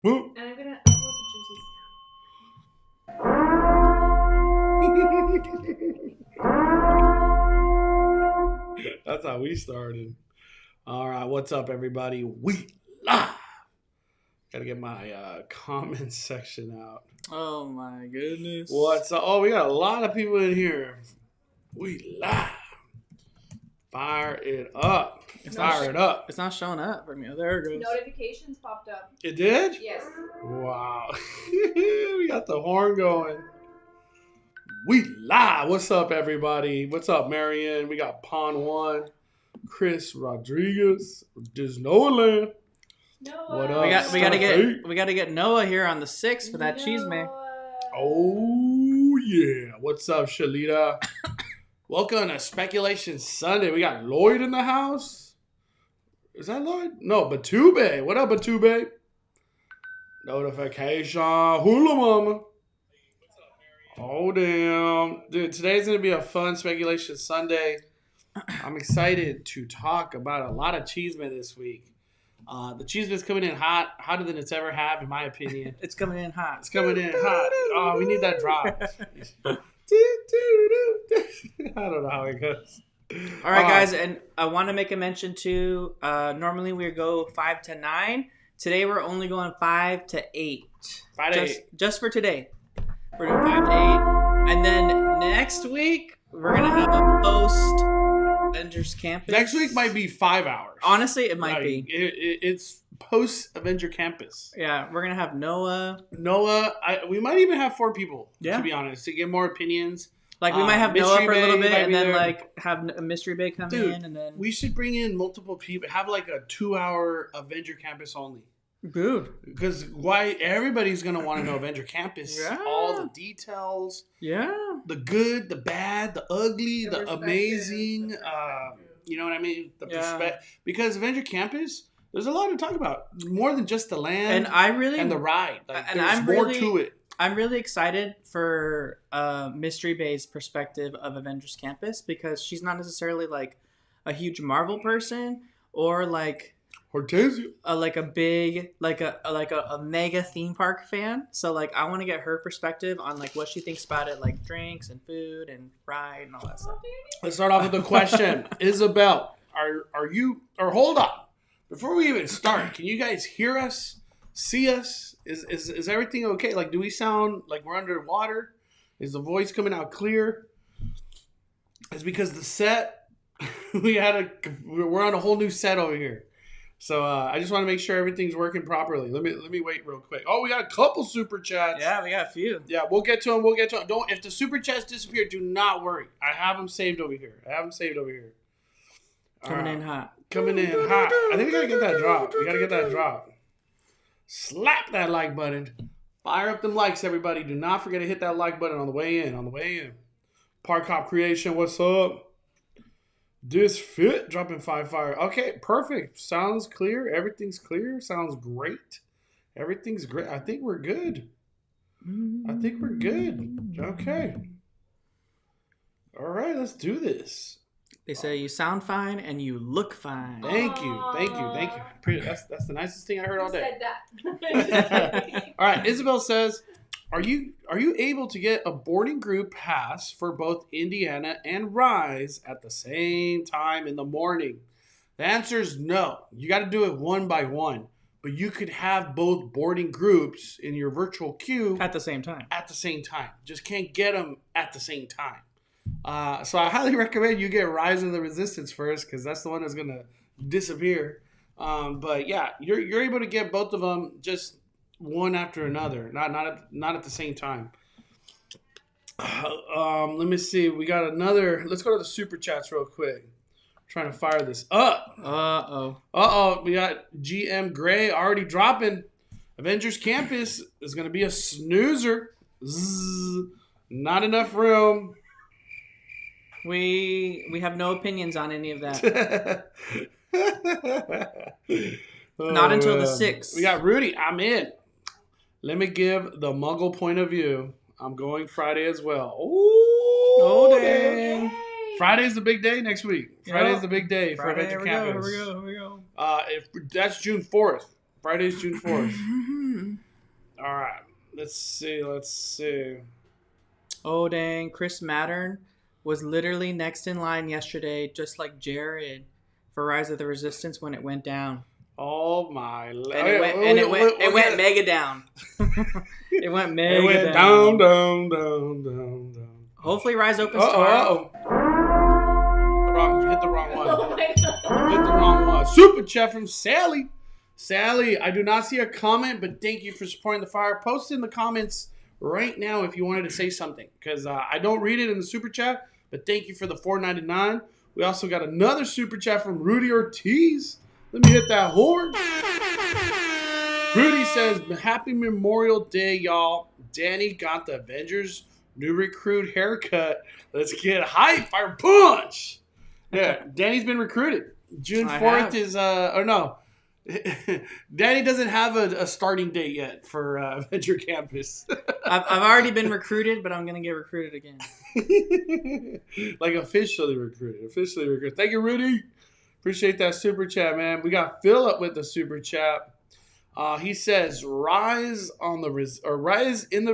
And I'm gonna upload the jerseys. That's how we started. All right, what's up, everybody? We live. Gotta get my comment section out. Oh my goodness. What's up? Oh, we got a lot of people in here. We live. Fire it up. Fire it up. It's not showing up for me. Oh, there it goes. Notifications popped up. It did? Yes. Wow. We got the horn going. We live. What's up, everybody? What's up, Marion? We got Pawn One, Chris Rodriguez, Disneyland. Noah. What up? We gotta get Noah here on the 6th for that cheese man. Oh yeah. What's up, Shalita? Welcome to Speculation Sunday. We got Lloyd in the house. Is that Lloyd? No, Batube. What up, Batube? Notification. Hula mama. Oh, damn. Dude, today's going to be a fun Speculation Sunday. I'm excited to talk about a lot of Cheeseman this week. The Cheeseman's coming in hot, hotter than it's ever have, in my opinion. It's coming in hot. It's coming in hot. Oh, we need that drop. I don't know how it goes. All right, guys, and I want to make a mention too. Normally we go 5 to 9. Today we're only going 5 to 8. 5 to 8. Just for today. We're doing 5 to 8. And then next week, we're going to have a post Avengers Campus. Next week might be 5 hours. Honestly, it might be. It's post Avenger Campus. Yeah, we're going to have Noah. We might even have 4 people, to be honest, to get more opinions. Like, we might have Noah for a little bit, and then, there. have a Mystery Bay come in, and then... We should bring in multiple people. Have, a 2-hour Avenger Campus only. Good. Because everybody's going to want to know Avenger Campus. Yeah. All the details. Yeah. The good, the bad, the ugly, the amazing. You know what I mean? The perspective. Because Avenger Campus, there's a lot to talk about. More than just the land and the ride. There's more to it. I'm really excited for Mystery Bay's perspective of Avengers Campus because she's not necessarily a huge Marvel person or Hortensia. A big a mega theme park fan. So I want to get her perspective on what she thinks about it, drinks and food and ride and all that stuff. Let's start off with the question. Isabel, are you, or hold on. Before we even start, can you guys hear us? See us? Is everything okay? Do we sound like we're underwater? Is the voice coming out clear? It's because the set, we're on a whole new set over here. So I just want to make sure everything's working properly. Let me wait real quick. Oh, we got a couple super chats. Yeah, we got a few. Yeah, we'll get to them. Don't, if the super chats disappear, do not worry. I have them saved over here. Coming in hot. I think we gotta get that drop. Slap that like button. Fire up them likes, everybody. Do not forget to hit that like button on the way in. Park Hop Creation, what's up? This fit dropping 5 fire. Okay, perfect. Sounds clear. Everything's clear. Sounds great. Everything's great. I think we're good. Okay. All right, let's do this. They say you sound fine and you look fine. Thank you. That's the nicest thing I heard all day. Said that. All right, Isabel says, Are you able to get a boarding group pass for both Indiana and Rise at the same time in the morning? The answer is no. You got to do it one by one. But you could have both boarding groups in your virtual queue at the same time. Just can't get them at the same time. So I highly recommend you get Rise of the Resistance first because that's the one that's going to disappear. But yeah, you're able to get both of them just one after another, not at the same time. Let me see. We got another. Let's go to the super chats real quick. Trying to fire this up. We got GM Gray already dropping. Avengers Campus is going to be a snoozer. Not enough room. We have no opinions on any of that. Not until the 6th. We got Rudy. I'm in. Let me give the Muggle point of view. I'm going Friday as well. Oh, dang. Friday's the big day next week. Friday's the big day for Adventure Campus. Here we go. That's June 4th. Friday's June 4th. Let's see. Oh, dang. Chris Mattern was literally next in line yesterday, just like Jared, for Rise of the Resistance when it went down. Oh my! And it went mega down. It went mega It went down. down. Hopefully, Rise opens tomorrow. You hit the wrong one. Oh my god. Hit the wrong one. Super chat from Sally. Sally, I do not see a comment, but thank you for supporting the fire. Post in the comments right now if you wanted to say something, because I don't read it in the super chat. But thank you for the $4.99. We also got another super chat from Rudy Ortiz. Let me hit that horn. Rudy says, "Happy Memorial Day, y'all. Danny got the Avengers new recruit haircut. Let's get hype, fire punch." Yeah, Danny's been recruited. June 4th is Danny doesn't have a starting date yet for Avenger Campus. I've already been recruited, but I'm going to get recruited again. Like officially recruited. Thank you, Rudy. Appreciate that super chat, man. We got Philip with the super chat. He says, Rise in the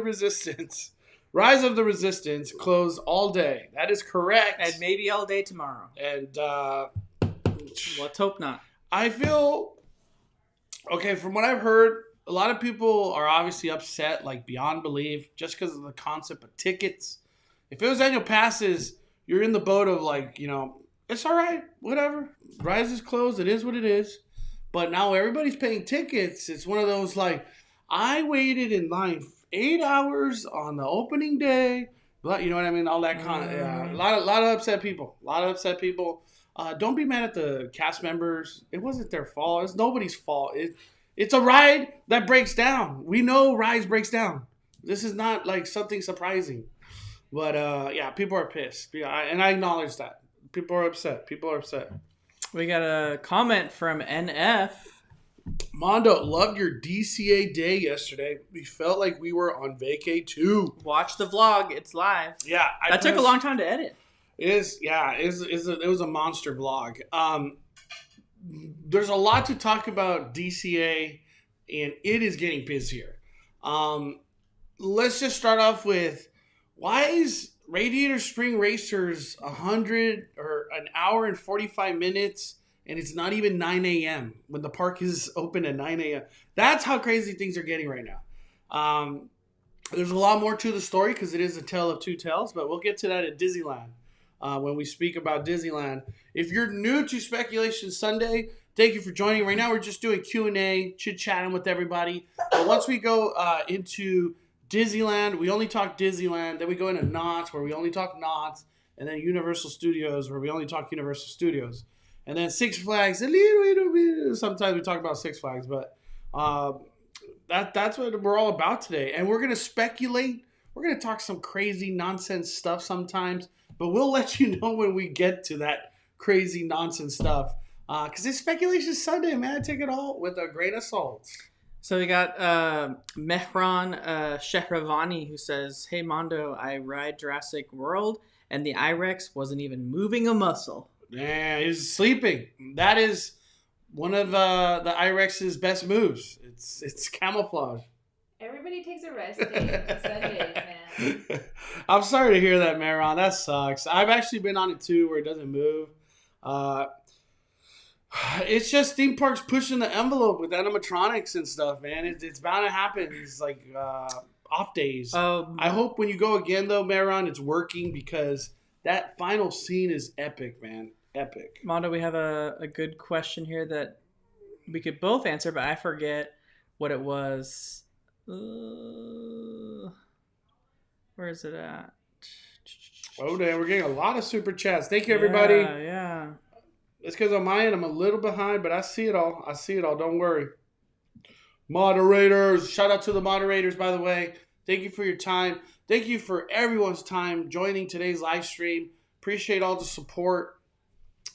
Resistance. Rise of the Resistance closed all day. That is correct. And maybe all day tomorrow. And let's hope not. I feel, okay, from what I've heard, a lot of people are obviously upset, like beyond belief, just because of the concept of tickets. If it was annual passes, you're in the boat of like, it's all right, whatever. Rise is closed. It is what it is. But now everybody's paying tickets. It's one of those like, I waited in line 8 hours on the opening day. But you know what I mean? All that kind of, yeah. A lot of upset people. Don't be mad at the cast members. It wasn't their fault. It's nobody's fault. It's a ride that breaks down. We know rides breaks down. This is not like something surprising. But yeah, people are pissed. And I acknowledge that. People are upset. We got a comment from NF. Mondo, loved your DCA day yesterday. We felt like we were on vacay too. Watch the vlog. It's live. Yeah. That took a long time to edit. It was a monster vlog. There's a lot to talk about DCA, and it is getting busier. Let's just start off with, why is Radiators Spring Racers 100 or an hour and 45 minutes, and it's not even 9 a.m. when the park is open at 9 a.m. That's how crazy things are getting right now. There's a lot more to the story because it is a tale of two tales, but we'll get to that at Disneyland when we speak about Disneyland. If you're new to Speculation Sunday, thank you for joining. Right now we're just doing Q&A, chit-chatting with everybody. But once we go into Disneyland, we only talk Disneyland. Then we go into Knott, where we only talk Knott. And then Universal Studios, where we only talk Universal Studios. And then Six Flags, a little bit. Sometimes we talk about Six Flags, but that's what we're all about today. And we're going to speculate. We're going to talk some crazy nonsense stuff sometimes, but we'll let you know when we get to that crazy nonsense stuff. Because it's Speculation Sunday, man. Take it all with a grain of salt. So we got Mehran Shehravani, who says, "Hey Mondo, I ride Jurassic World and the IREX wasn't even moving a muscle." Yeah, he's sleeping. That is one of the IREX's best moves. It's camouflage. Everybody takes a rest day on Sundays, man. I'm sorry to hear that, Maron. That sucks. I've actually been on it too, where it doesn't move. It's just theme parks pushing the envelope with animatronics and stuff, man. It's bound to happen. It's like off days. I hope when you go again, though, Maron, it's working, because that final scene is epic, man. Epic. Mondo, we have a good question here that we could both answer, but I forget what it was. Where is it at? Oh, damn. We're getting a lot of super chats. Thank you, everybody. Yeah. It's because on my end, I'm a little behind, but I see it all. Don't worry. Moderators. Shout out to the moderators, by the way. Thank you for your time. Thank you for everyone's time joining today's live stream. Appreciate all the support.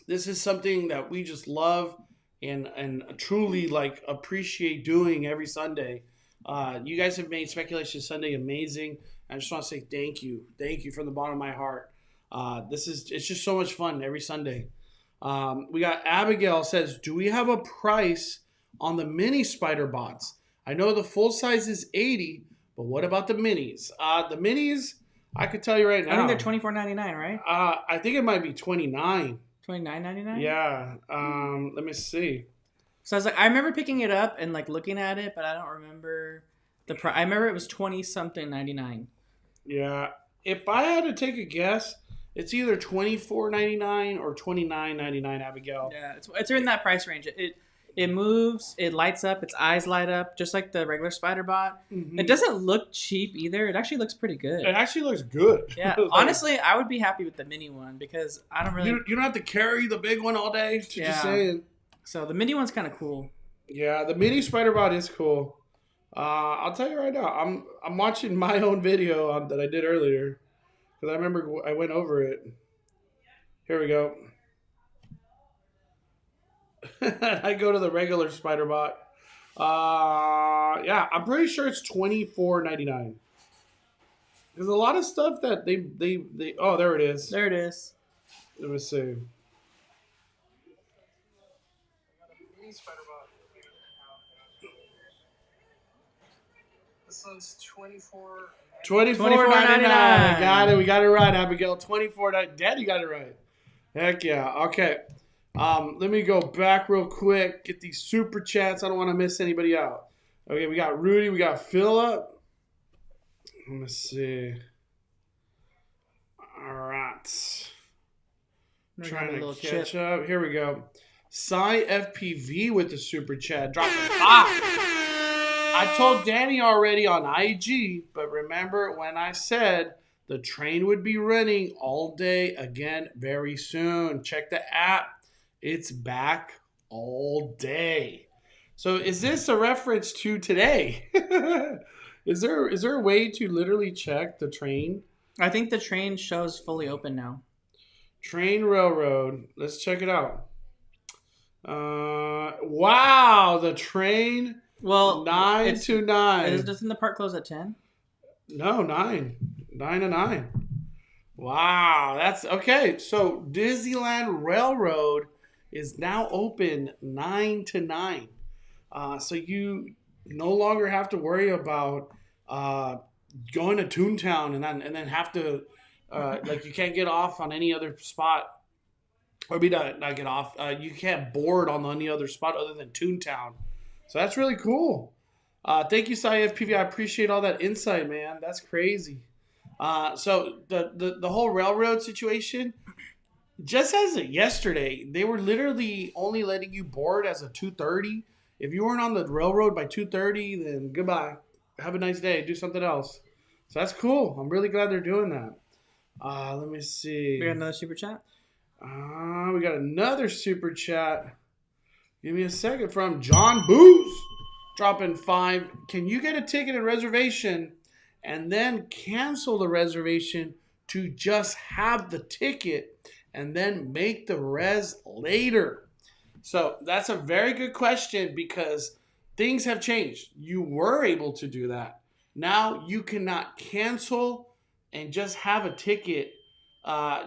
This is something that we just love and truly like appreciate doing every Sunday. You guys have made Speculation Sunday amazing. I just want to say thank you. Thank you from the bottom of my heart. It's just so much fun every Sunday. We got Abigail says, do we have a price on the mini spider bots? I know the full size is $80, But what about the minis? The minis, I could tell you right now. I think they're $24.99, right? I think it might be $29. $29.99. Yeah. Let me see. So I was like, I remember picking it up and like looking at it, but I don't remember the price. I remember it was 20-something 99. Yeah. If I had to take a guess, it's either $24.99 or $29.99, Abigail. Yeah, it's in that price range. It moves, it lights up, its eyes light up, just like the regular spider bot. Mm-hmm. It doesn't look cheap either. It actually looks pretty good. It actually looks good. Yeah, honestly, I would be happy with the mini one because I don't really. You don't have to carry the big one all day. Just saying. So the mini one's kind of cool. Yeah, the mini spider bot is cool. I'll tell you right now, I'm watching my own video that I did earlier because I remember I went over it. Here we go. I go to the regular spider bot. Yeah, I'm pretty sure it's $24.99. There's a lot of stuff that they oh, there it is. There it is. Let me see. This one's $24.99. Got it. We got it right, Abigail. $24.99. Daddy got it right. Heck yeah. Okay. Let me go back real quick. Get these super chats. I don't want to miss anybody out. Okay, we got Rudy. We got Philip. Let me see. All right. Trying to catch up. Here we go. Cy FPV with the super chat. Dropping 5. I told Danny already on IG, but remember when I said the train would be running all day again very soon. Check the app. It's back all day. So is this a reference to today? Is there a way to literally check the train? I think the train shows fully open now. Train railroad. Let's check it out. Wow, the train. Well, 9 to 9. Doesn't the park close at 10? No, 9. 9 to 9. Wow, that's okay. So Disneyland Railroad is now open 9 to 9. So you no longer have to worry about going to Toontown and then have to like you can't get off on any other spot. Or not get off. You can't board on any other spot other than Toontown. So that's really cool. Thank you, Cy FPV. I appreciate all that insight, man. That's crazy. So the whole railroad situation, just as of yesterday, they were literally only letting you board as a 2:30. If you weren't on the railroad by 2:30, then goodbye. Have a nice day. Do something else. So that's cool. I'm really glad they're doing that. Let me see. We got another super chat? We got another super chat. Give me a second from John Booze. Dropping 5. Can you get a ticket and reservation and then cancel the reservation to just have the ticket and then make the res later? So that's a very good question because things have changed. You were able to do that. Now you cannot cancel and just have a ticket.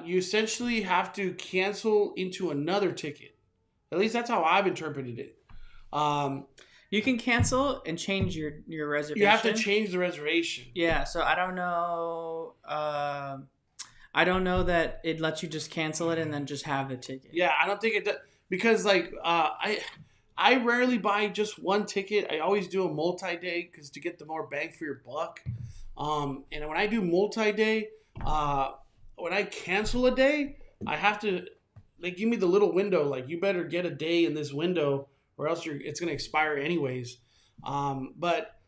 You essentially have to cancel into another ticket. At least that's how I've interpreted it. You can cancel and change your reservation. You have to change the reservation. Yeah, so I don't know. I don't know that it lets you just cancel it and then just have the ticket. Yeah, I don't think it does. Because, like, I rarely buy just one ticket. I always do a multi-day because to get the more bang for your buck. And when I do multi-day, when I cancel a day, I have to, they give me the little window. Like, you better get a day in this window or else it's going to expire anyways. But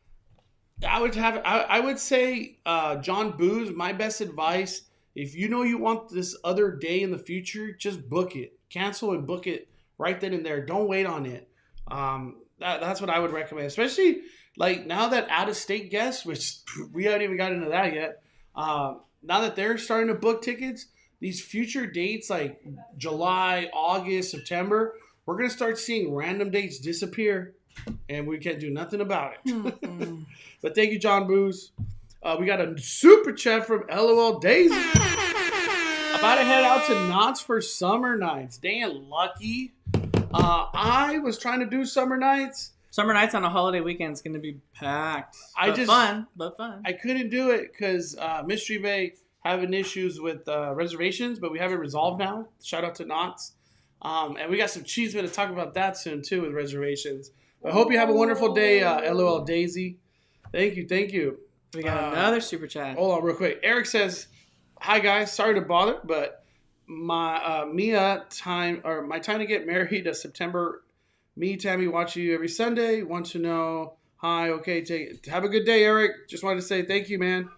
I would say, John Booze, my best advice, if you know you want this other day in the future, just book it. Cancel and book it right then and there. Don't wait on it. That's what I would recommend. Especially like now that out-of-state guests, which we haven't even got into that yet, now that they're starting to book tickets, these future dates like July, August, September, we're going to start seeing random dates disappear, and we can't do nothing about it. Mm-hmm. But thank you, John Booze. We got a super chat from LOL Daisy. About to head out to Knott's for summer nights. Dang, lucky. I was trying to do summer nights, Summer nights on a holiday weekend is going to be packed. But fun. I couldn't do it because Mystery Bay having issues with reservations, but we have it resolved now. Shout out to Knott's. And we got some cheese to talk about that soon, too, with reservations. I hope you have a wonderful day, LOL Daisy. Thank you. We got another super chat. Hold on real quick. Eric says, hi, guys. Sorry to bother, but my my time to get married is September. Me, Tammy, watch you every Sunday. Want to know. Hi, okay. Have a good day, Eric. Just wanted to say thank you, man.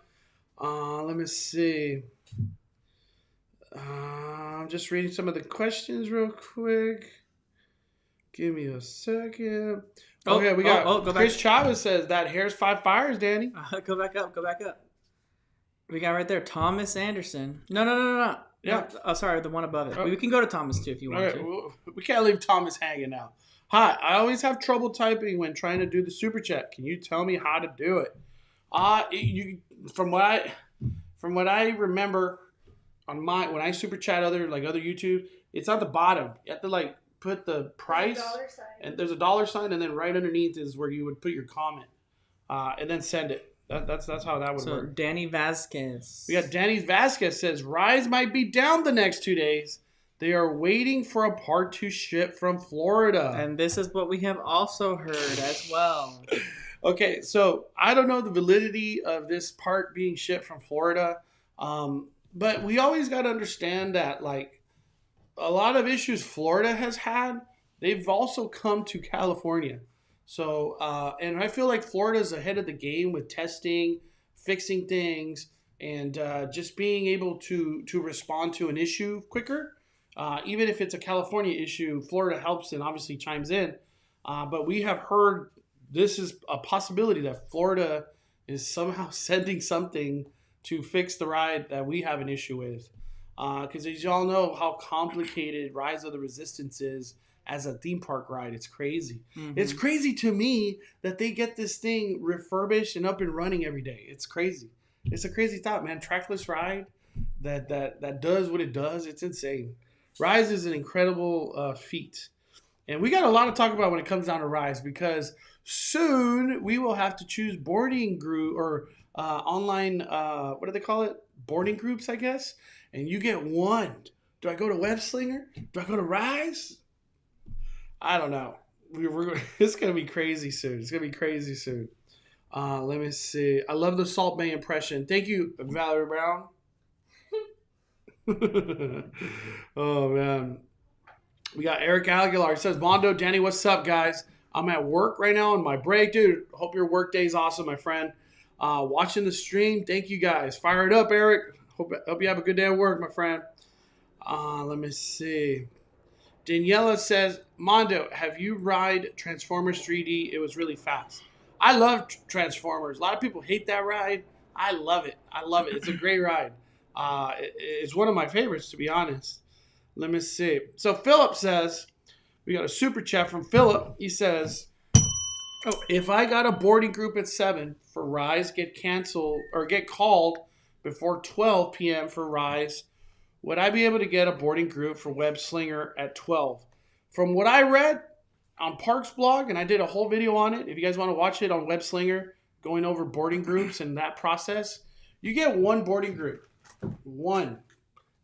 Let me see. I'm just reading some of the questions real quick. Give me a second. Okay, we got Chris Chavez says that hair's 5 fires, Danny. Go back up. We got right there Thomas Anderson. No. Yeah. Oh, sorry, the one above it. We can go to Thomas too if you want to. We can't leave Thomas hanging now. Hi, I always have trouble typing when trying to do the super chat. Can you tell me how to do it? From what I remember on when I super chat other YouTube, it's at the bottom. You have to put the price and there's a $, and then right underneath is where you would put your comment, and then send it. That's how that would work. Danny Vasquez. We got Danny Vasquez says Rise might be down the next 2 days. They are waiting for a part to ship from Florida. And this is what we have also heard as well. Okay, so I don't know the validity of this part being shipped from Florida, but we always got to understand that a lot of issues Florida has had, they've also come to California. So, and I feel like Florida's ahead of the game with testing, fixing things, and just being able to respond to an issue quicker. Even if it's a California issue, Florida helps and obviously chimes in. But we have heard this is a possibility that Florida is somehow sending something to fix the ride that we have an issue with. Because as y'all know how complicated Rise of the Resistance is as a theme park ride. It's crazy. Mm-hmm. It's crazy to me that they get this thing refurbished and up and running every day. It's crazy. It's a crazy thought, man. Trackless ride that does what it does. It's insane. Rise is an incredible feat. And we got a lot to talk about when it comes down to Rise, because soon we will have to choose boarding group or online, what do they call it? Boarding groups, I guess. And you get one. Do I go to Web Slinger? Do I go to Rise? I don't know. It's going to be crazy soon. Let me see. I love the Salt Bay impression. Thank you, Valerie Brown. Oh, man. We got Eric Aguilar. He says, Mondo, Danny, what's up, guys? I'm at work right now on my break. Dude, hope your work day's awesome, my friend. Watching the stream. Thank you, guys. Fire it up, Eric. Hope you have a good day at work, my friend. Let me see. Daniela says, Mondo, have you ride Transformers 3D? It was really fast. I love Transformers. A lot of people hate that ride. I love it. It's a great ride. It's one of my favorites, to be honest. Let me see. So Philip says, we got a super chat from Philip. He says, if I got a boarding group at 7 for Rise, get canceled or get called before 12 p.m. for Rise, would I be able to get a boarding group for Web Slinger at 12? From what I read on Parks blog, and I did a whole video on it, if you guys want to watch it on Web Slinger, going over boarding groups and that process, you get one boarding group. One.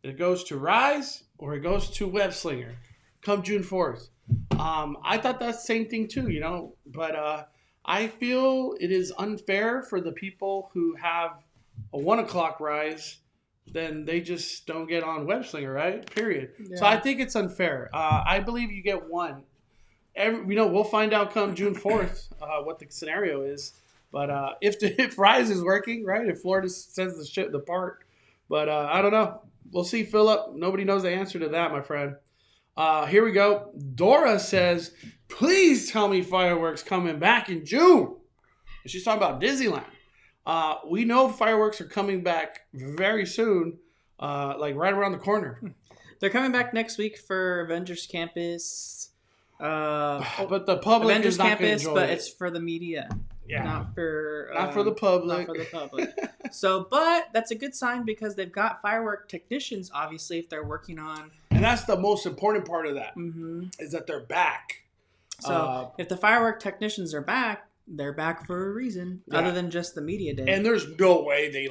It goes to Rise or it goes to Web Slinger come June 4th. I thought that's the same thing too, but I feel it is unfair for the people who have a 1 o'clock Rise, then they just don't get on Web Slinger, right? Period. Yeah. So I think it's unfair. I believe you get one. We'll find out come June 4th what the scenario is. But if Rise is working, right? If Florida sends the part. But I don't know. We'll see, Philip. Nobody knows the answer to that, my friend. Here we go. Dora says, please tell me fireworks coming back in June. And she's talking about Disneyland. We know fireworks are coming back very soon, right around the corner. They're coming back next week for Avengers Campus. But the public Avengers is not Campus, enjoy but it. it's for the media. Yeah. Not for the public. Not for the public. But that's a good sign because they've got firework technicians, obviously, if they're working on. And that's the most important part of that, mm-hmm. is that they're back. So if the firework technicians are back, they're back for a reason, other than just the media day. And there's no way they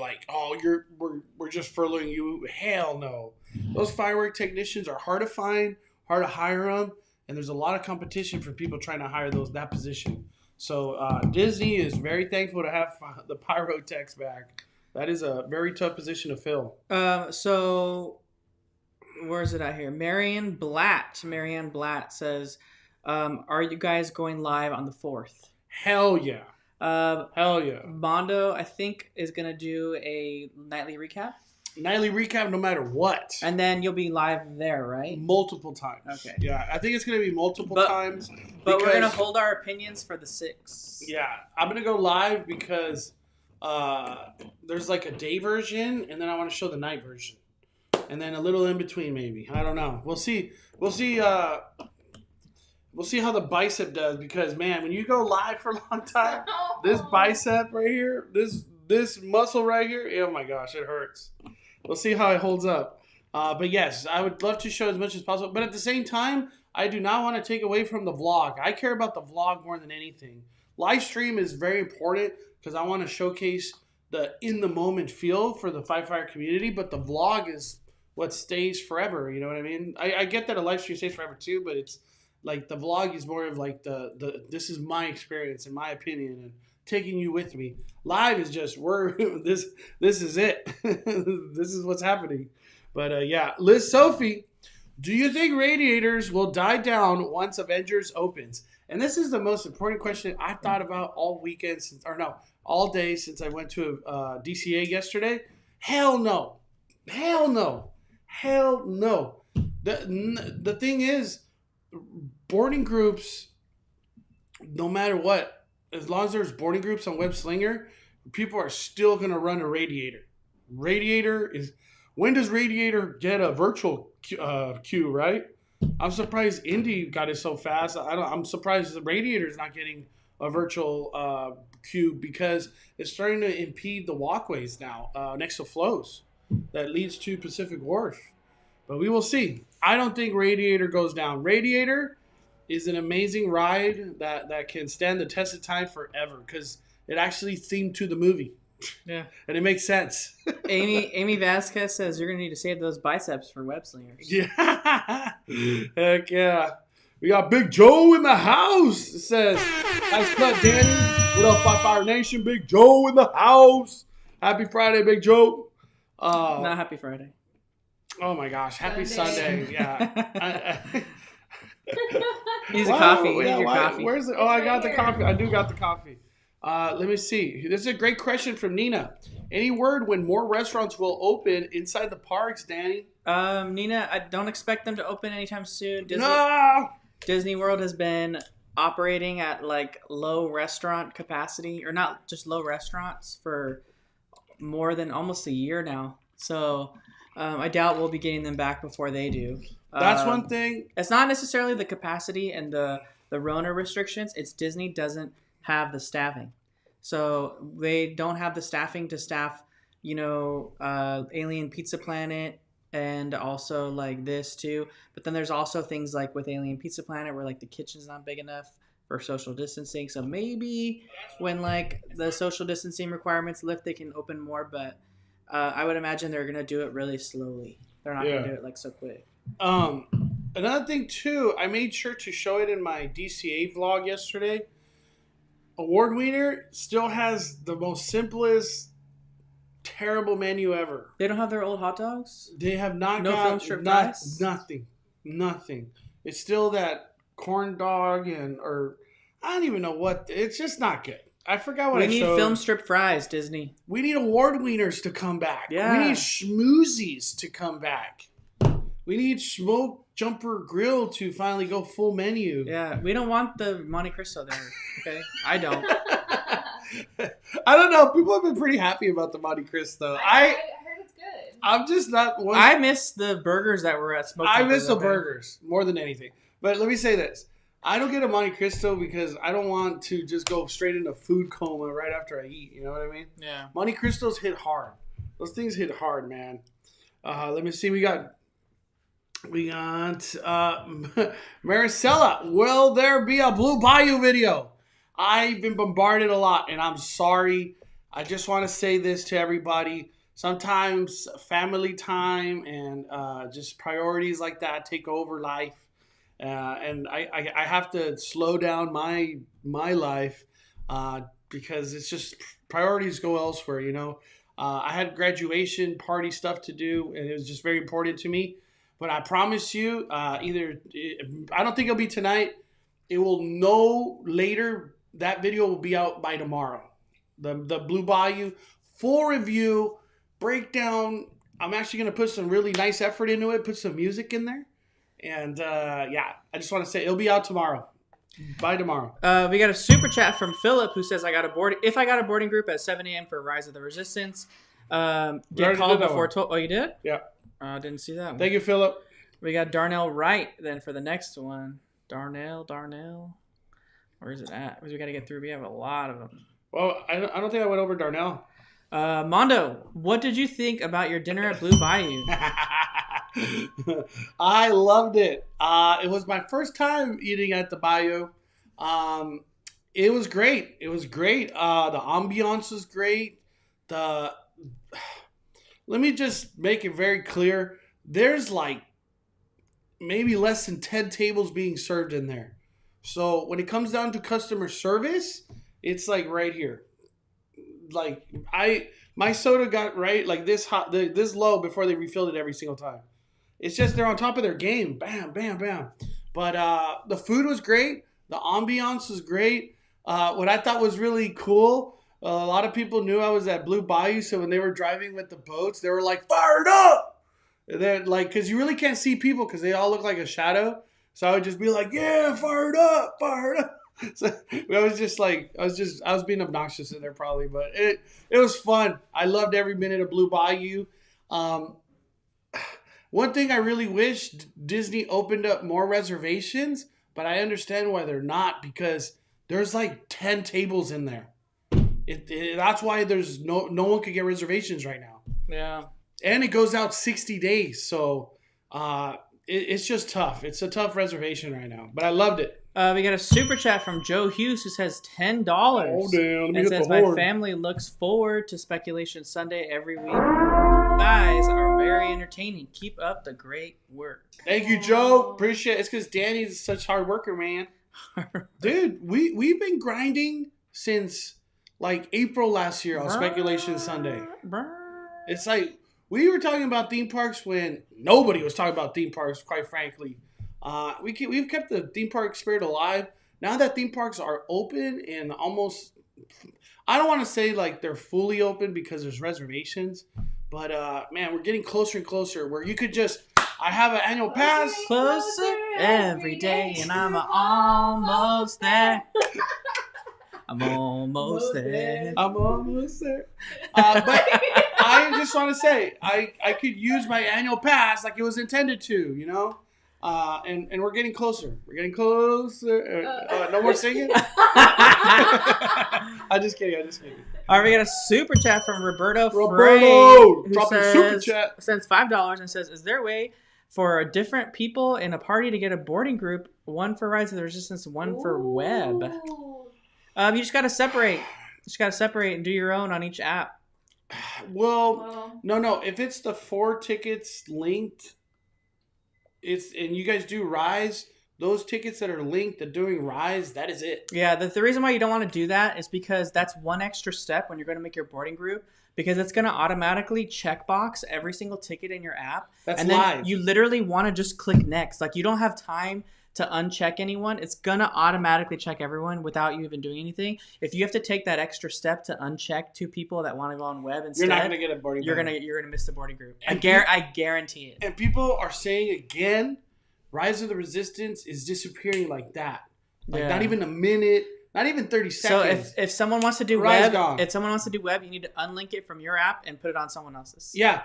we're just furloughing you. Hell no. Those firework technicians are hard to find, hard to hire them, and there's a lot of competition for people trying to hire that position. So Disney is very thankful to have the pyrotechs back. That is a very tough position to fill. So where is it at here? Marianne Blatt says, are you guys going live on the 4th? Hell yeah. Hell yeah. Mondo, I think, is going to do a nightly recap. Nightly recap no matter what. And then you'll be live there, right? Multiple times. Okay. Yeah, I think it's going to be multiple times. But we're going to hold our opinions for the 6th. Yeah, I'm going to go live because there's like a day version, and then I want to show the night version. And then a little in between maybe. I don't know. We'll see. We'll see how the bicep does because, man, when you go live for a long time, this bicep right here, this muscle right here, oh my gosh, it hurts. We'll see how it holds up. But yes, I would love to show as much as possible. But at the same time, I do not want to take away from the vlog. I care about the vlog more than anything. Live stream is very important because I want to showcase the in-the-moment feel for the Fire community. But the vlog is what stays forever. You know what I mean? I get that a live stream stays forever too, but it's like the vlog is more of like the this is my experience and my opinion and taking you with me. Live is just this is it. This is what's happening. But yeah, Liz Sophie, do you think Radiators will die down once Avengers opens? And this is the most important question I thought about all weekend all day since I went to DCA yesterday. Hell no. Hell no. Hell no. The thing is, boarding groups, no matter what, as long as there's boarding groups on Web Slinger, people are still going to run a Radiator. When does Radiator get a virtual queue, right? I'm surprised Indy got it so fast. I'm surprised the Radiator is not getting a virtual queue because it's starting to impede the walkways now next to flows that leads to Pacific Wharf. But we will see. I don't think Radiator goes down. Radiator is an amazing ride that can stand the test of time forever because it actually themed to the movie. Yeah. And it makes sense. Amy Vasquez says you're going to need to save those biceps for web slingers. Yeah. Heck yeah. We got Big Joe in the house. It says, nice cut, Danny. What up, Fire Nation? Big Joe in the house. Happy Friday, Big Joe. Not happy Friday. Oh my gosh. Happy Sunday. Yeah. Needs a coffee. You need your coffee. Where's it? Oh, I got the coffee. I do got the coffee. Let me see. This is a great question from Nina. Any word when more restaurants will open inside the parks, Danny? Nina, I don't expect them to open anytime soon. Disney World has been operating at like low restaurant capacity, or not just low restaurants, for more than almost a year now. So I doubt we'll be getting them back before they do. That's one thing. It's not necessarily the capacity and the Rona restrictions. It's Disney doesn't have the staffing. So they don't have the staffing to staff, Alien Pizza Planet and also like this too. But then there's also things like with Alien Pizza Planet where like the kitchen's not big enough for social distancing. So maybe when like the social distancing requirements lift, they can open more. But I would imagine they're going to do it really slowly. They're not going to do it like so quick. Another thing too, I made sure to show it in my DCA vlog yesterday. Award Wiener still has the most simplest, terrible menu ever. They don't have their old hot dogs? They have not no got film strip fries? Nothing. It's still that corn dog or I don't even know what. It's just not good. I forgot what I showed. We need film strip fries, Disney. We need award wieners to come back. Yeah. We need schmoozies to come back. We need Smoke Jumper Grill to finally go full menu. Yeah, we don't want the Monte Cristo there, okay? I don't. I don't know. People have been pretty happy about the Monte Cristo. I heard it's good. I'm just not one. I miss the burgers that were at Smoke Jumper. I miss the burgers more than anything. But let me say this. I don't get a Monte Cristo because I don't want to just go straight into food coma right after I eat. You know what I mean? Yeah. Monte Cristos hit hard. Those things hit hard, man. Let me see. We got We got Maricela. Will there be a Blue Bayou video? I've been bombarded a lot, and I'm sorry. I just want to say this to everybody. Sometimes family time and just priorities like that take over life. And I have to slow down my life because it's just priorities go elsewhere, you know. I had graduation party stuff to do, and it was just very important to me. But I promise you, I don't think it'll be tonight. It will no later. That video will be out by tomorrow. The Blue Bayou full review breakdown. I'm actually going to put some really nice effort into it. Put some music in there. And yeah, I just want to say it'll be out tomorrow. By tomorrow. We got a super chat from Philip who says, if I got a boarding group at 7 a.m. for Rise of the Resistance, get called before 12. Oh, you did? Yeah. Didn't see that one. Thank you, Philip. We got Darnell Wright then for the next one. Darnell. Where is it at? We got to get through. We have a lot of them. Well, I don't think I went over Darnell. Mondo, what did you think about your dinner at Blue Bayou? I loved it. It was my first time eating at the Bayou. It was great. The ambiance was great. Let me just make it very clear. There's like maybe less than 10 tables being served in there. So when it comes down to customer service, it's like right here. Like my soda got right like this hot, this low before they refilled it every single time. It's just they're on top of their game. Bam, bam, bam. But the food was great. The ambiance was great. What I thought was really cool, a lot of people knew I was at Blue Bayou, so when they were driving with the boats, they were like, fired up! And then, like, because you really can't see people because they all look like a shadow. So I would just be like, yeah, fired up. So I was being obnoxious in there probably, but it was fun. I loved every minute of Blue Bayou. One thing I really wish Disney opened up more reservations, but I understand why they're not because there's like 10 tables in there. That's why there's no one could get reservations right now. Yeah. And it goes out 60 days. So it's just tough. It's a tough reservation right now, but I loved it. We got a super chat from Joe Hughes who says $10. Oh, damn. Let me and hit says, the horn. my family looks forward to Speculation Sunday every week. You guys are very entertaining. Keep up the great work. Thank you, Joe. Appreciate it. It's because Danny's such a hard worker, man. Dude, we've been grinding since like April last year on Speculation Sunday. It's like we were talking about theme parks when nobody was talking about theme parks, quite frankly. We've kept the theme park spirit alive. Now that theme parks are open and almost, I don't want to say like they're fully open because there's reservations, but man, we're getting closer and closer where you could just, I have an annual pass. Closer every day and I'm almost there. I'm almost there. But I just want to say, I could use my annual pass like it was intended to, you know? And we're getting closer. No more singing? I'm just kidding. All right, we got a super chat from Roberto Roberto! Frey, Dropping super chat. Sends $5 and says, is there a way for different people in a party to get a boarding group, one for Rise of the Resistance, one for Web? You just got to separate. And do your own on each app. Well, no. If it's the 4 tickets linked, and you guys do Rise, those tickets that are linked to doing Rise, that is it. Yeah, the reason why you don't want to do that is because that's one extra step when you're going to make your boarding group, because it's going to automatically checkbox every single ticket in your app. That's and then live. You literally want to just click next. Like, you don't have time to uncheck anyone. It's going to automatically check everyone without you even doing anything. If you have to take that extra step to uncheck 2 people that want to go on web instead, you're not going to get a boarding group. You're going to miss the boarding group. I guarantee it. And people are saying again, Rise of the Resistance is disappearing like that. Like not even a minute, not even 30 seconds. So if someone wants to do Rise web, gone. You need to unlink it from your app and put it on someone else's. Yeah.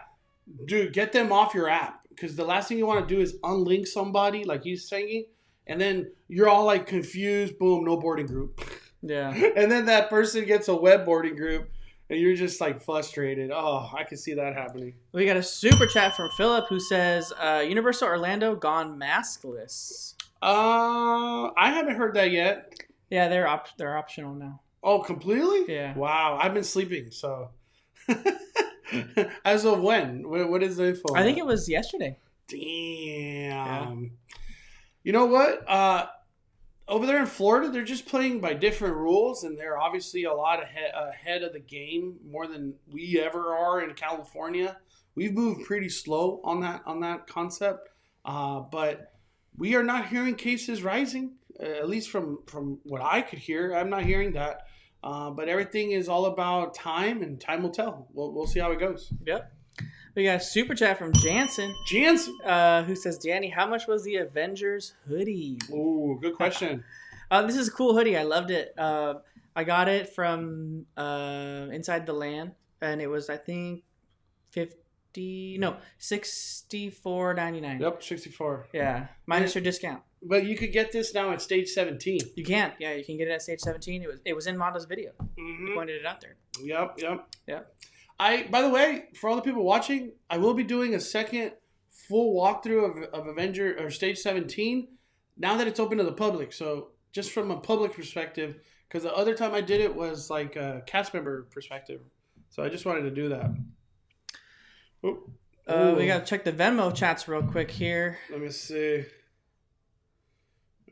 Dude, get them off your app. Because the last thing you want to do is unlink somebody, like he's saying, and then you're all like confused. Boom, no boarding group. Yeah. And then that person gets a web boarding group, and you're just like frustrated. Oh, I can see that happening. We got a super chat from Philip who says, Universal Orlando gone maskless. I haven't heard that yet. Yeah, they're optional now. Oh, completely? Yeah. Wow, I've been sleeping, so. As of when? What is the info? I think it was yesterday. Damn. Yeah. You know what? Over there in Florida, they're just playing by different rules, and they're obviously a lot ahead of the game, more than we ever are in California. We've moved pretty slow on that concept, but we are not hearing cases rising, at least from what I could hear. I'm not hearing that. But everything is all about time, and time will tell. We'll see how it goes. Yep. We got a super chat from Jansen. Who says, Danny, how much was the Avengers hoodie? Ooh, good question. This is a cool hoodie. I loved it. I got it from Inside the Land, and it was, I think, $64.99. Yep, 64. Yeah, minus your discount. But you could get this now at Stage 17. You can. Yeah, you can get it at Stage 17. It was in Mondo's video. Mm-hmm. He pointed it out there. Yep. Yeah. By the way, for all the people watching, I will be doing a second full walkthrough of Avenger or Stage 17 now that it's open to the public. So just from a public perspective, because the other time I did it was like a cast member perspective. So I just wanted to do that. We got to check the Venmo chats real quick here. Let me see.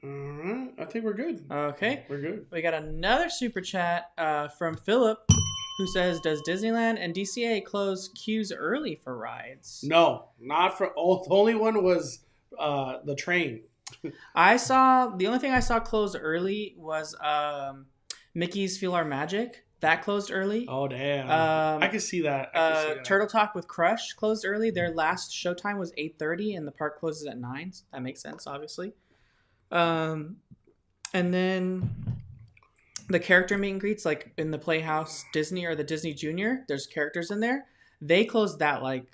All right. I think we're good. Okay. We're good. We got another super chat from Philip, who says, does Disneyland and DCA close queues early for rides? No, not for. Oh, the only one was the train. The only thing I saw close early was Mickey's Feel Our Magic. That closed early. Oh, damn. I can see that. Turtle Talk with Crush closed early. Their last showtime was 8:30 and the park closes at 9. That makes sense, obviously. And then the character meet and greets, like in the Playhouse Disney or the Disney Junior, there's characters in there. They closed that like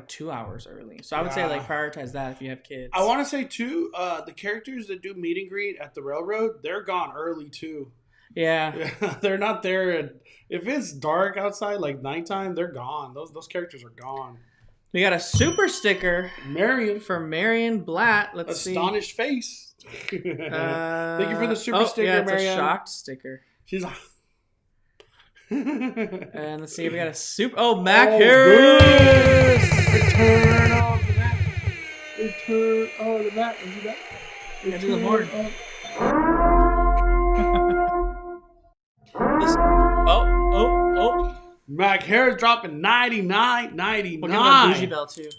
2 hours early. So I would say like prioritize that if you have kids. I want to say too, the characters that do meet and greet at the railroad, they're gone early too. Yeah. They're not there. If it's dark outside, like nighttime, they're gone. Those characters are gone. We got a super sticker. Marion. For Marion Blatt. Let's see. Astonished face. Thank you for the super sticker, yeah, it's Marion. a shocked sticker. She's like... And let's see, we got a super... Oh, Mac Harris! Return of the Mac. Return of the Mac. Is that? Yeah, do the horn. Mac Harris dropping $99.99. We'll give him a bougie bell too.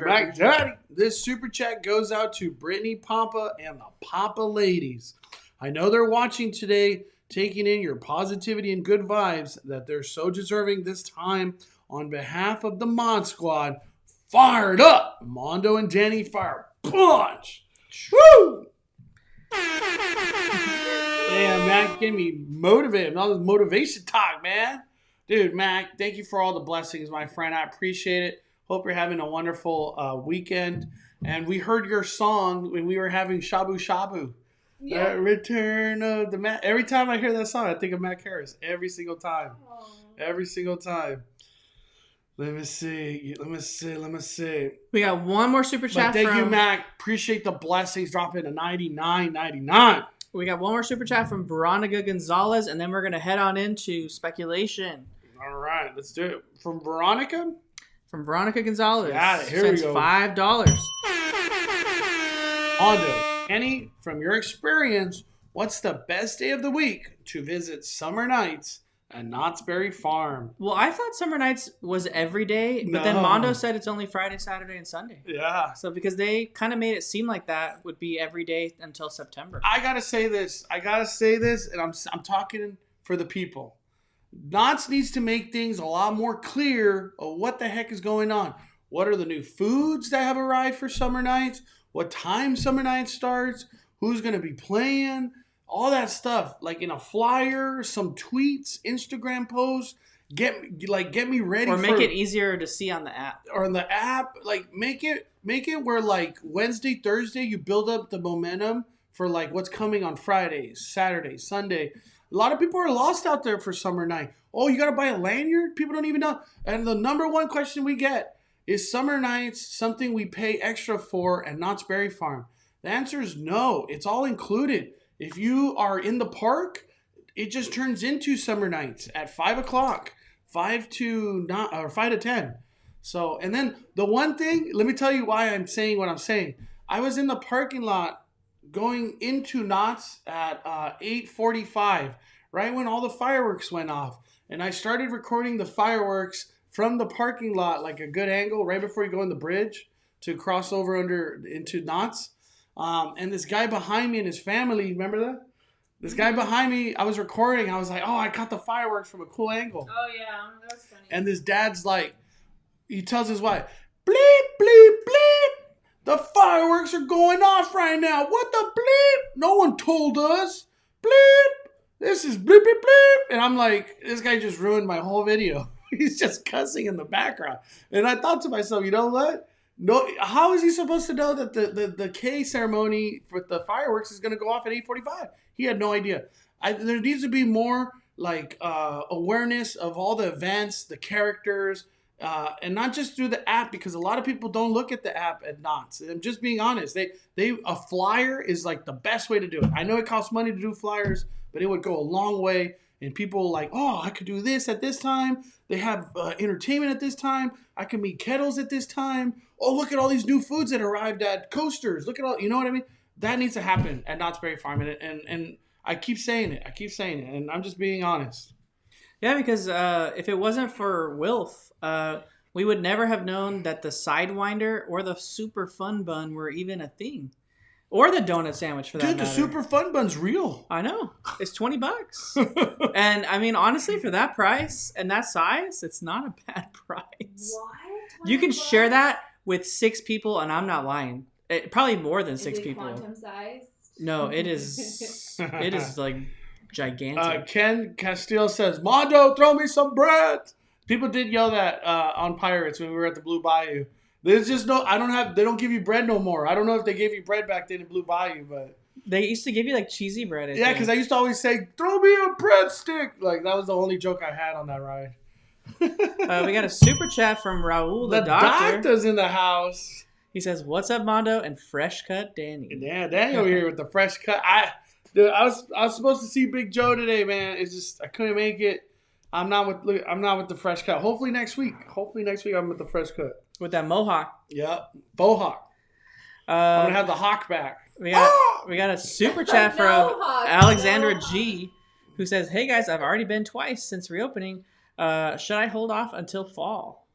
Mac Daddy. This super chat goes out to Brittany Pompa and the Pompa ladies. I know they're watching today, taking in your positivity and good vibes that they're so deserving this time. On behalf of the Mod Squad, fired up. Mondo and Danny fire punch. Woo! Yeah, Mac getting me motivated. All this motivation talk, man. Dude, Mac, thank you for all the blessings, my friend. I appreciate it. Hope you're having a wonderful weekend. And we heard your song when we were having Shabu Shabu. Yeah. Return of the Mac. Every time I hear that song, I think of Mac Harris. Every single time. Aww. Every single time. Let me see. We got one more super chat. Thank you, Mac. Appreciate the blessings. Dropping to $99.99. We got one more super chat from Veronica Gonzalez, and then we're going to head on into speculation. All right, let's do it. From Veronica? From Veronica Gonzalez. Got it. Here we go. $5. Hondo, Annie, from your experience, what's the best day of the week to visit Summer Nights at Knott's Berry Farm? Well, I thought Summer Nights was every day, but then Mondo said it's only Friday, Saturday, and Sunday. Yeah. So because they kind of made it seem like that would be every day until September. I gotta say this, and I'm talking for the people. Knott's needs to make things a lot more clear of what the heck is going on. What are the new foods that have arrived for Summer Nights? What time Summer Nights starts? Who's going to be playing? All that stuff. Like in a flyer, some tweets, Instagram posts. Get me ready. Or make it easier to see on the app. Or on the app. Like make it where like Wednesday, Thursday, you build up the momentum for like what's coming on Fridays, Saturdays, Sunday. A lot of people are lost out there for summer night. Oh, you got to buy a lanyard? People don't even know. And the number one question we get is summer nights something we pay extra for at Knott's Berry Farm? The answer is no. It's all included. If you are in the park, it just turns into summer nights at 5 o'clock, 5 to 10. So, and then the one thing, let me tell you why I'm saying what I'm saying. I was in the parking lot going into Knott's at 8:45, right when all the fireworks went off. And I started recording the fireworks from the parking lot, like a good angle, right before you go on the bridge to cross over into Knott's. And this guy behind me and his family, remember that? This guy behind me, I was recording. I was like, oh, I caught the fireworks from a cool angle. Oh, yeah. That was funny. And this dad's like, he tells his wife, bleep, bleep, bleep. The fireworks are going off right now. What the bleep? No one told us. Bleep. This is bleep, bleep, bleep. And I'm like, this guy just ruined my whole video. He's just cussing in the background. And I thought to myself, you know what? No, how is he supposed to know that the K ceremony with the fireworks is going to go off at 8:45? He had no idea. There needs to be more like awareness of all the events, the characters, and not just through the app, because a lot of people don't look at the app at Knott's. I'm just being honest. A flyer is like the best way to do it. I know it costs money to do flyers, but it would go a long way. And people like, oh, I could do this at this time. They have entertainment at this time. I can meet kettles at this time. Oh, look at all these new foods that arrived at Coasters. Look at all, you know what I mean? That needs to happen at Knott's Berry Farm. And I keep saying it. And I'm just being honest. Yeah, because if it wasn't for Wilf, we would never have known that the Sidewinder or the Super Fun Bun were even a thing. Or the donut sandwich, for that matter. Dude, the Super Fun Bun's real. I know. It's $20. And, I mean, honestly, for that price and that size, it's not a bad price. What? You can share that with 6 people, and I'm not lying. Probably more than 6 people. Is it quantum sized? No, it is. It is, like, gigantic. Ken Castillo says, Mondo, throw me some bread. People did yell that on Pirates when we were at the Blue Bayou. There's just no, they don't give you bread no more. I don't know if they gave you bread back then in Blue Bayou, but. They used to give you like cheesy bread. Yeah, because I used to always say, throw me a breadstick. Like, that was the only joke I had on that ride. We got a super chat from Raul the doctor. Doctor's in the house. He says, what's up, Mondo? And fresh cut Danny. Yeah, Daniel here with the fresh cut. I was supposed to see Big Joe today, man. It's just, I couldn't make it. I'm not with the fresh cut. Hopefully next week I'm with the fresh cut. With that mohawk. Yep. Bohawk. I'm going to have the hawk back. We got a super chat from Alexandra G, who says, hey guys, I've already been twice since reopening. Should I hold off until fall?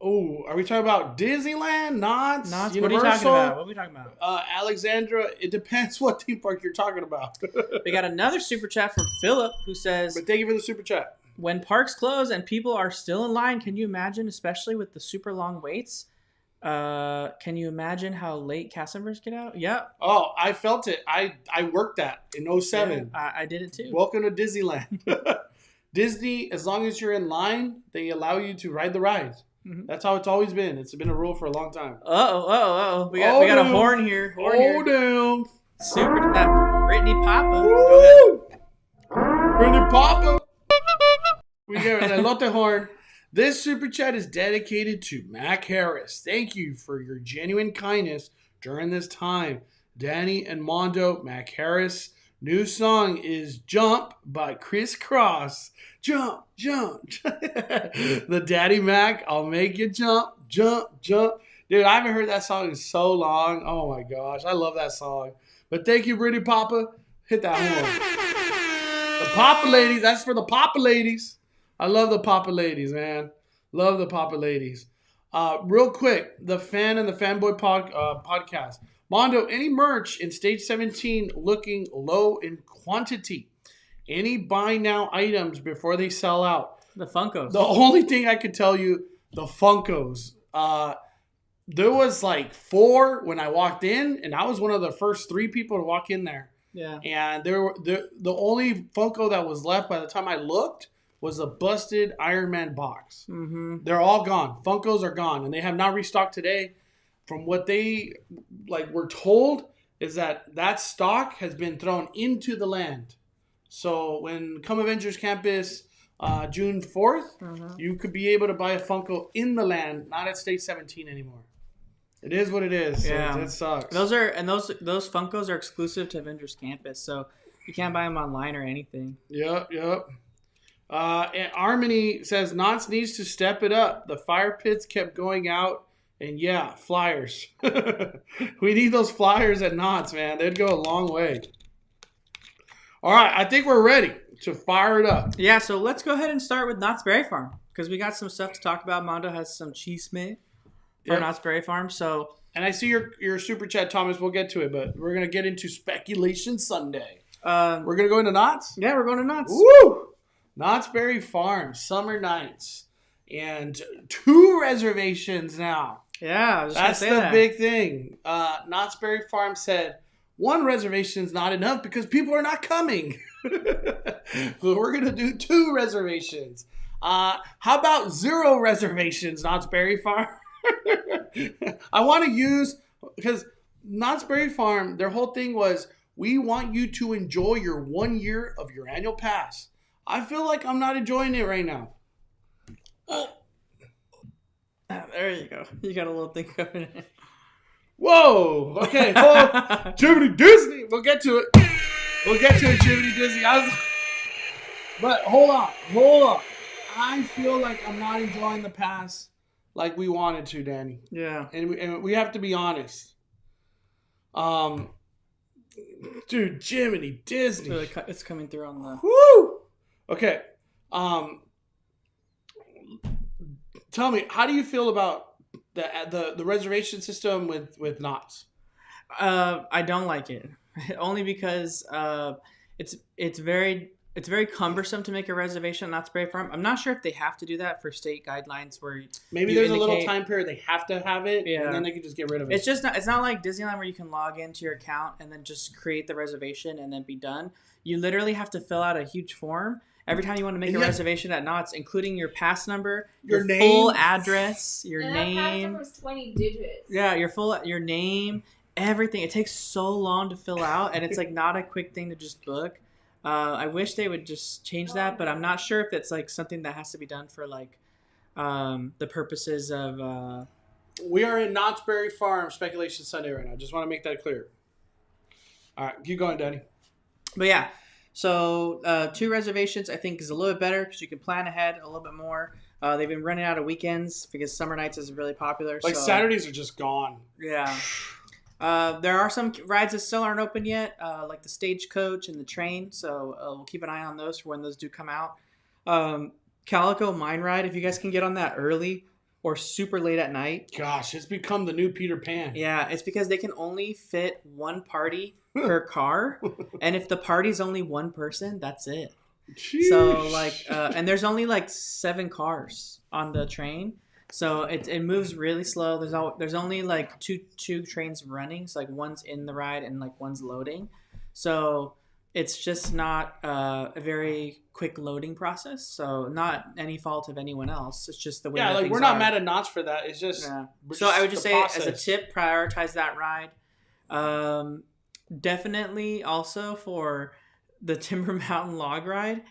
Oh, are we talking about Disneyland, Knott's, Universal? What are we talking about? Alexandra, it depends what theme park you're talking about. We got another super chat from Philip, who says, but thank you for the super chat. When parks close and people are still in line, can you imagine, especially with the super long waits, can you imagine how late cast members get out? Yeah. Oh, I felt it. I worked that in 2007. Yeah, I did it too. Welcome to Disneyland. Disney, as long as you're in line, they allow you to ride the rides. Mm-hmm. That's how it's always been. It's been a rule for a long time. We got a horn here. Damn. Super chat, Brittany Papa. Go ahead. Brittany Papa. We got a Lotte horn. This super chat is dedicated to Mac Harris. Thank you for your genuine kindness during this time. Danny and Mondo, Mac Harris. New song is Jump by Criss Cross. Jump, jump. The Daddy Mac, I'll make you jump, jump, jump. Dude, I haven't heard that song in so long. Oh my gosh, I love that song. But thank you, Brittany Papa. Hit that horn. The Papa ladies, that's for the Papa ladies. I love the Papa ladies, man. Love the Papa ladies. Real quick, the Fan and the Fanboy podcast. Mondo, any merch in Stage 17 looking low in quantity? Any buy now items before they sell out? The Funkos. The only thing I could tell you, the Funkos. There was like 4 when I walked in, and I was one of the first 3 people to walk in there. Yeah. And the only Funko that was left by the time I looked was a busted Iron Man box. Mm-hmm. They're all gone. Funkos are gone, and they have not restocked today. From what they were told is that stock has been thrown into the land. So when come Avengers Campus, June 4th, you could be able to buy a Funko in the land, not at State 17 anymore. It is what it is. Yeah, so it sucks. Those Funkos are exclusive to Avengers Campus, so you can't buy them online or anything. Yep. And Harmony says Knott's needs to step it up. The fire pits kept going out, and yeah, flyers. We need those flyers at Knott's, man. They'd go a long way. All right, I think we're ready to fire it up. Yeah, so let's go ahead and start with Knott's Berry Farm because we got some stuff to talk about. Mondo has some cheese made for Knott's Berry Farm. So, and I see your super chat, Thomas. We'll get to it, but we're gonna get into Speculation Sunday. We're gonna go into Knott's. Yeah, we're going to Knott's. Woo! Knott's Berry Farm, summer nights, and 2 reservations now. Yeah, I was just that's gonna say the that. big thing. Knott's Berry Farm said 1 reservation is not enough because people are not coming. So we're gonna do 2 reservations. How about 0 reservations, Knott's Berry Farm? I want to use because Knott's Berry Farm, their whole thing was we want you to enjoy your 1 year of your annual pass. I feel like I'm not enjoying it right now. There you go. You got a little thing going in. Whoa. Okay. Oh, Jiminy Disney. We'll get to it. Jiminy Disney. But hold on. I feel like I'm not enjoying the pass like we wanted to, Danny. Yeah. And we have to be honest. Dude, Jiminy Disney. It's coming through on the... Woo! Okay. Tell me, how do you feel about the reservation system with Knott's? I don't like it. Only because it's very cumbersome to make a reservation at Knott's Berry Farm. I'm not sure if they have to do that for state guidelines where maybe there's a little time period they have to have it, and then they can just get rid of it. It's not like Disneyland where you can log into your account and then just create the reservation and then be done. You literally have to fill out a huge form every time you want to make a reservation at Knott's, including your pass number, your full address, your name. That pass number is 20 digits. Yeah, your name, everything. It takes so long to fill out, and it's like not a quick thing to just book. I wish they would just change that, but I'm not sure if it's like something that has to be done for like the purposes of. We are in Knott's Berry Farm Speculation Sunday right now. Just want to make that clear. All right, keep going, Danny. But yeah, so 2 reservations I think is a little bit better because you can plan ahead a little bit more. They've been running out of weekends because summer nights is really popular. Like Saturdays are just gone. Yeah. There are some rides that still aren't open yet, like the Stagecoach and the train. So we'll keep an eye on those for when those do come out. Calico Mine Ride, if you guys can get on that early or super late at night. Gosh, it's become the new Peter Pan. Yeah, it's because they can only fit 1 party per car. And if the party's only 1 person, that's it. Jeez. So and there's only 7 cars on the train. So it moves really slow. There's only two trains running. So one's in the ride and one's loading. So it's just not a very quick loading process. So not any fault of anyone else. It's just the way. Yeah, things we're not are. mad at Knott's for that. It's just. Yeah. So I would just say process. as a tip, prioritize that ride. Definitely also for the Timber Mountain log ride,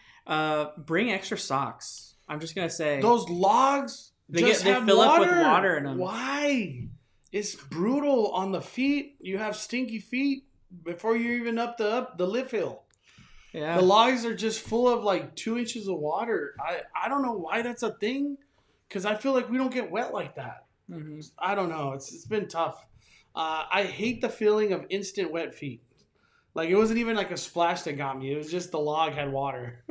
bring extra socks. I'm just gonna say those logs. They fill up with water in them. Why? It's brutal on the feet. You have stinky feet before you're even up the lift hill. Yeah. The logs are just full of 2 inches of water. I don't know why that's a thing, because I feel like we don't get wet like that. Mm-hmm. I don't know. It's been tough. I hate the feeling of instant wet feet. It wasn't even a splash that got me. It was just the log had water.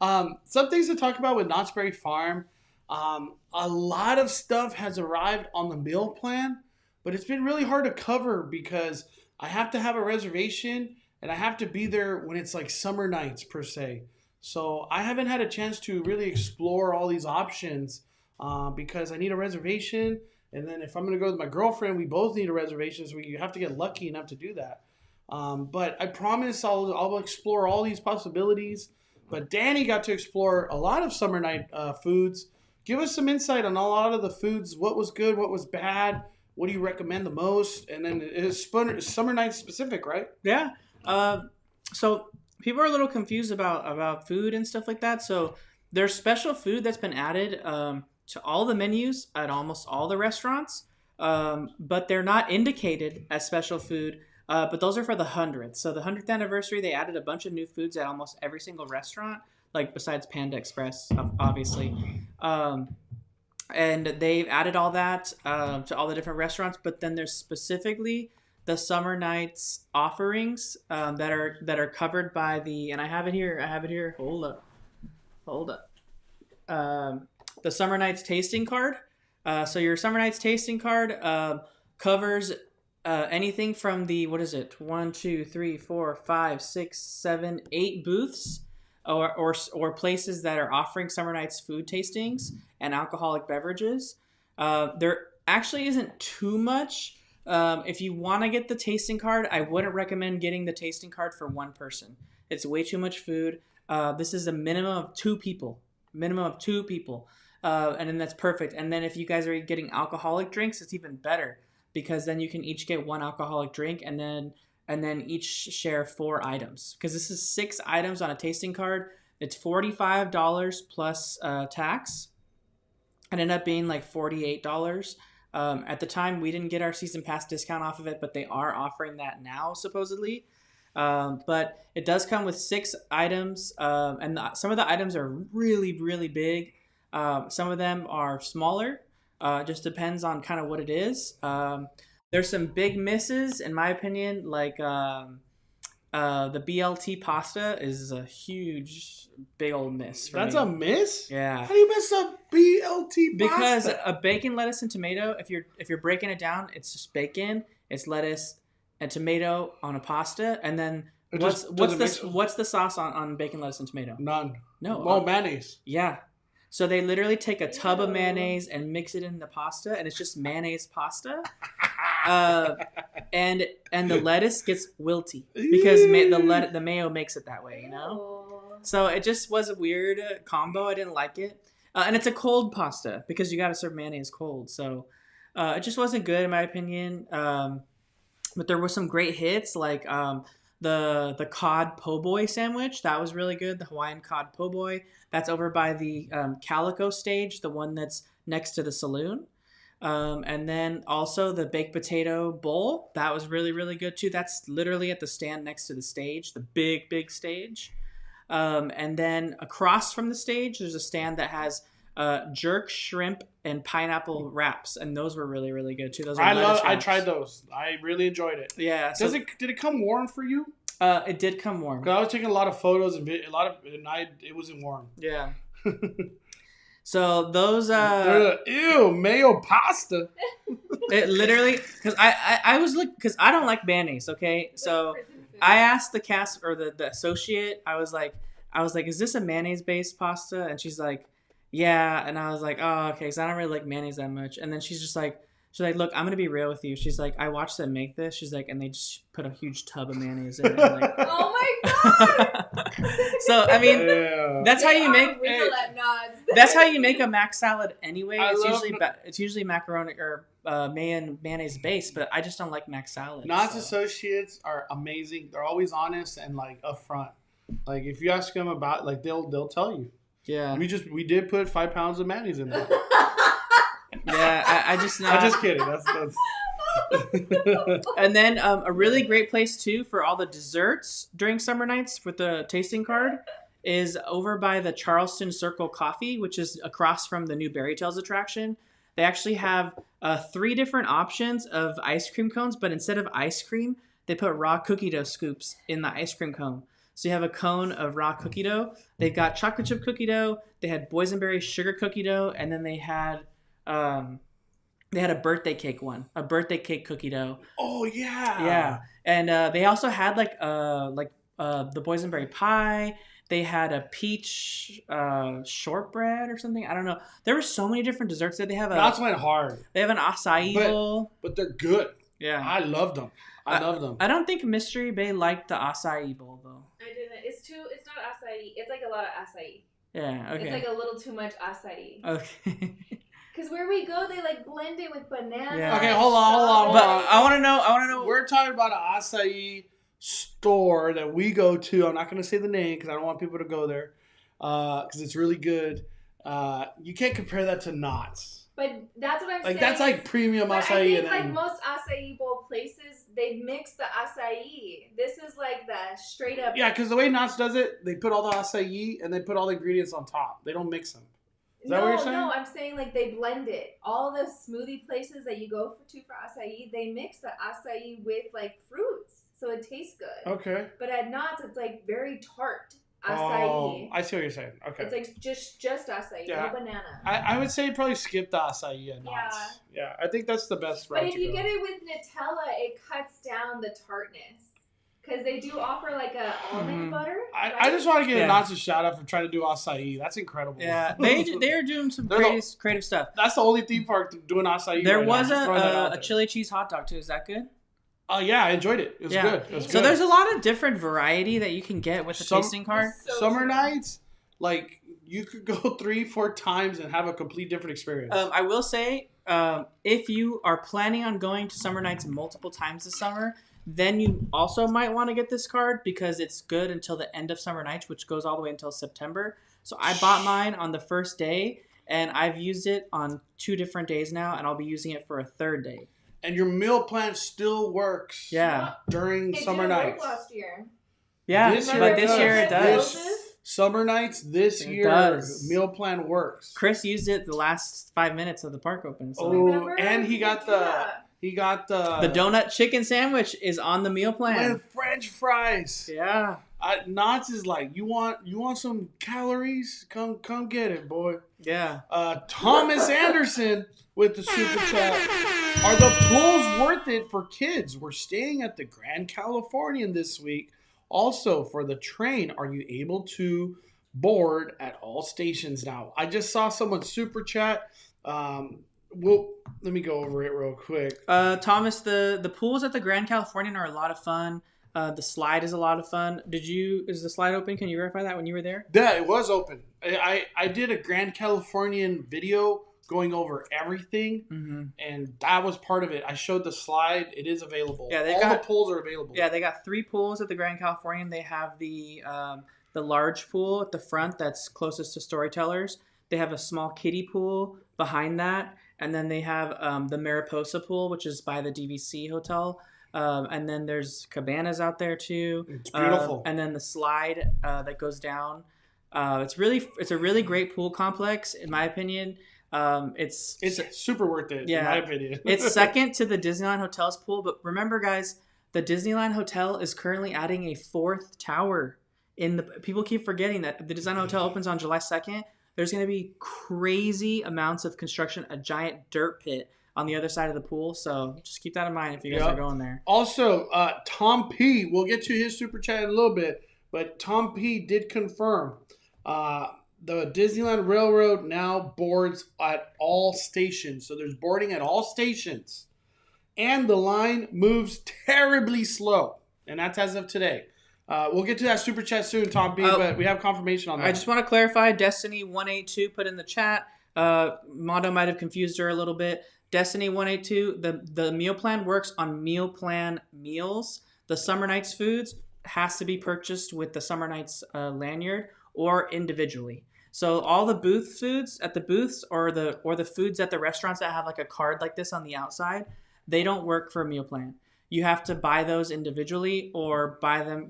Some things to talk about with Knott's Berry Farm. A lot of stuff has arrived on the meal plan, but it's been really hard to cover because I have to have a reservation and I have to be there when it's summer nights per se. So I haven't had a chance to really explore all these options because I need a reservation. And then if I'm going to go with my girlfriend, we both need a reservation. So you have to get lucky enough to do that. But I promise I'll explore all these possibilities. But Danny got to explore a lot of summer night foods. Give us some insight on a lot of the foods. What was good? What was bad? What do you recommend the most? And then it's summer night specific, right? Yeah. So people are a little confused about food and stuff like that. So there's special food that's been added to all the menus at almost all the restaurants, but they're not indicated as special food. But those are for the 100th. So the 100th anniversary, they added a bunch of new foods at almost every single restaurant, like besides Panda Express, obviously. And they've added all that to all the different restaurants. But then there's specifically the Summer Nights offerings that are covered by the, and I have it here. Hold up. The Summer Nights tasting card. So your Summer Nights tasting card covers anything from the, what is it? 1, 2, 3, 4, 5, 6, 7, 8 booths or places that are offering Summer Nights food tastings and alcoholic beverages. There actually isn't too much. If you want to get the tasting card, I wouldn't recommend getting the tasting card for one person. It's way too much food. This is a minimum of 2 people. And then that's perfect. And then if you guys are getting alcoholic drinks, it's even better, because then you can each get 1 alcoholic drink and then each share 4 items. Because this is 6 items on a tasting card. It's $45 plus tax. It ended up being like $48. At the time, we didn't get our season pass discount off of it, but they are offering that now, supposedly. But it does come with 6 items, and some of the items are really, really big. Some of them are smaller. Just depends on kind of what it is. There's some big misses, in my opinion, like the BLT pasta is a huge, big old miss. That's a miss? Yeah. How do you miss a BLT pasta? Because a bacon, lettuce, and tomato, if you're breaking it down, it's just bacon, it's lettuce, and tomato on a pasta, and then what's the sauce on bacon, lettuce, and tomato? None. No. Well, mayonnaise. Yeah. So they literally take a tub of mayonnaise and mix it in the pasta, and it's just mayonnaise pasta. And the lettuce gets wilty because the mayo makes it that way, you know? So it just was a weird combo. I didn't like it. And it's a cold pasta because you got to serve mayonnaise cold. So it just wasn't good in my opinion. But there were some great hits like the cod po' boy sandwich. That was really good. The Hawaiian cod po' boy. That's over by the Calico stage, the one that's next to the saloon. And then also the baked potato bowl. That was really, really good too. That's literally at the stand next to the stage, the big, big stage. And then across from the stage, there's a stand that has jerk, shrimp, and pineapple wraps, and those were really, really good too. I tried those. I really enjoyed it. Yeah. Did it come warm for you? It did come warm. 'Cause I was taking a lot of photos and it wasn't warm. Yeah. So those ew, mayo pasta. It literally, because I was looking, because I don't like mayonnaise. Okay, so I asked the cast or the associate. I was like, is this a mayonnaise based pasta? And she's like, yeah. And I was like, oh, okay, because I don't really like mayonnaise that much. And then she's like, look, I'm gonna be real with you. She's like, I watched them make this. She's like, and they just put a huge tub of mayonnaise in it. I'm like, oh my god! So I mean, yeah. that's how you make. That's how you make a mac salad anyway. It's usually macaroni or mayonnaise based, but I just don't like mac salad. Knott's associates are amazing. They're always honest and like upfront. Like if you ask them about, like they'll tell you. Yeah. We did put 5 pounds of mayonnaise in there. Yeah, I'm just kidding. That's And then a really great place too for all the desserts during summer nights with the tasting card is over by the Charleston Circle Coffee, which is across from the new Berry Tales attraction. They actually have 3 different options of ice cream cones, but instead of ice cream, they put raw cookie dough scoops in the ice cream cone. So you have a cone of raw cookie dough. They've got chocolate chip cookie dough. They had boysenberry sugar cookie dough, and then they had a birthday cake one, a birthday cake cookie dough. Oh yeah, yeah. And they also had like the boysenberry pie. They had a peach shortbread or something. I don't know. There were so many different desserts that they have. That's went hard. They have an acai bowl, but they're good. Yeah, I loved them. I love them. I don't think Mystery Bay liked the acai bowl though. I didn't. It's not acai. It's like a lot of acai. Yeah. Okay. It's like a little too much acai. Okay. Because where we go, they like blend it with banana. Yeah. Okay, hold on. But I want to know. We're talking about an acai store that we go to. I'm not going to say the name because I don't want people to go there because it's really good. You can't compare that to Knott's. But that's what I'm saying. Like that's like premium but acai. I think and like most acai bowl places, they mix the acai. This is like the straight up. Yeah, because the way Knott's does it, they put all the acai and they put all the ingredients on top. They don't mix them. Is that what you're saying? No, I'm saying like they blend it. All the smoothie places that you go for acai, they mix the acai with like fruits, so it tastes good. Okay. But at Knott's, it's like very tart acai. Oh, I see what you're saying. Okay. It's like just acai, no banana. I would say probably skip the acai at Knott's. Yeah, I think that's the best route But if to you go. get it with Nutella, it cuts down the tartness. Because they do offer like a almond butter. Right? I just want to give Knott's a shout out for trying to do acai. That's incredible. Yeah, they are doing some creative stuff. That's the only theme park doing acai. There right was now. a chili cheese hot dog too. Is that good? Oh yeah, I enjoyed it. It was good. It was So good. there's a lot of different variety that you can get with the tasting card. Summer nights, like you could go 3-4 times and have a complete different experience. I will say, if you are planning on going to summer nights multiple times this summer, then you also might want to get this card because it's good until the end of summer nights, which goes all the way until September. So I bought mine on the first day, and I've used it on 2 different days now, and I'll be using it for a 3rd day. And your meal plan still works. Yeah. During summer nights. Last year. Yeah, this year it does. Summer nights this year, meal plan works. Chris used it the last 5 minutes of the park open. So. Oh, and he got the donut chicken sandwich is on the meal plan with French fries. Yeah, Knott's is like you want some calories? Come get it, boy. Yeah. Thomas Anderson with the super chat. Are the pools worth it for kids? We're staying at the Grand Californian this week. Also, for the train, are you able to board at all stations now? I just saw someone super chat. Let me go over it real quick. Thomas, the pools at the Grand Californian are a lot of fun. The slide is a lot of fun. Is the slide open? Can you verify that when you were there? Yeah, it was open. I did a Grand Californian video going over everything, and that was part of it. I showed the slide. It is available. Yeah, the pools are available. Yeah, they got 3 pools at the Grand Californian. They have the large pool at the front that's closest to Storytellers. They have a small kiddie pool behind that, and then they have the Mariposa pool, which is by the DVC hotel. And then there's cabanas out there too. It's beautiful. And then the slide that goes down. It's a really great pool complex, in my opinion. It's super worth it, in my opinion. It's second to the Disneyland Hotel's pool, but remember, guys, the Disneyland Hotel is currently adding a 4th tower. People keep forgetting that the Disneyland Hotel opens on July 2nd. There's going to be crazy amounts of construction, a giant dirt pit on the other side of the pool. So just keep that in mind if you guys are going there. Also, Tom P, we'll get to his super chat in a little bit, but Tom P did confirm the Disneyland Railroad now boards at all stations. So there's boarding at all stations. And the line moves terribly slow. And that's as of today. We'll get to that super chat soon, Tom B, but we have confirmation on that. I just want to clarify, Destiny182 put in the chat. Mondo might have confused her a little bit. Destiny182, the meal plan works on meal plan meals. The Summer Nights foods has to be purchased with the Summer Nights lanyard or individually. So all the booth foods at the booths or the foods at the restaurants that have like a card like this on the outside, they don't work for a meal plan. You have to buy those individually or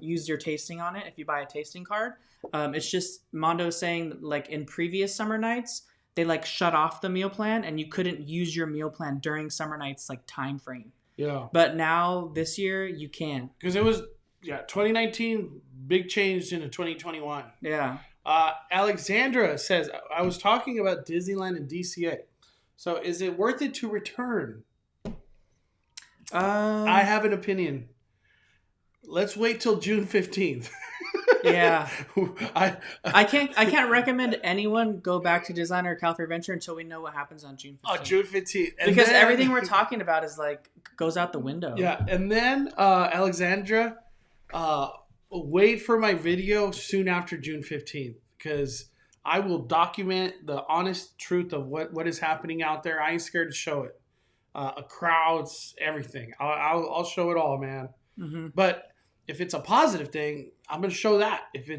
use your tasting on it if you buy a tasting card. It's just Mondo saying like in previous Summer Nights, they like shut off the meal plan and you couldn't use your meal plan during Summer Nights like time frame. Yeah. But now this year you can. Because it was 2019, big change into 2021. Yeah. Alexandra says, I was talking about Disneyland and DCA. So is it worth it to return? I have an opinion. Let's wait till June 15th. Yeah. I can't recommend anyone go back to Disneyland or California Adventure until we know what happens on June 15th. Oh, June 15th. Because everything we're talking about is like goes out the window. Yeah. And then Alexandra, wait for my video soon after June 15th because I will document the honest truth of what is happening out there. I ain't scared to show it. Crowds, everything. I'll show it all, man. Mm-hmm. But if it's a positive thing, I'm going to show that. If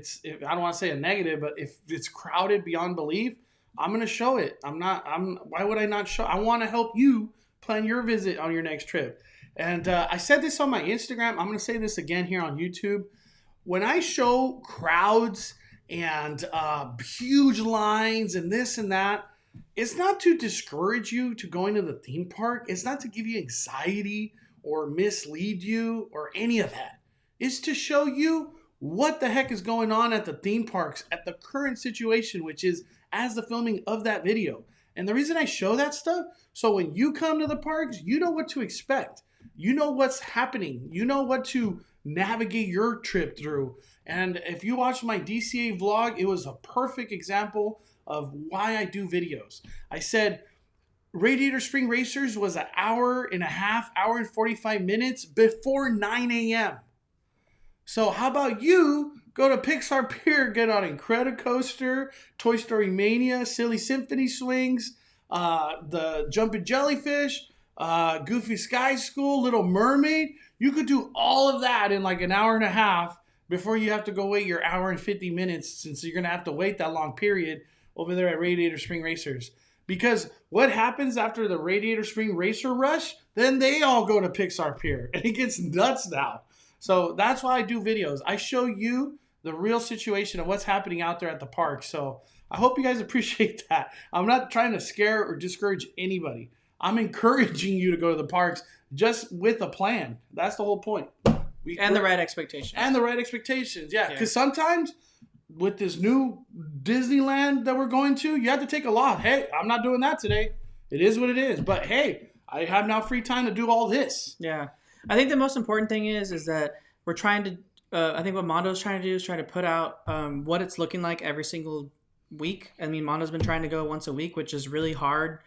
I don't want to say a negative, but if it's crowded beyond belief, I'm going to show it. Why would I not show? I want to help you plan your visit on your next trip. And I said this on my Instagram. I'm going to say this again here on YouTube. When I show crowds and huge lines and this and that, it's not to discourage you to going to the theme park. It's not to give you anxiety or mislead you or any of that. It's to show you what the heck is going on at the theme parks at the current situation, which is as the filming of that video. And the reason I show that stuff, so when you come to the parks, you know what to expect. You know what's happening. You know what to navigate your trip through. And if you watch my DCA vlog, it was a perfect example of why I do videos. I said Radiator Spring Racers was an hour and 45 minutes before 9 a.m. So how about you go to Pixar Pier, get on Incredicoaster, Toy Story Mania, Silly Symphony Swings, the Jumpin' Jellyfish, Goofy Sky School, Little Mermaid. You could do all of that in like an hour and a half before you have to go wait your hour and 50 minutes, since you're going to have to wait that long period over there at Radiator Spring Racers. Because what happens after the Radiator Spring Racer rush? Then they all go to Pixar Pier, and it gets nuts now. So that's why I do videos. I show you the real situation of what's happening out there at the park. So I hope you guys appreciate that. I'm not trying to scare or discourage anybody. I'm encouraging you to go to the parks just with a plan. That's the whole point. And the right expectations. And the right expectations, yeah. Because sometimes with this new Disneyland that we're going to, you have to take a lot. Hey, I'm not doing that today. It is what it is. But hey, I have now free time to do all this. Yeah. I think the most important thing is that we're trying to, I think what Mondo's trying to do is try to put out what it's looking like every single week. I mean, Mondo's been trying to go once a week, which is really hard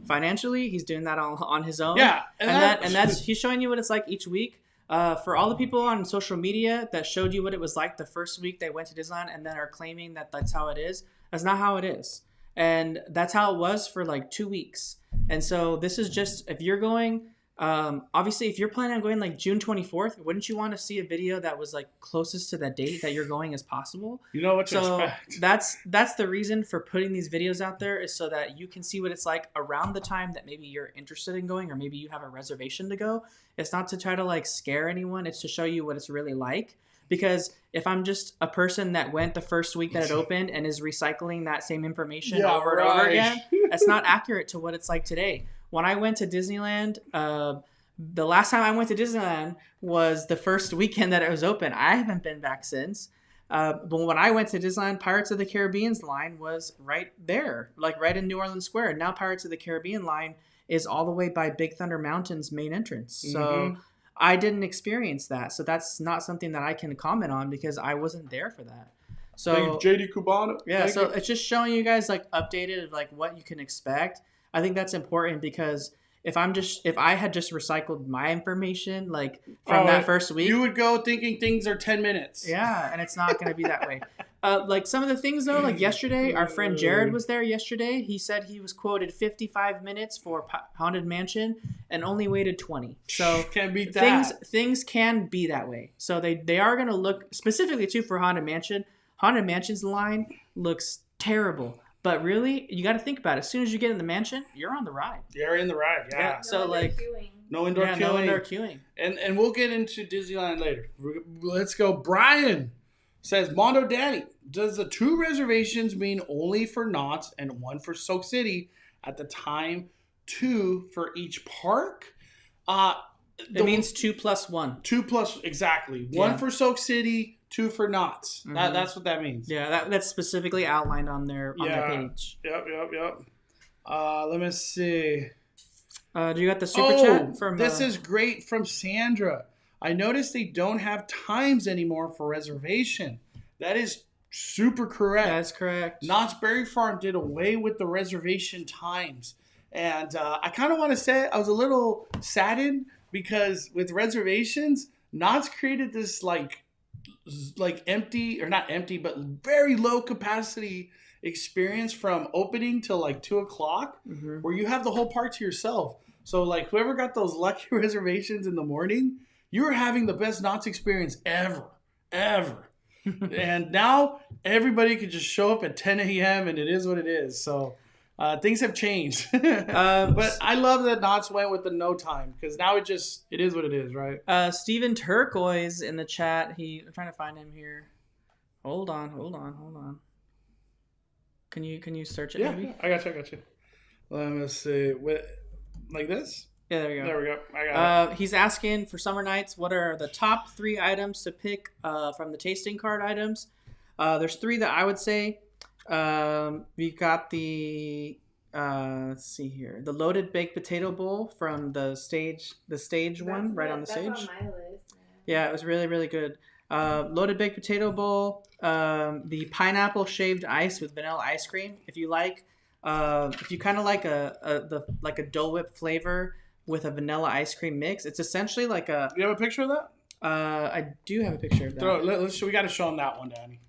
financially. He's doing that all on his own. Yeah. And that's he's showing you what it's like each week. For all the people on social media that showed you what it was like the first week they went to Disneyland and then are claiming that that's how it is, that's not how it is. And that's how it was for like 2 weeks. And so this is just, if you're going, obviously if you're planning on going like June 24th, wouldn't you want to see a video that was like closest to that date that you're going as possible? You know what to expect. That's the reason for putting these videos out there, is so that you can see what it's like around the time that maybe you're interested in going, or maybe you have a reservation to go. It's not to try to like scare anyone. It's to show you what it's really like. Because if I'm just a person that went the first week that it opened and is recycling that same information over and over again, that's not accurate to what it's like today. When I went to Disneyland, the last time I went to Disneyland was the first weekend that it was open. I haven't been back since. But when I went to Disneyland, Pirates of the Caribbean's line was right there, like right in New Orleans Square. Now Pirates of the Caribbean line is all the way by Big Thunder Mountain's main entrance. So I didn't experience that. So that's not something that I can comment on because I wasn't there for that. So JD Cubano. Yeah, so it's just showing you guys like updated like what you can expect. I think that's important because if I had just recycled my information like from that first week, you would go thinking things are 10 minutes. Yeah, and it's not going to be that way. Like some of the things though, like yesterday, our friend Jared was there yesterday. He said he was quoted 55 minutes for Haunted Mansion and only waited 20. So can't beat that. Things can be that way. So they are going to look specifically too for Haunted Mansion. Haunted Mansion's line looks terrible. But really, you got to think about it. As soon as you get in the mansion, you're on the ride. You're in the ride, yeah. So like, no indoor queuing. And we'll get into Disneyland later. Let's go. Brian says, Mondo Danny, does the 2 reservations mean only for Knott's and 1 for Soak City at the time, 2 for each park? It means 2 plus 1. 2 plus, exactly. 1 for Soak City, 2 for Knott's. That's what that means. Yeah, that's specifically outlined on their page. Yep. Let me see. Do you got the super chat from? This is great from Sandra. I noticed they don't have times anymore for reservation. That is super correct. That's correct. Knott's Berry Farm did away with the reservation times. And I kind of want to say I was a little saddened because with reservations, Knott's created this like empty, or not empty, but very low capacity experience from opening till like 2 o'clock where you have the whole park to yourself. So like whoever got those lucky reservations in the morning, you were having the best Knott's experience ever. And now everybody can just show up at 10 a.m. and it is what it is. So things have changed. But I love that Knott's went with the no time because now it is what it is, right? Steven Turquoise in the chat. I'm trying to find him here. Hold on. Can you search it? Yeah, maybe? I got you. Let me see. Like this? Yeah, there we go. There we go. I got it. He's asking for summer nights, what are the top 3 items to pick from the tasting card items? There's 3 that I would say. We've got the let's see here, the loaded baked potato bowl from the stage one right on the stage. That's on my list. Yeah, it was really, really good. Loaded baked potato bowl, the pineapple shaved ice with vanilla ice cream. If you kind of like a Dole Whip flavor with a vanilla ice cream mix, it's essentially like a. You have a picture of that? I do have a picture of that. We got to show them that one, Danny.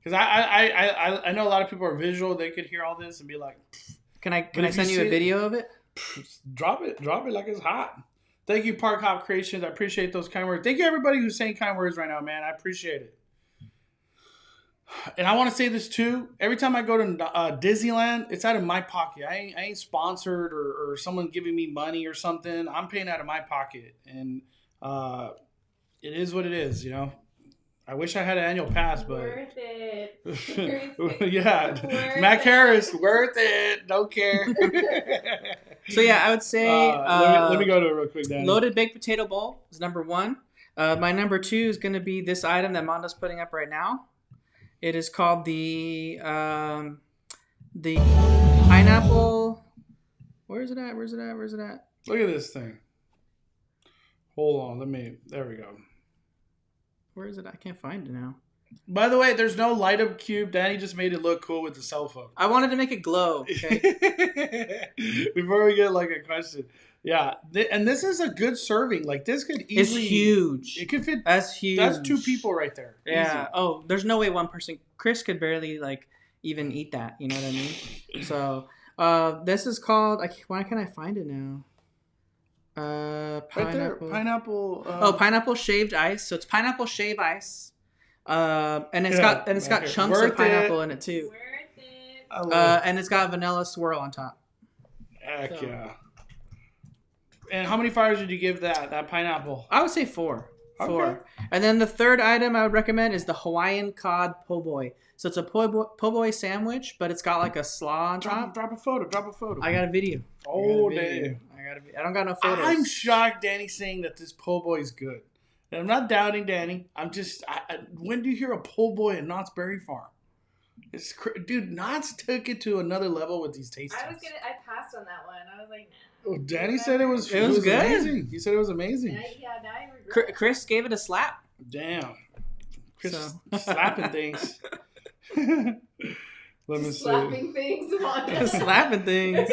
Because I know a lot of people are visual. They could hear all this and be like, Can I send you a video of it? Drop it like it's hot. Thank you, Park Hop Creations. I appreciate those kind words. Thank you, everybody who's saying kind words right now, man. I appreciate it. And I want to say this too. Every time I go to Disneyland, it's out of my pocket. I ain't sponsored or someone giving me money or something. I'm paying out of my pocket, and it is what it is. You know. I wish I had an annual pass, but worth it. Yeah, Mac Harris, worth it. Don't care. So yeah, I would say let me go to it real quick, Danny. Loaded baked potato bowl is number 1. My number 2 is going to be this item that Mondo's putting up right now. It is called the pineapple. Where is it at? Look at this thing. Hold on, there we go. Where is it? I can't find it now. By the way, there's no light up cube. Danny just made it look cool with the cell phone. I wanted to make it glow. Okay? Before we get like a question. Yeah. And this is a good serving. Like this could easily. It's huge. It could fit. That's huge. That's 2 people right there. Yeah. Easy. Oh, there's no way one person. Chris could barely like even eat that. You know what I mean? So this is called. Why can't I find it now? Pineapple. Right there. Pineapple shaved ice. So it's pineapple shave ice, and it's got chunks of pineapple in it too. Worth it. And it's got vanilla swirl on top. Heck yeah. And how many fires did you give that pineapple? I would say 4. Okay. 4. And then the third item I would recommend is the Hawaiian cod po' boy. So it's a po' boy sandwich, but it's got like a slaw on top. Drop a photo. I got a video. Oh, damn. I don't got no photos. I'm shocked Danny's saying that this po' boy is good. And I'm not doubting Danny. I'm just, when do you hear a po' boy at Knott's Berry Farm? Dude, Knott's took it to another level with these tastings. I passed on that one. I was like, nah. Oh, Danny said it was good. Amazing. He said it was amazing. Now I regret Chris gave it a slap. Damn. Chris slapping things. Let me slapping things on slapping things.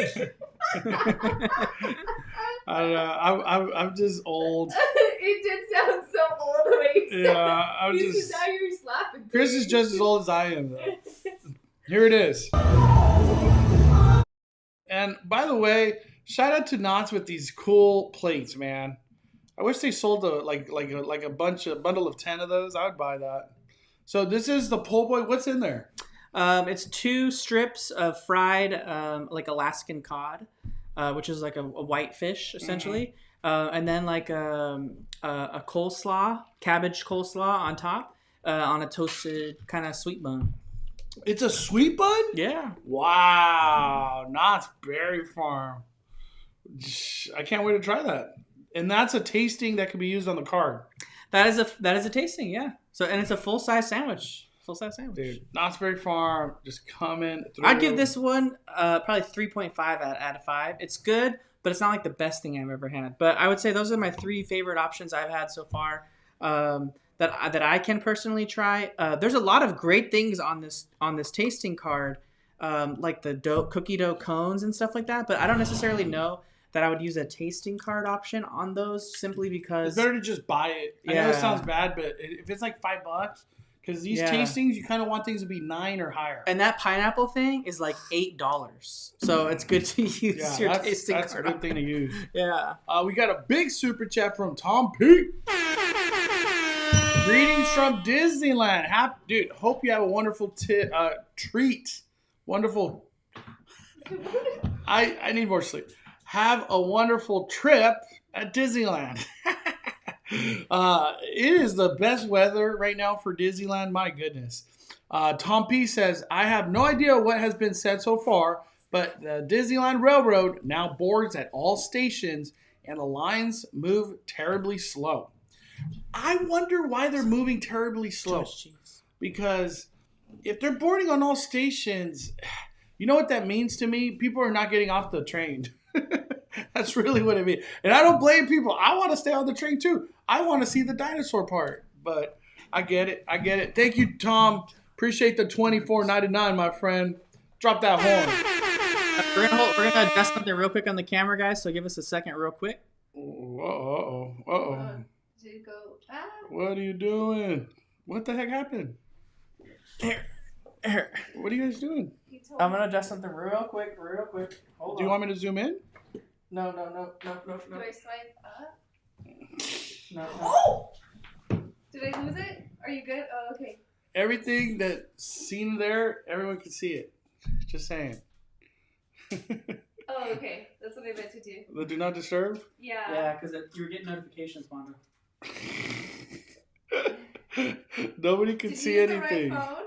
I don't know. I'm just old. It did sound so old the way you said I'm just. Now you're slapping things. Chris is just as old as I am, though. Here it is. And by the way, shout out to Knott's with these cool plates, man. I wish they sold a bundle of 10 of those. I would buy that. So this is the po' boy. What's in there? It's 2 strips of fried like Alaskan cod, which is like a white fish essentially, and then like a coleslaw, cabbage coleslaw on top, on a toasted kind of sweet bun. It's a sweet bun? Yeah. Wow. Knott's Berry Farm. I can't wait to try that. And that's a tasting that can be used on the card. That is a tasting, yeah. So and it's a full size sandwich. Dude, Knott's Berry Farm just coming through. I'd give this one probably 3.5 out of 5. It's good, but it's not like the best thing I've ever had. But I would say those are my 3 favorite options I've had so far that I can personally try. There's a lot of great things on this tasting card, like the cookie dough cones and stuff like that. But I don't necessarily know that I would use a tasting card option on those simply because it's better to just buy it. I know it sounds bad, but if it's like $5, Because these tastings, you kind of want things to be 9 or higher. And that pineapple thing is like $8. So it's good to use your tasting card. That's a good thing to use. Yeah. We got a big super chat from Tom P. Greetings from Disneyland. Dude, hope you have a wonderful treat. Wonderful. I need more sleep. Have a wonderful trip at Disneyland. It is the best weather right now for Disneyland. My goodness. Tom P says, I have no idea what has been said so far, but the Disneyland Railroad now boards at all stations and the lines move terribly slow. I wonder why they're moving terribly slow. Because if they're boarding on all stations, you know what that means to me? People are not getting off the train. That's really what it means. And I don't blame people. I want to stay on the train too. I want to see the dinosaur part. But I get it. Thank you, Tom. Appreciate the $24.99, my friend. Drop that horn. We're gonna adjust something real quick on the camera, guys. So give us a second, real quick. Uh-oh. Did it go? What are you doing? What the heck happened? Here. What are you guys doing? I'm gonna adjust something real quick. Hold on. Do you want me to zoom in? No. Do I swipe up? No. Oh! Did I lose it? Are you good? Oh, okay. Everything that's seen there, everyone can see it. Just saying. Oh, okay. That's what I meant to do. The do not disturb? Yeah. Yeah, because you were getting notifications, Mondo. Nobody can see anything. The right phone?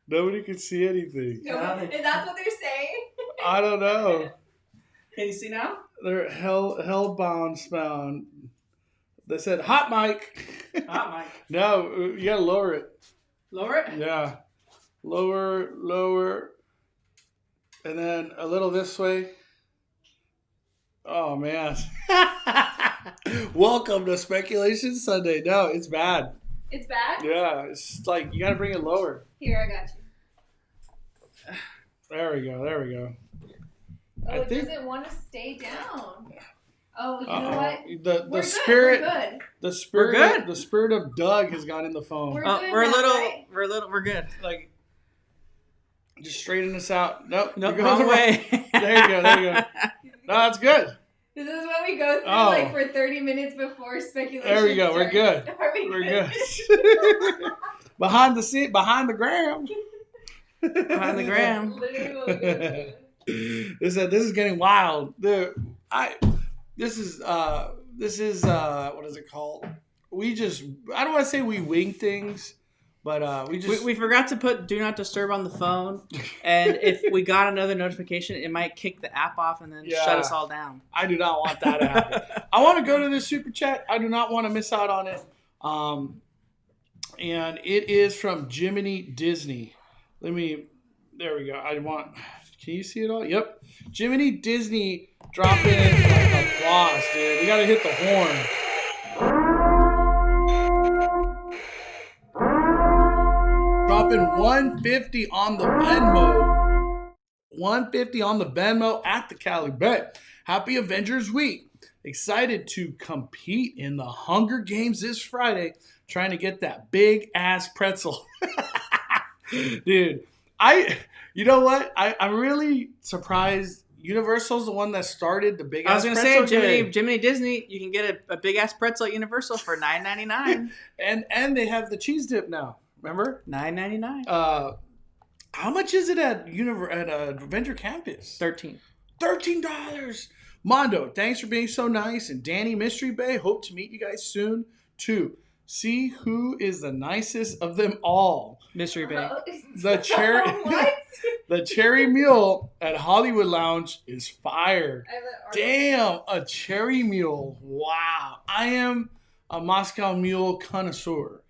Nobody can see anything. No, is that what they're saying? I don't know. Can you see now? They're hellbound spound. They said hot mic. Hot mic. No, you gotta lower it. Lower it? Yeah. Lower. And then a little this way. Oh, man. Welcome to Speculation Sunday. No, it's bad. It's bad? Yeah, it's like you gotta bring it lower. Here, I got you. There we go. Oh, it doesn't want to stay down. Oh, you know what? The spirit. We're good. We're good. The spirit of Doug has gone in the phone. We're good. Like, just straighten this out. Nope. Wrong way. There you go. No, that's good. This is what we go through for 30 minutes before speculation. There we go. Starts. We're good. We're good. Behind the gram. Behind the gram. Literally. This is getting wild. This is what is it called? I don't want to say we wing things, but we forgot to put do not disturb on the phone, and if we got another notification, it might kick the app off and then shut us all down. I do not want that to happen. I want to go to this super chat. I do not want to miss out on it. And it is from Jiminy Disney. There we go. Can you see it all? Yep. Jiminy Disney dropping in like a boss, dude. We got to hit the horn. Dropping $150 on the Venmo. $150 on the Venmo at the Cali Bet. Happy Avengers Week. Excited to compete in the Hunger Games this Friday. Trying to get that big ass pretzel. Dude, you know what? I'm really surprised. Universal's the one that started the big ass pretzel. I was going to say, Jiminy Disney, you can get a big ass pretzel at Universal for $9.99. and they have the cheese dip now. Remember? $9.99. How much is it at Avenger Campus? $13. Mondo, thanks for being so nice. And Danny Mystery Bay, hope to meet you guys soon too. See who is the nicest of them all. Mystery Bay. The cherry mule at Hollywood Lounge is fire. Damn, a cherry mule. Wow. I am a Moscow Mule connoisseur.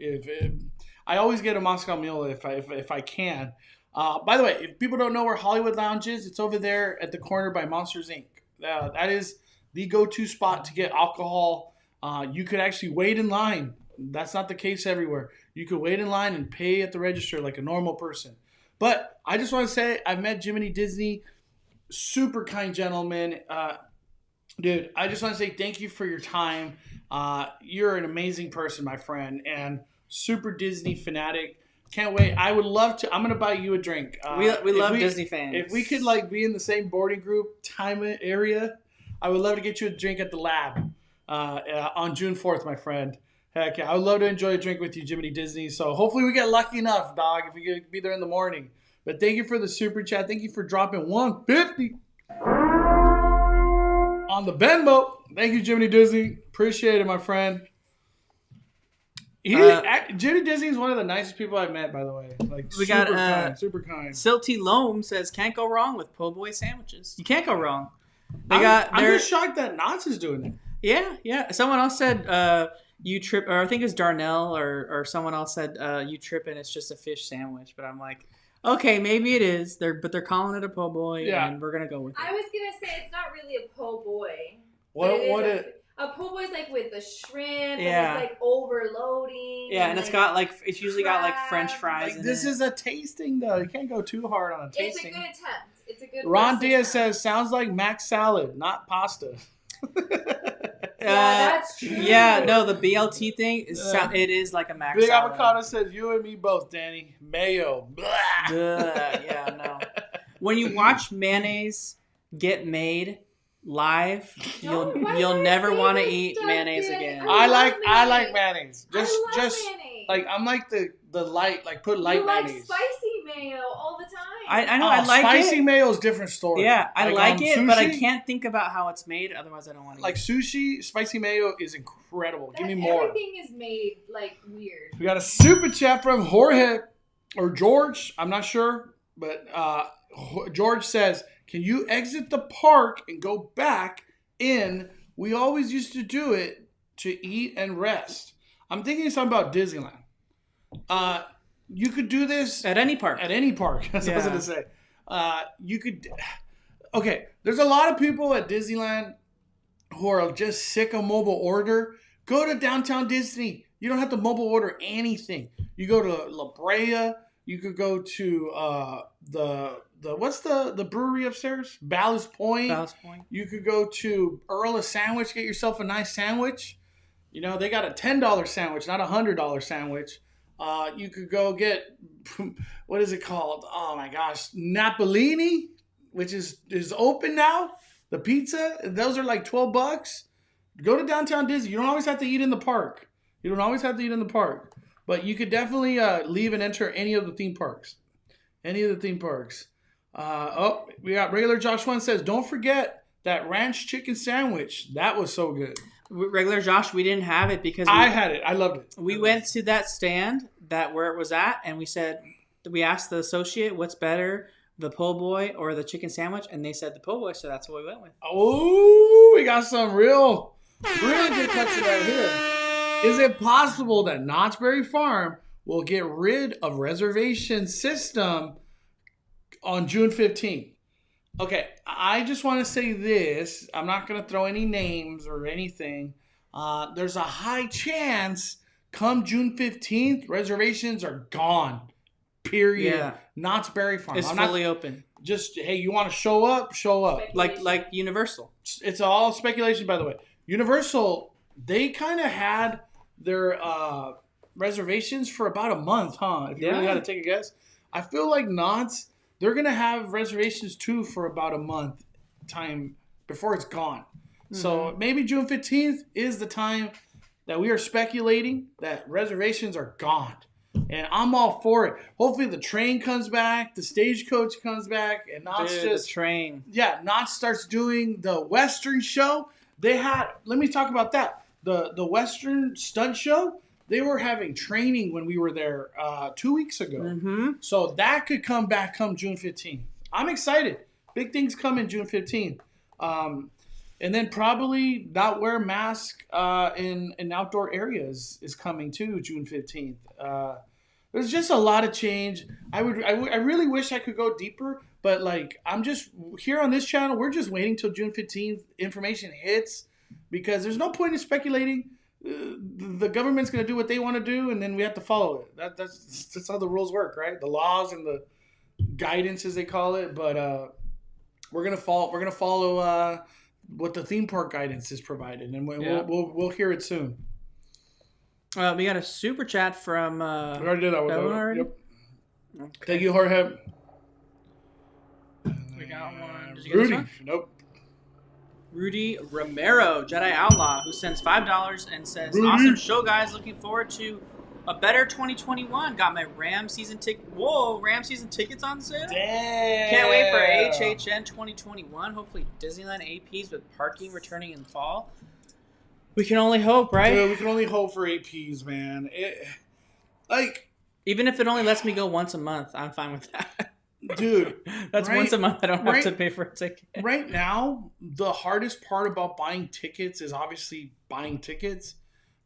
I always get a Moscow Mule if I can. By the way, if people don't know where Hollywood Lounge is, it's over there at the corner by Monsters Inc. That is the go-to spot to get alcohol. You could actually wait in line. That's not the case everywhere. You could wait in line and pay at the register like a normal person. But I just want to say I've met Jiminy Disney. Super kind gentleman. Dude, I just want to say thank you for your time. You're an amazing person, my friend. And super Disney fanatic. Can't wait. I would love to. I'm gonna buy you a drink. We love Disney fans. If we could like be in the same boarding group time area, I would love to get you a drink at the lab on June 4th, my friend. Heck yeah, I would love to enjoy a drink with you, Jiminy Disney. So hopefully we get lucky enough, dog, if we could be there in the morning. But thank you for the super chat. Thank you for dropping 150 on the Venmo. Thank you, Jiminy Disney. Appreciate it, my friend. Jimmy Disney is one of the nicest people I've met, by the way. Like, we super kind, super kind. Silty Loam says, can't go wrong with po' boy sandwiches. You can't go wrong. I'm just shocked that Knott's is doing it. Yeah. Someone else said, you trip, or I think it's Darnell or someone else said, you trip and it's just a fish sandwich. But I'm like, okay, maybe it is. But they're calling it a po' boy, and we're going to go with it. I was going to say, it's not really a po' boy. A po' boy is like with the shrimp, and it's like overloading. Yeah, and it's got like, it's usually got like French fries. Like, this is a tasting though. You can't go too hard on a tasting. It's a good attempt. It's a good. Ron Diaz says, sounds like mac salad, not pasta. That's true. Yeah, no, the BLT thing it is like a mac Big salad. Avocado says, you and me both, Danny. Mayo. Yeah, no. When you watch mayonnaise get made live, you'll never want to eat mayonnaise again. I like mayonnaise. Just mayonnaise. like I'm like the light, like put light mayonnaise. You like spicy mayo all the time. I know, I like spicy it. Spicy mayo is different story. Yeah, I like it, sushi, but I can't think about how it's made. Otherwise, I don't want to. Like sushi, spicy mayo is incredible. Give me more. Everything is made like weird. We got a super chat from Jorge or George. I'm not sure, but George says, "Can you exit the park and go back in? We always used to do it to eat and rest." I'm thinking something about Disneyland. You could do this at any park. At any park. That's what I was going to say. You could. Okay, there's a lot of people at Disneyland who are just sick of mobile order. Go to downtown Disney. You don't have to mobile order anything. You go to La Brea. You could go to what's the brewery upstairs? Ballast Point. Ballast Point. You could go to Earl of Sandwich. Get yourself a nice sandwich. You know, they got a $10 sandwich, not a $100 sandwich. You could go get, what is it called? Oh my gosh, Napolini, which is open now. The pizza, those are like $12. Go to downtown Disney. You don't always have to eat in the park. But you could definitely leave and enter any of the theme parks. We got regular Josh One says, don't forget that ranch chicken sandwich. That was so good. Regular Josh, we didn't have it because I had it. I loved it. We went to that stand where it was at, and we asked the associate what's better, the po' boy or the chicken sandwich, and they said the po' boy, so that's what we went with. Oh, we got some really good question right here. Is it possible that Knott's Berry Farm will get rid of reservation system on June 15th? Okay, I just want to say this. I'm not going to throw any names or anything. There's a high chance come June 15th, reservations are gone. Period. Yeah. Knott's Berry Farm. It's fully open. Just, hey, you want to show up? Show up. Like Universal. It's all speculation, by the way. Universal, they kind of had their reservations for about a month, huh? If you really got to take a guess. I feel like Knott's, they're going to have reservations too for about a month time before it's gone. Mm-hmm. So maybe June 15th is the time that we are speculating that reservations are gone. And I'm all for it. Hopefully the train comes back, the stagecoach comes back, and Knott's the train. Yeah, Knott starts doing the Western show. Let me talk about that. The Western stunt show, they were having training when we were there 2 weeks ago. Mm-hmm. So that could come back come June 15th. I'm excited. Big things coming June 15th. And then probably not wear mask in outdoor areas is coming too June 15th. There's just a lot of change. I really wish I could go deeper, but like I'm just here on this channel. We're just waiting till June 15th information hits because there's no point in speculating. The government's going to do what they want to do, and then we have to follow it. That's how the rules work, right? The laws and the guidance, as they call it. But we're gonna follow what the theme park guidance is provided, and we'll hear it soon. We got a super chat from. We already did that one. Already? Yep. Okay. Thank you, Jorge. We got one. Did you get this Rudy. one? Nope. Rudy Romero, Jedi Outlaw, who sends $5 and says, Rudy. "Awesome show, guys. Looking forward to a better 2021. Got my Ram season ticket. Whoa, Ram season tickets on sale. Damn. Can't wait for HHN 2021. Hopefully Disneyland APs with parking returning in the fall. We can only hope, right? Dude, we can only hope for APs, man. Even if it only lets me go once a month, I'm fine with that. Dude, That's once a month. I don't have to pay for a ticket. Right now, the hardest part about buying tickets is obviously buying tickets,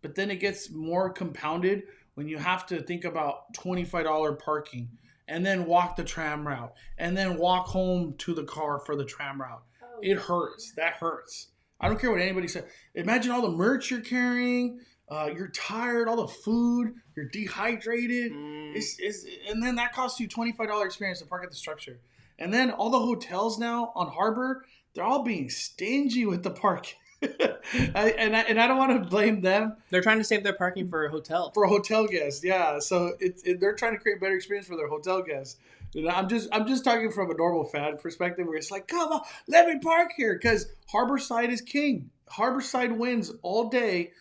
but then it gets more compounded when you have to think about $25 parking and then walk the tram route and then walk home to the car for the tram route. Oh. It hurts. That hurts. I don't care what anybody says. Imagine all the merch you're carrying. You're tired, all the food, you're dehydrated. And then that costs you $25 experience to park at the structure. And then all the hotels now on Harbor, they're all being stingy with the parking. And I don't want to blame them. They're trying to save their parking for a hotel. For a hotel guest, yeah. So they're trying to create better experience for their hotel guests. You know, I'm just talking from a normal fan perspective where it's like, come on, let me park here. Because Harborside is king. Harborside wins all day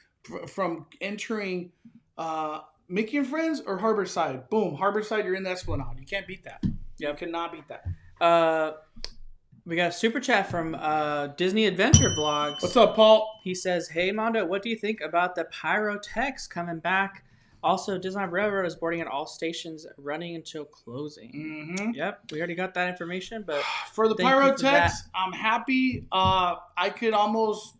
from entering Mickey and Friends or Harborside. Boom, Harborside, you're in the Esplanade. You can't beat that. You cannot beat that. We got a super chat from Disney Adventure Vlogs. What's up, Paul? He says, "Hey, Mondo, what do you think about the Pyrotechs coming back? Also, Disneyland Railroad is boarding at all stations running until closing." Mm-hmm. Yep, we already got that information. But for the Pyrotechs, I'm happy. I could almost,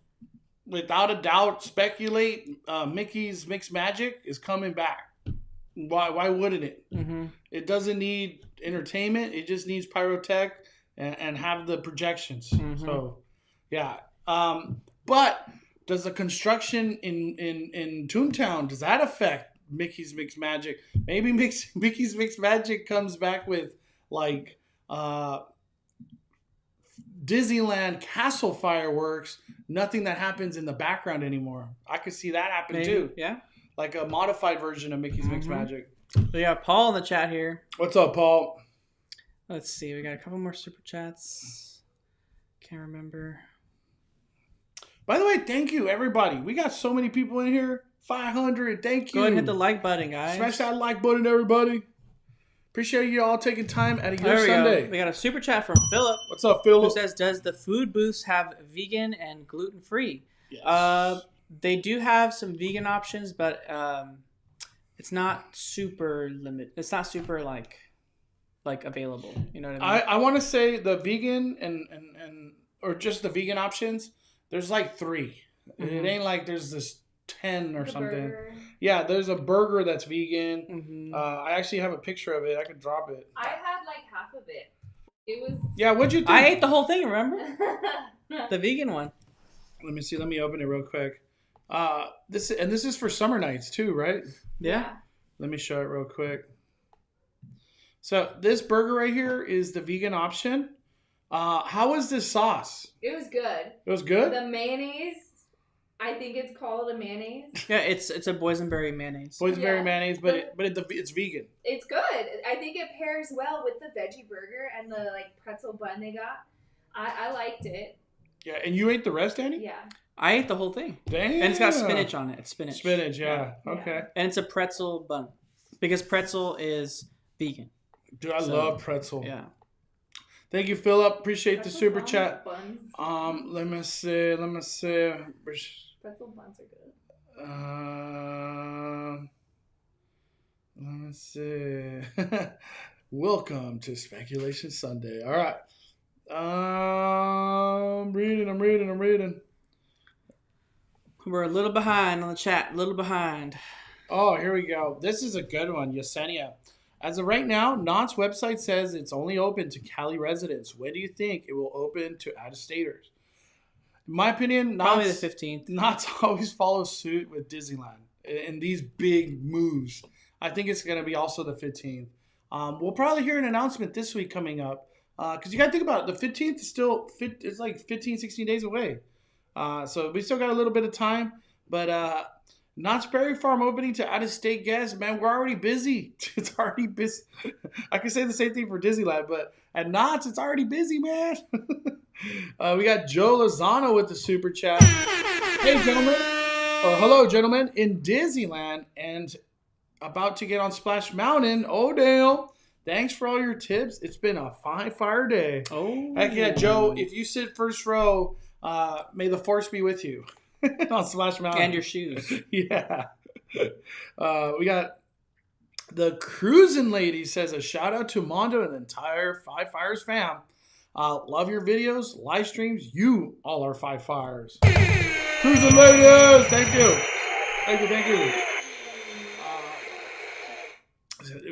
without a doubt, speculate Mickey's Mixed Magic is coming back. Why wouldn't it? Mm-hmm. It doesn't need entertainment. It just needs Pyrotech and have the projections. Mm-hmm. So, yeah. But does the construction in Toontown, does that affect Mickey's Mixed Magic? Maybe Mickey's Mixed Magic comes back with like Disneyland Castle fireworks, nothing that happens in the background anymore. I could see that happen too. Yeah. Like a modified version of Mickey's Mixed Magic. We got Paul in the chat here. What's up, Paul? Let's see. We got a couple more super chats. Can't remember. By the way, thank you, everybody. We got so many people in here. 500. Thank you. Go ahead and hit the like button, guys. Smash that like button, everybody. Appreciate you all taking time out of your Sunday. We got a super chat from Philip. What's up, Philip? Who says, "Does the food booths have vegan and gluten-free?" Yes. They do have some vegan options, but it's not super limited. It's not super like available. You know what I mean? I want to say the vegan and or just the vegan options. There's like 3. Mm-hmm. It ain't like there's this 10 or something. Burger. Yeah, there's a burger that's vegan. Mm-hmm. I actually have a picture of it. I could drop it. I had like half of it. It was. Yeah, what'd you think? I ate the whole thing. Remember the vegan one? Let me see. Let me open it real quick. This is for summer nights too, right? Yeah. Let me show it real quick. So this burger right here is the vegan option. How was this sauce? It was good. It was good? The mayonnaise, I think it's called a mayonnaise. Yeah, it's a boysenberry mayonnaise. Boysenberry mayonnaise, but it's vegan. It's good. I think it pairs well with the veggie burger and the like pretzel bun they got. I liked it. Yeah, and you ate the rest, Danny? Yeah. I ate the whole thing. Damn. And it's got spinach on it. It's spinach. Spinach, yeah. Okay. And it's a pretzel bun. Because pretzel is vegan. Dude, I love pretzel. Yeah. Thank you, Philip. Appreciate the super buns, chat. Buns. Let me see. Pretzel buns are good. Let me see. Welcome to Speculation Sunday. All right. I'm reading. We're a little behind on the chat. A little behind. Oh, here we go. This is a good one. Yesenia. As of right now, Knott's website says it's only open to Cali residents. When do you think it will open to out-of-staters? In my opinion, probably the 15th. Knott's always follows suit with Disneyland in these big moves. I think it's going to be also the 15th. We'll probably hear an announcement this week coming up. Because you got to think about it. The 15th is still, it's like 15, 16 days away. So we still got a little bit of time. But Knott's Berry Farm opening to out-of-state guests. Man, we're already busy. It's already busy. I can say the same thing for Disneyland, but at Knott's, it's already busy, man. We got Joe Lozano with the super chat. Hey, gentlemen. Or hello, gentlemen. In Disneyland and about to get on Splash Mountain. Oh, damn. Thanks for all your tips. It's been a fine fire day. Oh. Heck yeah, Joe. If you sit first row, may the force be with you on Splash Mountain. And your shoes. Yeah. We got the Cruisin' Lady says a shout out to Mondo and the entire Five Fires fam. Love your videos, live streams. You all are Five Fires. Cruisin' Ladies. Thank you. Thank you.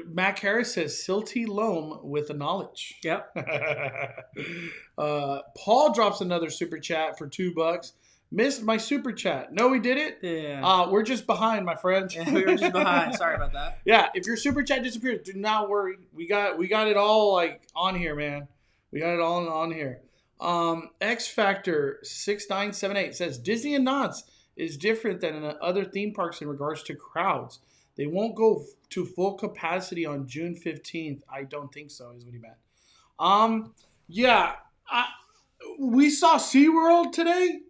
Mac Harris says silty loam with the knowledge. Yep. Paul drops another super chat for $2. Missed my super chat. No, we did it. Yeah. We're just behind, my friend. Yeah, we were just behind. Sorry about that. Yeah, if your super chat disappears, do not worry. We got it all like on here, man. We got it all on here. X Factor 6978 says Disney and Knott's is different than in other theme parks in regards to crowds. They won't go to full capacity on June 15th. I don't think so, is what he meant. We saw SeaWorld today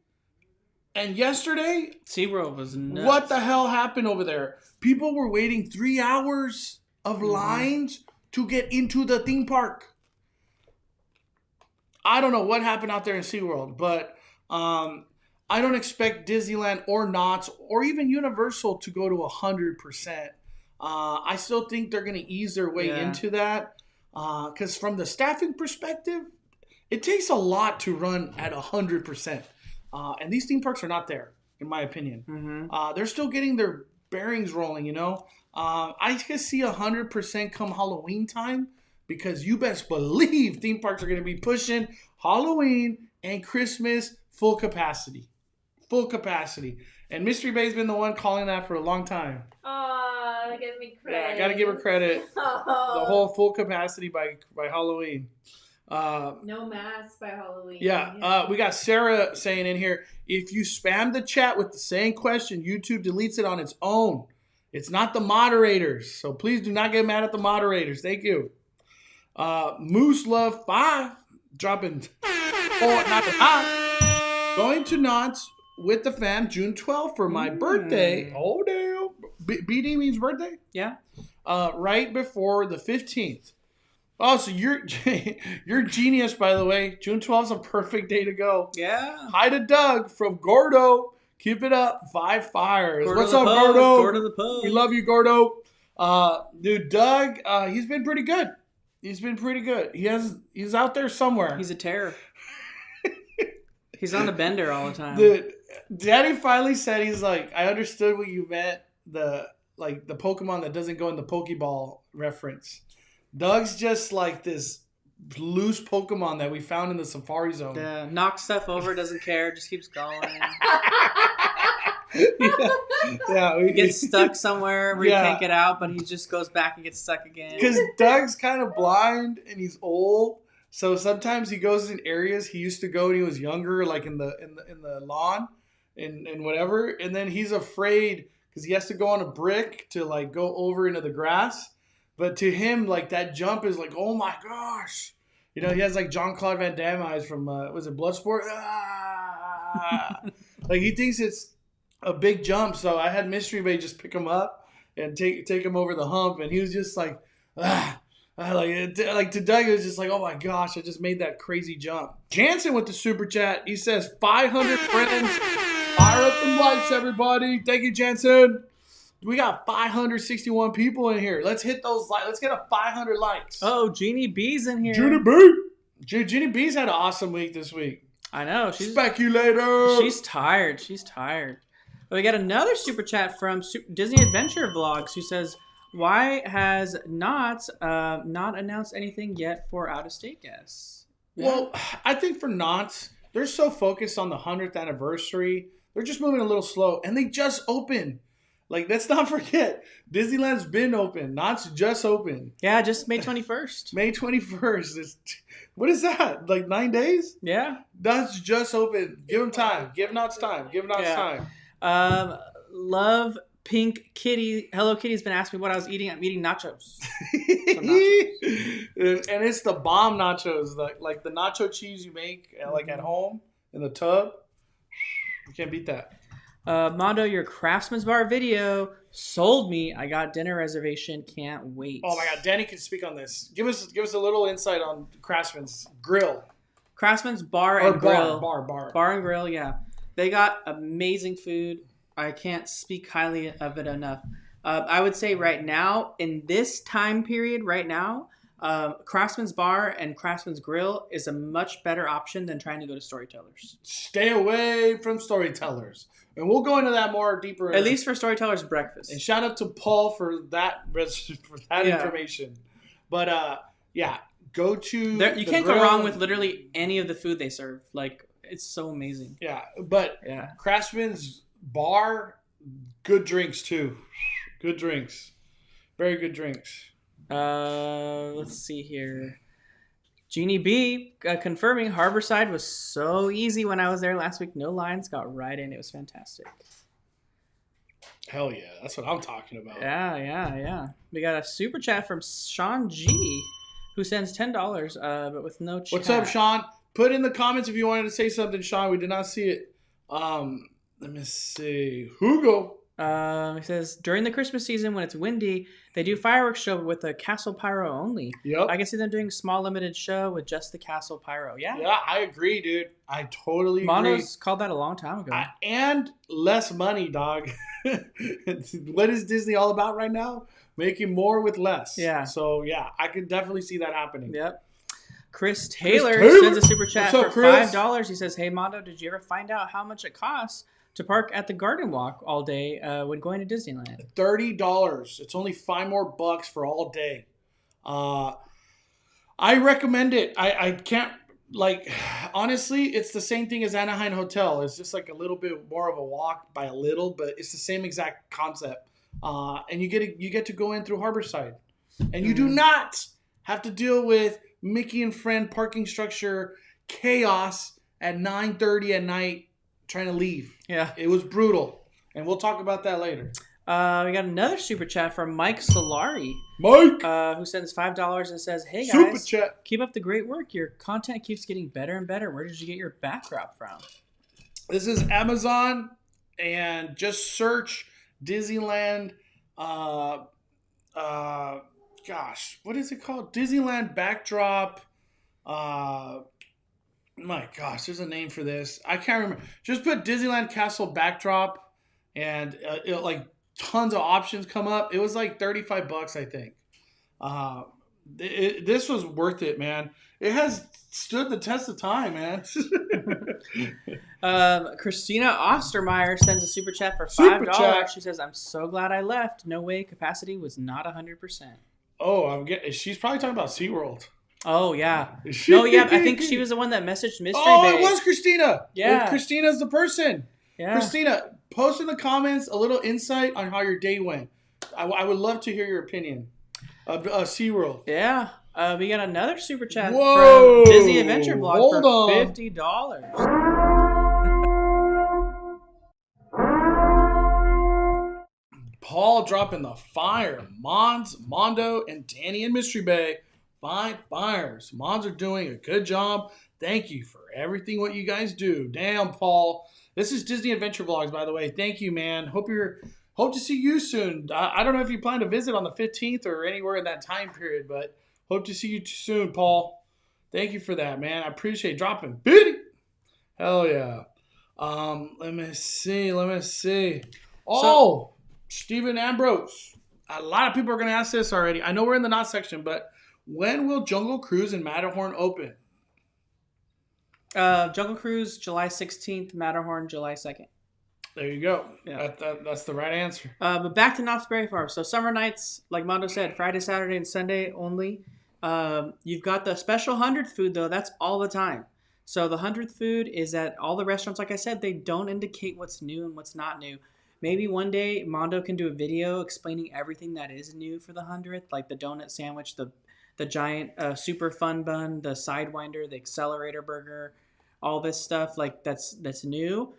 and yesterday. SeaWorld was nuts. What the hell happened over there? People were waiting 3 hours of lines to get into the theme park. I don't know what happened out there in SeaWorld, but I don't expect Disneyland or Knott's or even Universal to go to 100%. I still think they're going to ease their way into that. Because from the staffing perspective, it takes a lot to run at 100%. And these theme parks are not there, in my opinion. Mm-hmm. They're still getting their bearings rolling, you know. I can see 100% come Halloween time. Because you best believe theme parks are going to be pushing Halloween and Christmas full capacity. Full capacity. And Mystery Bay's been the one calling that for a long time. Aw, give me credit. Yeah, I got to give her credit. Oh. The whole full capacity by Halloween. No masks by Halloween. Yeah, we got Sarah saying in here, if you spam the chat with the same question, YouTube deletes it on its own. It's not the moderators. So please do not get mad at the moderators. Thank you. Moose Love 5 dropping going to Knott's with the fam June 12th for my birthday. Oh damn. BD means birthday? Yeah. Right before the 15th. Oh, so you're genius, by the way. June 12th is a perfect day to go. Yeah. Hi to Doug from Gordo. Keep it up. 5 Fires. Gordo What's up, pub, Gordo? Gordo the pub. We love you, Gordo. Dude, Doug, he's been pretty good. He's been pretty good. He's out there somewhere. He's a terror. He's on a bender all the time. Dude, Daddy finally said, he's like, I understood what you meant. The Pokemon that doesn't go in the Pokeball reference. Doug's just like this loose Pokemon that we found in the Safari Zone. Yeah, knocks stuff over, doesn't care, just keeps going. He gets stuck somewhere where he can't get out, but he just goes back and gets stuck again. Because Doug's kind of blind and he's old, so sometimes he goes in areas he used to go when he was younger, like in the lawn and whatever. And then he's afraid because he has to go on a brick to like go over into the grass. But to him, like that jump is like, oh my gosh. You know, he has like Jean-Claude Van Damme eyes from, was it Bloodsport? Like he thinks it's a big jump. So I had Mystery Bay just pick him up and take him over the hump. And he was just like, like to Doug, it was just like, oh my gosh, I just made that crazy jump. Jansen with the super chat. He says, 500 friends. Fire up the lights, everybody. Thank you, Jansen. We got 561 people in here. Let's hit those likes. Let's get a 500 likes. Oh, Jeannie B's in here. Jeannie B's had an awesome week this week. I know. Speculator. She's tired. But we got another super chat from Disney Adventure Vlogs who says, why has Knott's not announced anything yet for out-of-state guests? Yeah. Well, I think for Knott's, they're so focused on the 100th anniversary. They're just moving a little slow. And they just opened. Like, let's not forget, Disneyland's been open. Knott's just open. Yeah, just May 21st. May 21st. What is that? Like 9 days? Yeah. Knott's just open. Give them time. Give Knott's time. Give Knott's time. Love Pink Kitty. Hello Kitty's been asking me what I was eating. I'm eating nachos. Some nachos. And it's the bomb nachos, like the nacho cheese you make like at home in the tub. You can't beat that. Mondo, your Craftsman's Bar video sold me. I got dinner reservation. Can't wait. Oh my God, Danny can speak on this. Give us a little insight on Craftsman's Grill. Craftsman's Bar and Grill. Bar And Grill, yeah. They got amazing food. I can't speak highly of it enough. I would say right now, in this time period right now, Craftsman's Bar and Craftsman's Grill is a much better option than trying to go to Storytellers. Stay away from Storytellers. And we'll go into that more deeper. At least for Storytellers breakfast. And shout out to Paul for that information. But yeah, go to you can't go wrong with literally any of the food they serve. Like, it's so amazing. Yeah, but Craftsman's Bar, good drinks too. Good drinks. Very good drinks. Let's see here. Jeannie B confirming Harborside was so easy when I was there last week. No lines, got right in. It was fantastic. Hell yeah, that's what I'm talking about. Yeah. We got a super chat from Sean G, who sends $10, but with no chat. What's up, Sean? Put in the comments if you wanted to say something, Sean. We did not see it. Let me see. Hugo. He says, during the Christmas season when it's windy, they do fireworks show with a castle pyro only. Yep. I can see them doing small limited show with just the castle pyro. Yeah, I agree, dude. I totally agree. Mono's called that a long time ago. And less money, dog. What is Disney all about right now? Making more with less. Yeah. So, yeah, I could definitely see that happening. Yep. Chris Taylor sends a super chat What's up, for Chris? $5. He says, hey, Mondo, did you ever find out how much it costs to park at the Garden Walk all day when going to Disneyland? $30. It's only $5 more for all day. I recommend it. I can't, like, honestly, it's the same thing as Anaheim Hotel. It's just like a little bit more of a walk by a little, but it's the same exact concept. And you get to go in through Harborside. And you do not have to deal with Mickey and Friend parking structure chaos at 9:30 at night trying to leave. Yeah. It was brutal. And we'll talk about that later. We got another super chat from Mike Solari. Mike! Who sends $5 and says, hey guys, Super chat. Keep up the great work. Your content keeps getting better and better. Where did you get your backdrop from? This is Amazon, and just search Disneyland, gosh, what is it called? Disneyland backdrop. My gosh, there's a name for this. I can't remember. Just put Disneyland Castle backdrop, and like tons of options come up. It was like $35, I think. This was worth it, man. It has stood the test of time, man. Christina Ostermeyer sends a super chat for $5. She says, I'm so glad I left. No way, capacity was not 100%. Oh, she's probably talking about SeaWorld. Oh, yeah. No, yeah, I think she was the one that messaged Mystery Bay. It was Christina. Yeah. Christina's the person. Yeah. Christina, post in the comments a little insight on how your day went. I would love to hear your opinion of SeaWorld. Yeah. We got another super chat Whoa. from Disney Adventure Blog Hold for on. $50. Paul dropping the fire. Mondo, and Danny and Mystery Bay. 5 fires. Mons are doing a good job. Thank you for everything what you guys do. Damn, Paul. This is Disney Adventure Vlogs, by the way. Thank you, man. Hope to see you soon. I don't know if you plan to visit on the 15th or anywhere in that time period, but hope to see you soon, Paul. Thank you for that, man. I appreciate dropping. Biddy. Hell yeah. Let me see. Oh, Stephen Ambrose. A lot of people are going to ask this already. I know we're in the not section, but when will Jungle Cruise and Matterhorn open? Jungle Cruise, July 16th. Matterhorn, July 2nd. There you go. Yeah. That's the right answer. But back to Knott's Berry Farm. So summer nights, like Mondo said, Friday, Saturday, and Sunday only. You've got the special 100th food, though. That's all the time. So the 100th food is at all the restaurants. Like I said, they don't indicate what's new and what's not new. Maybe one day Mondo can do a video explaining everything that is new for the 100th, like the donut sandwich, the giant super fun bun, the Sidewinder, the accelerator burger, all this stuff like that's new.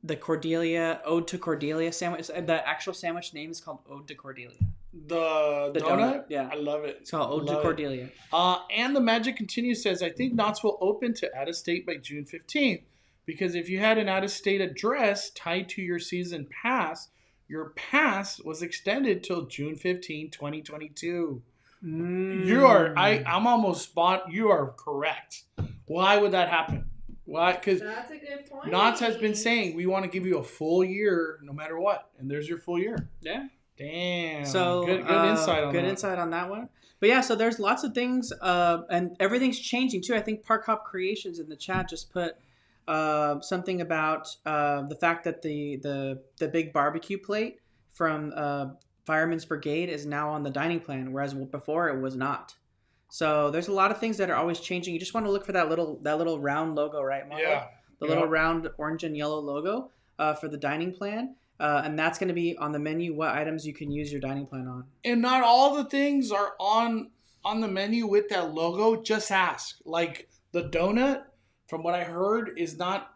the Cordelia Ode to Cordelia sandwich. The actual sandwich name is called Ode to Cordelia. The donut? Yeah. I love it. It's called Ode to Cordelia. And the magic continues, says, I think Knott's will open to out-of-state by June 15th. Because if you had an out-of-state address tied to your season pass, your pass was extended till June 15, 2022. I'm almost spot. You are correct. Why would that happen? Why? Because that's a good point. Knott's has been saying we want to give you a full year no matter what. And there's your full year. Yeah. Damn. So good insight on that. Good insight on that one. But yeah, so there's lots of things, and everything's changing too. I think Park Hop Creations in the chat just put something about the fact that the big barbecue plate from Fireman's Brigade is now on the dining plan, whereas before it was not. So there's a lot of things that are always changing. You just want to look for that little round logo, right, Marco? Yeah. The little round orange and yellow logo for the dining plan. And that's going to be on the menu, what items you can use your dining plan on. And not all the things are on the menu with that logo. Just ask. Like the donut, from what I heard,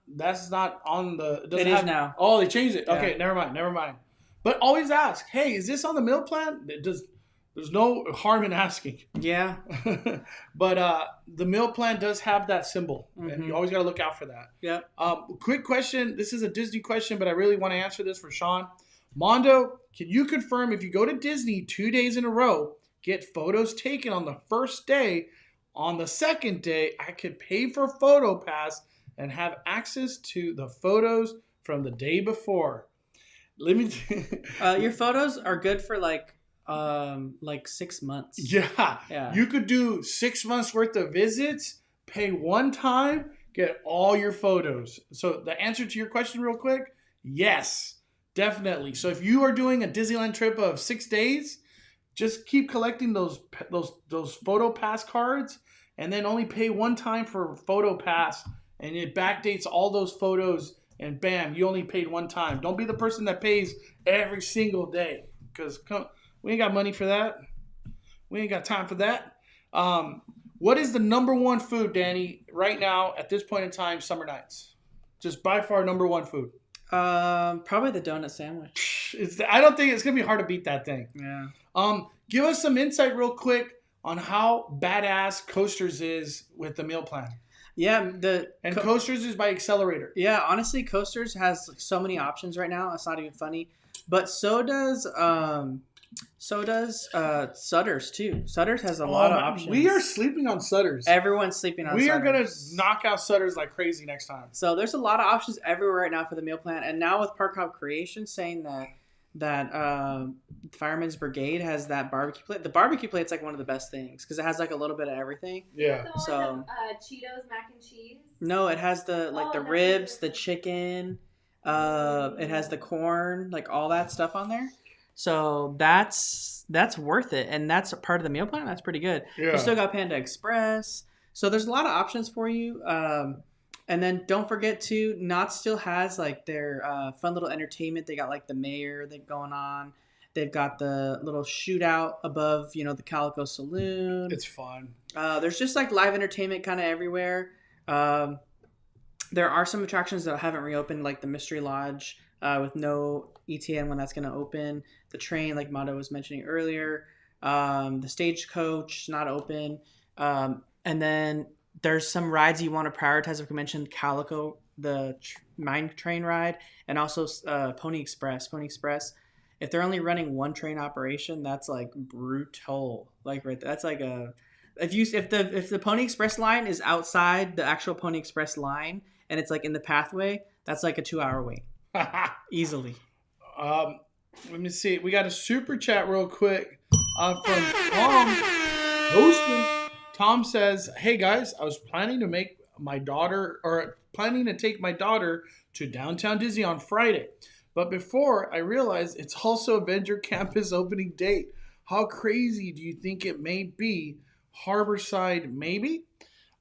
that's not on the... It is now. Oh, they changed it. Yeah. Okay, never mind. But always ask, hey, is this on the meal plan? There's no harm in asking. Yeah. But the meal plan does have that symbol. And you always got to look out for that. Yeah. Quick question. This is a Disney question, but I really want to answer this for Sean. Mondo, can you confirm if you go to Disney 2 days in a row, get photos taken on the first day, on the second day, I could pay for Photo Pass and have access to the photos from the day before? Let me... Your photos are good for like 6 months. Yeah. You could do 6 months worth of visits, pay one time, get all your photos. So the answer to your question real quick, yes, definitely. So if you are doing a Disneyland trip of 6 days, just keep collecting those Photo Pass cards and then only pay one time for Photo Pass, and it backdates all those photos, and bam, you only paid one time. Don't be the person that pays every single day, because we ain't got money for that. We ain't got time for that. What is the number one food, Danny, right now at this point in time, summer nights? Just by far number one food. Probably the donut sandwich. I don't think it's going to be hard to beat that thing. Yeah. Give us some insight real quick on how badass Coasters is with the meal plan. Yeah. Coasters is by Accelerator. Yeah, honestly, Coasters has so many options right now. It's not even funny. But so does Sutter's too. Sutter's has a lot of options. We are sleeping on Sutter's. Everyone's sleeping on Sutter's. We are going to knock out Sutter's like crazy next time. So there's a lot of options everywhere right now for the meal plan. And now with Park Hop Creations saying that Fireman's Brigade has that barbecue plate. The barbecue plate's like one of the best things because it has like a little bit of everything. Yeah. The one with, Cheetos mac and cheese? No, it has the ribs, the chicken, it has the corn, like all that stuff on there. So that's worth it, and that's a part of the meal plan. That's pretty good. Yeah. You still got Panda Express, so there's a lot of options for you. And then don't forget to Knott still has like their fun little entertainment. They got like the mayor going on. They've got the little shootout above, the Calico Saloon. It's fun. There's just like live entertainment kind of everywhere. There are some attractions that haven't reopened, like the Mystery Lodge with no ETA when that's going to open. The train, like Mondo was mentioning earlier. The Stagecoach, not open. And then there's some rides you want to prioritize. Like we mentioned, Calico, the mine train ride, and also Pony Express. Pony Express, if they're only running one train operation, that's like brutal. Like right there, that's like if the Pony Express line is outside the actual Pony Express line and it's like in the pathway, that's like a 2-hour wait. Easily. Let me see. We got a super chat real quick from Tom Houston. Tom says, "Hey guys, I was planning to take my daughter to downtown Disney on Friday, but before I realized it's also Avenger Campus opening date. How crazy do you think it may be? Harborside, maybe?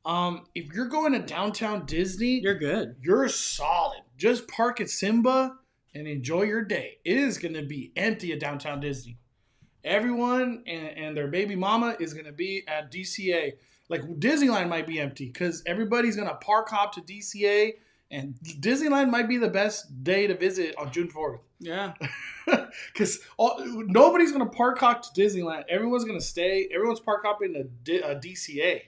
If you're going to downtown Disney, you're good. You're solid. Just park at Simba and enjoy your day. It is going to be empty at downtown Disney. Everyone and their baby mama is going to be at DCA. Like Disneyland might be empty because everybody's going to park hop to DCA And Disneyland might be the best day to visit on June 4th. Yeah. Because nobody's going to park hop to Disneyland. Everyone's going to stay. Everyone's park hopping to DCA.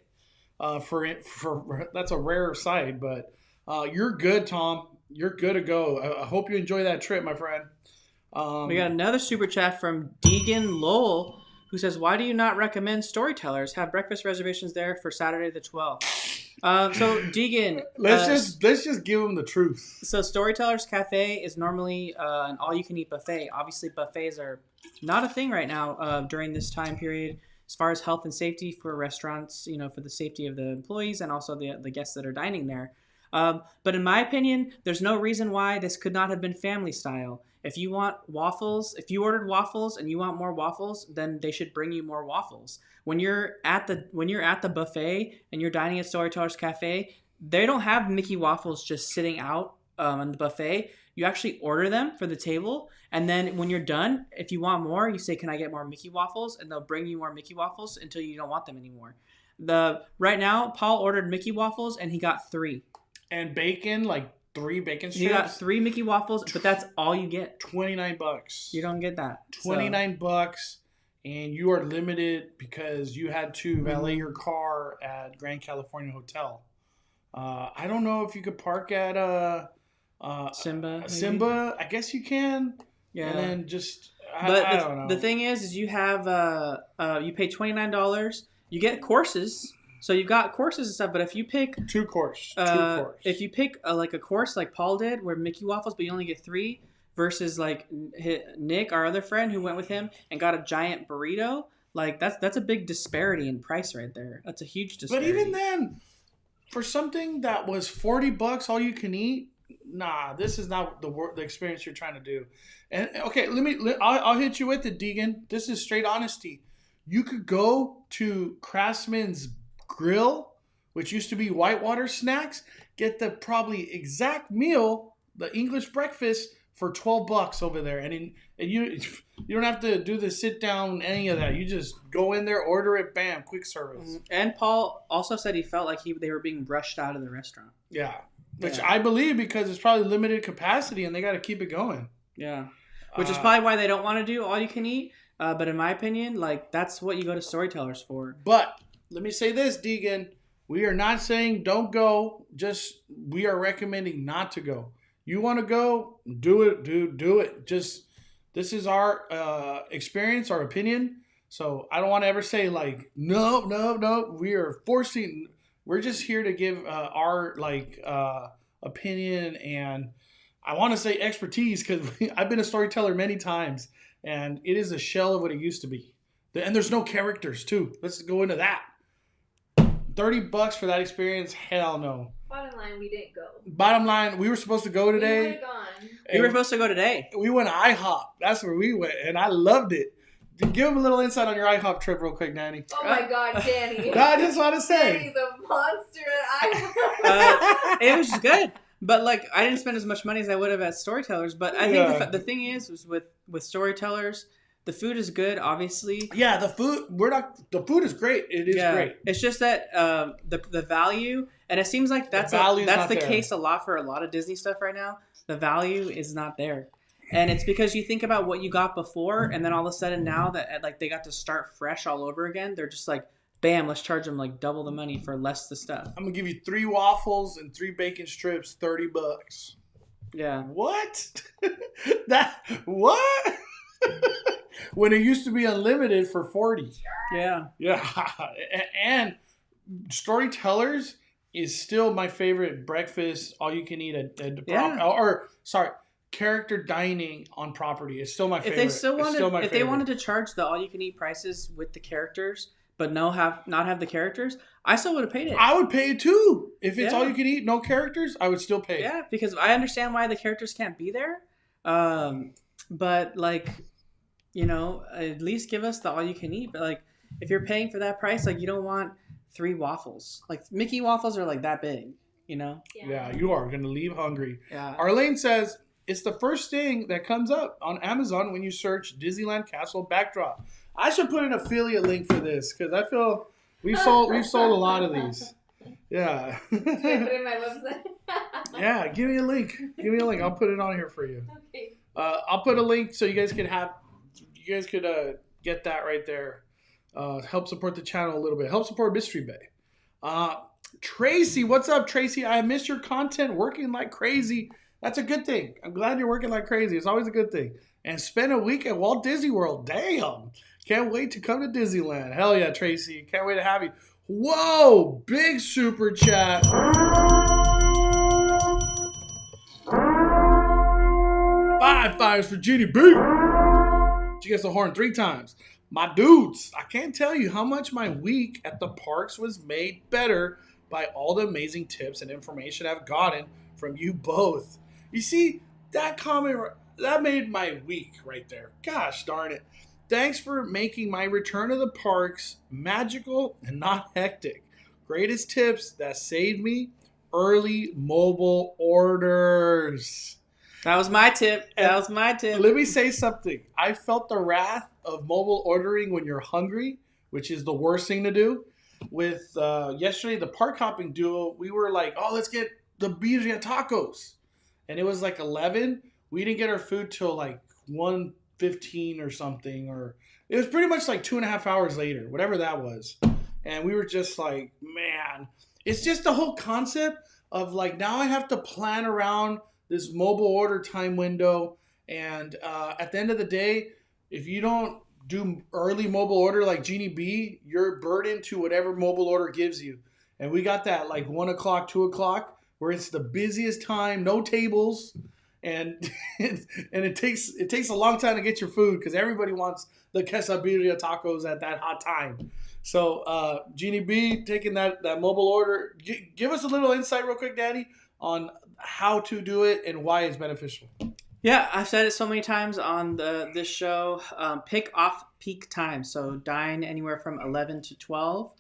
For that's a rare sight, but you're good, Tom. You're good to go. I hope you enjoy that trip, my friend. We got another super chat from Deegan Lowell, who says, "Why do you not recommend Storytellers? Have breakfast reservations there for Saturday the 12th." So Deegan, let's just give them the truth. So Storytellers Cafe is normally an all-you-can-eat buffet. Obviously, buffets are not a thing right now during this time period, as far as health and safety for restaurants. For the safety of the employees and also the guests that are dining there. But in my opinion, there's no reason why this could not have been family style. If you want waffles, if you ordered waffles and you want more waffles, then they should bring you more waffles. When you're at the buffet and you're dining at Storytellers Cafe, they don't have Mickey waffles just sitting out on the buffet. You actually order them for the table, and then when you're done, if you want more, you say, "Can I get more Mickey waffles?" And they'll bring you more Mickey waffles until you don't want them anymore. Right now, Paul ordered Mickey waffles and he got 3. And bacon, like 3 bacon strips. You got 3 Mickey waffles, but that's all you get. $29. You don't get that. $29, and you are limited because you had to valet your car at Grand Californian Hotel. I don't know if you could park at Simba. Maybe? Simba, I guess you can. Yeah. And then just I don't know. The thing is you have you pay $29. You get courses. So you've got courses and stuff, but if you pick two course, if you pick a course like Paul did, where Mickey waffles, but you only get 3, versus like Nick, our other friend, who went with him and got a giant burrito, like that's a big disparity in price right there. That's a huge disparity. But even then, for something that was $40 all you can eat, nah, this is not the experience you're trying to do. And okay, I'll hit you with it, Deegan. This is straight honesty. You could go to Craftsman's Grill, which used to be Whitewater Snacks, get the probably exact meal, the English breakfast, for $12 over there, and you don't have to do the sit down, any of that. You just go in there, order it, bam, quick service. And Paul also said he felt like they were being rushed out of the restaurant. Yeah, which I believe, because it's probably limited capacity and they got to keep it going. Yeah, which is probably why they don't want to do all you can eat. But in my opinion, like that's what you go to Storytellers for. But let me say this, Deegan. We are not saying don't go. Just we are recommending not to go. You want to go, do it, do it. Just this is our experience, our opinion. So I don't want to ever say like no. We are forcing. We're just here to give our opinion, and I want to say expertise, because I've been a storyteller many times, and it is a shell of what it used to be. And there's no characters too. Let's go into that. $30 for that experience? Hell no. Bottom line, we didn't go. Bottom line, we were supposed to go today. We would have gone. We were supposed to go today. We went to IHOP. That's where we went, and I loved it. Give them a little insight on your IHOP trip real quick, Danny. Oh my God, Danny. No, I just want to say. Danny's a monster at IHOP. It was good. But like, I didn't spend as much money as I would have at Storytellers. But I think the thing is with Storytellers, the food is good, obviously. Yeah, the food. The food is great. It is great. It's just that the value, and it seems like that's the case a lot for a lot of Disney stuff right now. The value is not there, and it's because you think about what you got before, and then all of a sudden now that like they got to start fresh all over again, they're just like, bam, let's charge them like double the money for less the stuff. I'm gonna give you 3 waffles and 3 bacon strips, $30. Yeah. What? What? When it used to be unlimited for $40. Yeah. Yeah. And Storytellers is still my favorite breakfast, all you can eat at character dining on property. It's still my favorite. If they wanted to charge the all you can eat prices with the characters, but not have the characters, I still would have paid it. I would pay it too. If it's all you can eat, no characters, I would still pay it. Yeah, because I understand why the characters can't be there. But like, at least give us the all you can eat. But like, if you're paying for that price, like you don't want 3 waffles. Like Mickey waffles are like that big, Yeah, you are going to leave hungry. Yeah. Arlene says, it's the first thing that comes up on Amazon when you search Disneyland Castle backdrop. I should put an affiliate link for this, because I feel we've sold a lot of these. Yeah. Should I put it in my website? Yeah, give me a link. Give me a link. I'll put it on here for you. Okay. I'll put a link so you guys could get that right there. Help support the channel a little bit. Help support Mystery Bay. Tracy, what's up, Tracy? I missed your content. Working like crazy. That's a good thing. I'm glad you're working like crazy. It's always a good thing. And spend a week at Walt Disney World. Damn. Can't wait to come to Disneyland. Hell yeah, Tracy. Can't wait to have you. Whoa, big super chat. 5 fives for Genie B. She gets the horn 3 times. My dudes, I can't tell you how much my week at the parks was made better by all the amazing tips and information I've gotten from you both. You see, that comment, that made my week right there. Gosh darn it. Thanks for making my return to the parks magical and not hectic. Greatest tips that saved me, early mobile orders. That was my tip. Let me say something. I felt the wrath of mobile ordering when you're hungry, which is the worst thing to do. With yesterday, the park hopping duo, we were like, oh, let's get the birria tacos. And it was like 11. We didn't get our food till like 1:15 or something. Or it was pretty much like 2.5 hours later, whatever that was. And we were just like, man, it's just the whole concept of like, now I have to plan around this mobile order time window. And at the end of the day, if you don't do early mobile order like Genie B, you're burdened to whatever mobile order gives you. And we got that like 1 o'clock, 2 o'clock, where it's the busiest time, no tables. And it takes a long time to get your food because everybody wants the quesadilla tacos at that hot time. So Genie B taking that mobile order. Give us a little insight real quick, Daddy, on how to do it and why it's beneficial. Yeah, I've said it so many times on this show. Pick off-peak time. So dine anywhere from 11 to 12,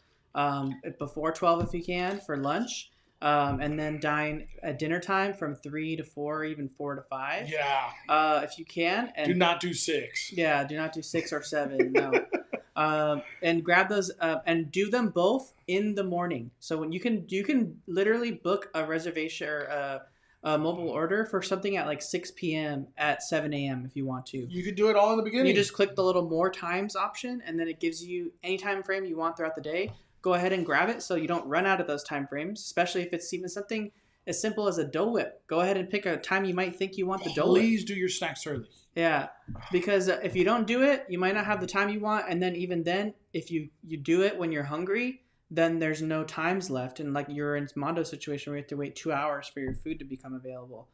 before 12 if you can, for lunch. And then dine at dinner time from 3 to 4, even 4 to 5. Yeah. If you can. And do not do 6. Yeah, do not do 6 or 7. No. And grab those and do them both in the morning. So when you can literally book a reservation or a mobile order for something at like 6 p.m. at 7 a.m. if you want to. You could do it all in the beginning. You just click the little more times option, and then it gives you any time frame you want throughout the day. Go ahead and grab it so you don't run out of those time frames, especially if it's even something as simple as a Dole Whip. Go ahead and pick a time you might think you want the Dole Whip. Please do your snacks early. Yeah, because if you don't do it, you might not have the time you want, and then even then, if you do it when you're hungry, then there's no times left, and like you're in Mondo's situation where you have to wait 2 hours for your food to become available.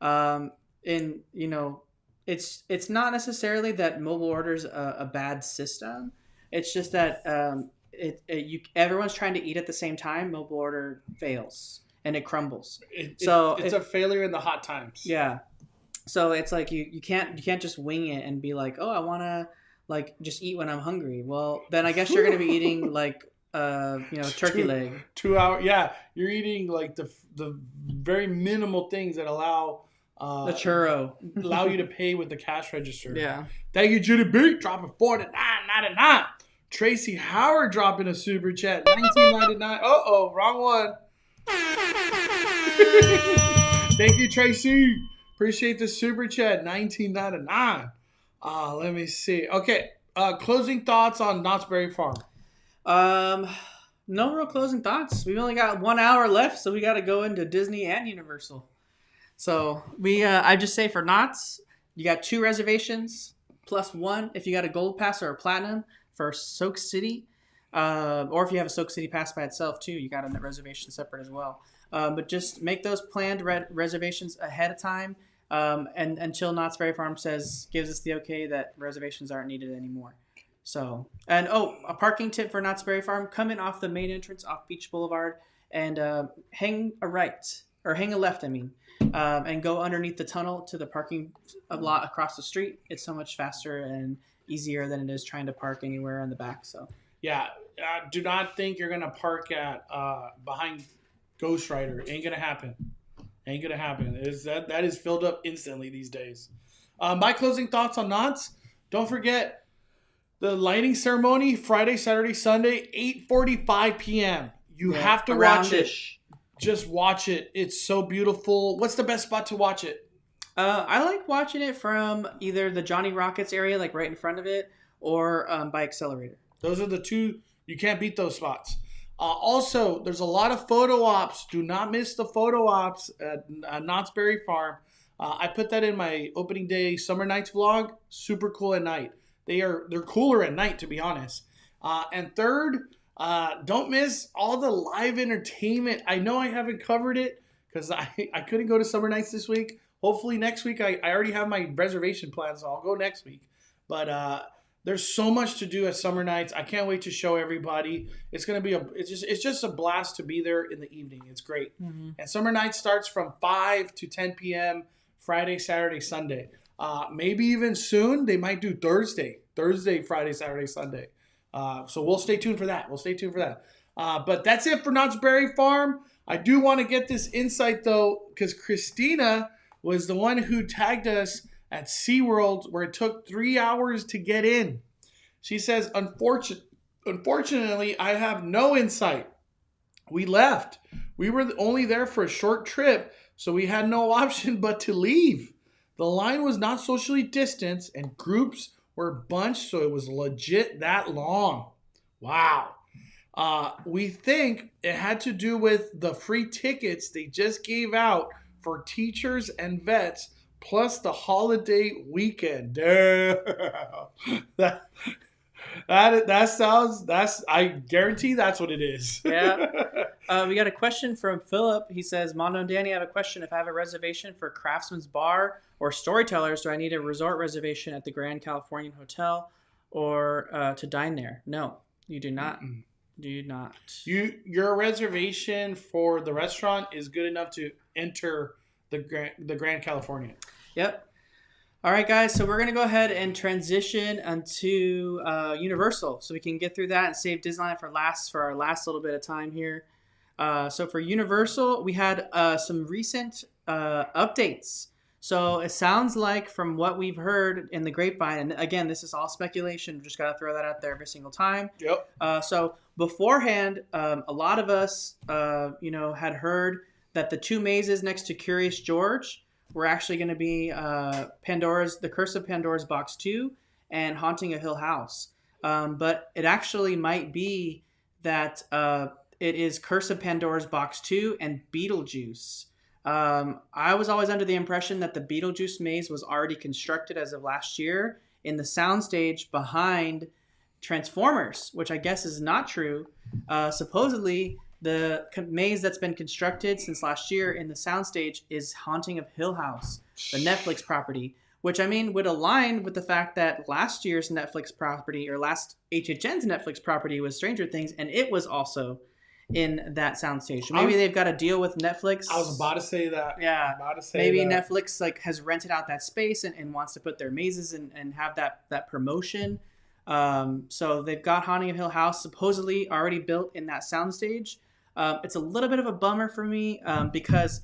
And you know, it's not necessarily that mobile order's a bad system. It's just that everyone's trying to eat at the same time. Mobile order fails and it crumbles. It's a failure in the hot times. Yeah. So it's like you can't just wing it and be like, oh, I want to like just eat when I'm hungry. Well, then I guess you're going to be eating like turkey leg. 2 hours. Yeah, you're eating like the very minimal things that allow the churro allow you to pay with the cash register. Yeah. Thank you, Judy B, dropping $49.99. Tracy Howard dropping a super chat, $19.99. Wrong one. Thank you, Tracy. Appreciate the super chat, $19.99. Let me see. Okay, closing thoughts on Knott's Berry Farm. No real closing thoughts. We've only got 1 hour left, so we got to go into Disney and Universal. So I just say for Knott's, you got 2 reservations plus 1 if you got a gold pass or a platinum for Soak City, or if you have a Soak City pass by itself too, you got a reservation separate as well. But just make those planned reservations ahead of time, and until Knott's Berry Farm gives us the okay that reservations aren't needed anymore. So, and a parking tip for Knott's Berry Farm: come in off the main entrance off Beach Boulevard and hang a left, and go underneath the tunnel to the parking lot across the street. It's so much faster and easier than it is trying to park anywhere in the back. So yeah, do not think you're gonna park at behind Ghost Rider. Ain't gonna happen. That is filled up instantly these days. My closing thoughts on Knott's: don't forget the lighting ceremony Friday, Saturday, Sunday, 8:45 p.m. You have to watch it. just watch it. It's so beautiful. What's the best spot to watch it? I like watching it from either the Johnny Rockets area, like right in front of it, or by Accelerator. Those are the two. You can't beat those spots. Also, there's a lot of photo ops. Do not miss the photo ops at Knott's Berry Farm. I put that in my opening day summer nights vlog. Super cool at night. They're cooler at night, to be honest. And third, don't miss all the live entertainment. I know I haven't covered it because I couldn't go to summer nights this week. Hopefully next week. I already have my reservation plans, so I'll go next week. But there's so much to do at summer nights. I can't wait to show everybody. It's gonna be it's just a blast to be there in the evening. It's great. Mm-hmm. And summer night starts from 5 to 10 p.m. Friday, Saturday, Sunday. Maybe even soon they might do Thursday, Friday, Saturday, Sunday. So we'll stay tuned for that. But that's it for Knott's Berry Farm. I do want to get this insight though, because Christina was the one who tagged us at SeaWorld, where it took 3 hours to get in. She says, unfortunately, I have no insight. We left. We were only there for a short trip, so we had no option but to leave. The line was not socially distanced, and groups were bunched, so it was legit that long. Wow. We think it had to do with the free tickets they just gave out for teachers and vets, plus the holiday weekend. Damn. I guarantee that's what it is. Yeah. We got a question from Philip. He says, Mondo and Danny, I have a question. If I have a reservation for Craftsman's Bar or Storytellers, do I need a resort reservation at the Grand Californian Hotel or to dine there? No, you do not. Mm-mm. Do not. Your reservation for the restaurant is good enough to enter the Grand Californian. Yep. All right, guys. So we're going to go ahead and transition onto Universal so we can get through that and save Disneyland for our last little bit of time here. So for Universal, we had some recent updates. So it sounds like from what we've heard in the grapevine, and again, this is all speculation. Just got to throw that out there every single time. Yep. So beforehand, a lot of us, had heard that the two mazes next to Curious George were actually going to be The Curse of Pandora's Box 2 and Haunting of Hill House. But it actually might be that it is Curse of Pandora's Box 2 and Beetlejuice. I was always under the impression that the Beetlejuice Maze was already constructed as of last year in the soundstage behind Transformers, which I guess is not true. Supposedly, the maze that's been constructed since last year in the soundstage is Haunting of Hill House, the Netflix property, which I mean would align with the fact that last year's Netflix property, or last HHN's Netflix property, was Stranger Things, and it was also in that soundstage. So maybe they've got a deal with Netflix. I was about to say that. Yeah. Maybe Netflix has rented out that space and wants to put their mazes and have that promotion. So they've got Haunting of Hill House supposedly already built in that soundstage. It's a little bit of a bummer for me because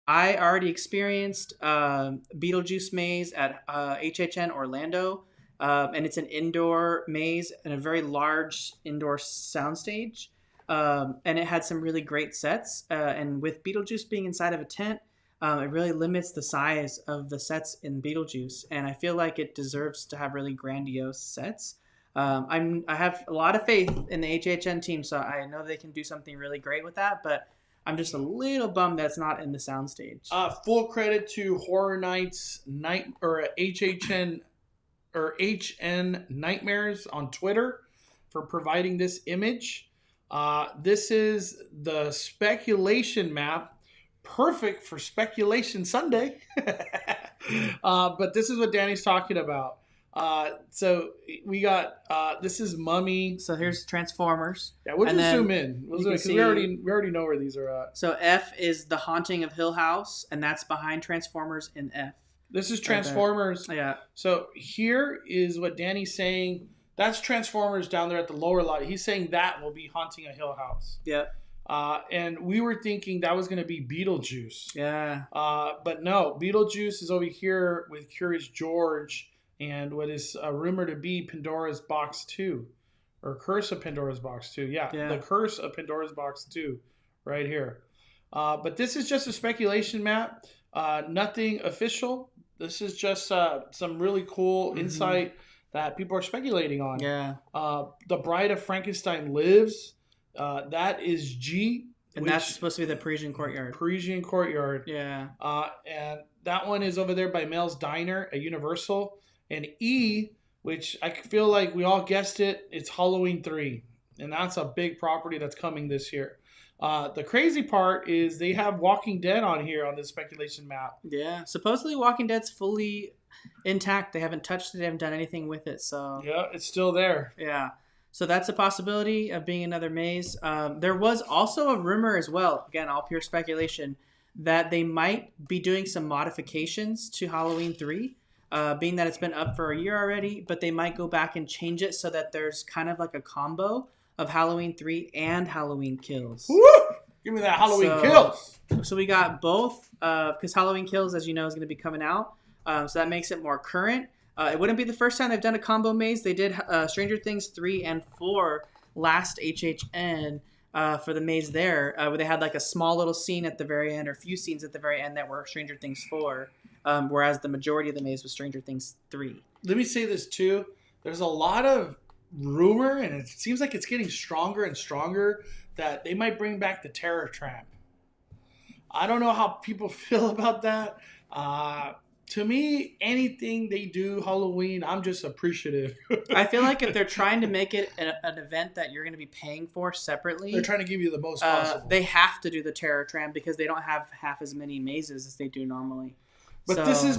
I already experienced Beetlejuice Maze at HHN Orlando, and it's an indoor maze and a very large indoor soundstage, and it had some really great sets. And with Beetlejuice being inside of a tent, it really limits the size of the sets in Beetlejuice, and I feel like it deserves to have really grandiose sets. I have a lot of faith in the HHN team, so I know they can do something really great with that, but I'm just a little bummed that's not in the soundstage. Full credit to Horror Nights HHN HN Nightmares on Twitter for providing this image. This is the speculation map, perfect for Speculation Sunday. But this is what Danny's talking about. So we got this is Mummy. So here's Transformers. Yeah, we'll just zoom in. Because we already know where these are at. So F is the Haunting of Hill House, and that's behind Transformers in F. This is Transformers. Yeah. So here is what Danny's saying. That's Transformers down there at the lower lot. He's saying that will be Haunting a Hill House. Yep. And we were thinking that was going to be Beetlejuice. Yeah. But no, Beetlejuice is over here with Curious George and what is rumored to be Pandora's Box 2. Or Curse of Pandora's Box 2. Yeah. The Curse of Pandora's Box 2 right here. But this is just a speculation, Matt. Nothing official. This is just some really cool insight that people are speculating on. Yeah. The Bride of Frankenstein Lives. That is G. And that's supposed to be the Parisian Courtyard. Parisian Courtyard. Yeah. And that one is over there by Mel's Diner at Universal. And E, which I feel like we all guessed it, it's Halloween 3. And that's a big property that's coming this year. The crazy part is they have Walking Dead on here on this speculation map. Yeah. Supposedly Walking Dead's fully intact. They haven't touched it. They haven't done anything with it. So Yeah, it's still there. yeah. So that's a possibility of being another maze. There was also a rumor as well, again, all pure speculation, that they might be doing some modifications to Halloween 3, being that it's been up for a year already, but they might go back and change it so that there's kind of like a combo of Halloween 3 and Halloween Kills. Woo! Give me that Halloween Kills. So we got both, because Halloween Kills, as you know, is going to be coming out. So that makes it more current. It wouldn't be the first time they've done a combo maze. They did Stranger Things 3 and 4 last HHN for the maze there, where they had like a small little scene at the very end, or a few scenes at the very end that were Stranger Things 4, whereas the majority of the maze was Stranger Things 3. Let me say this too. There's a lot of rumor, and it seems like it's getting stronger and stronger, that they might bring back the Terror Tramp. I don't know how people feel about that. To me, anything they do Halloween, I'm just appreciative. I feel like if they're trying to make it an event that you're going to be paying for separately, they're trying to give you the most possible. They have to do the Terror Tram because they don't have half as many mazes as they do normally. But this is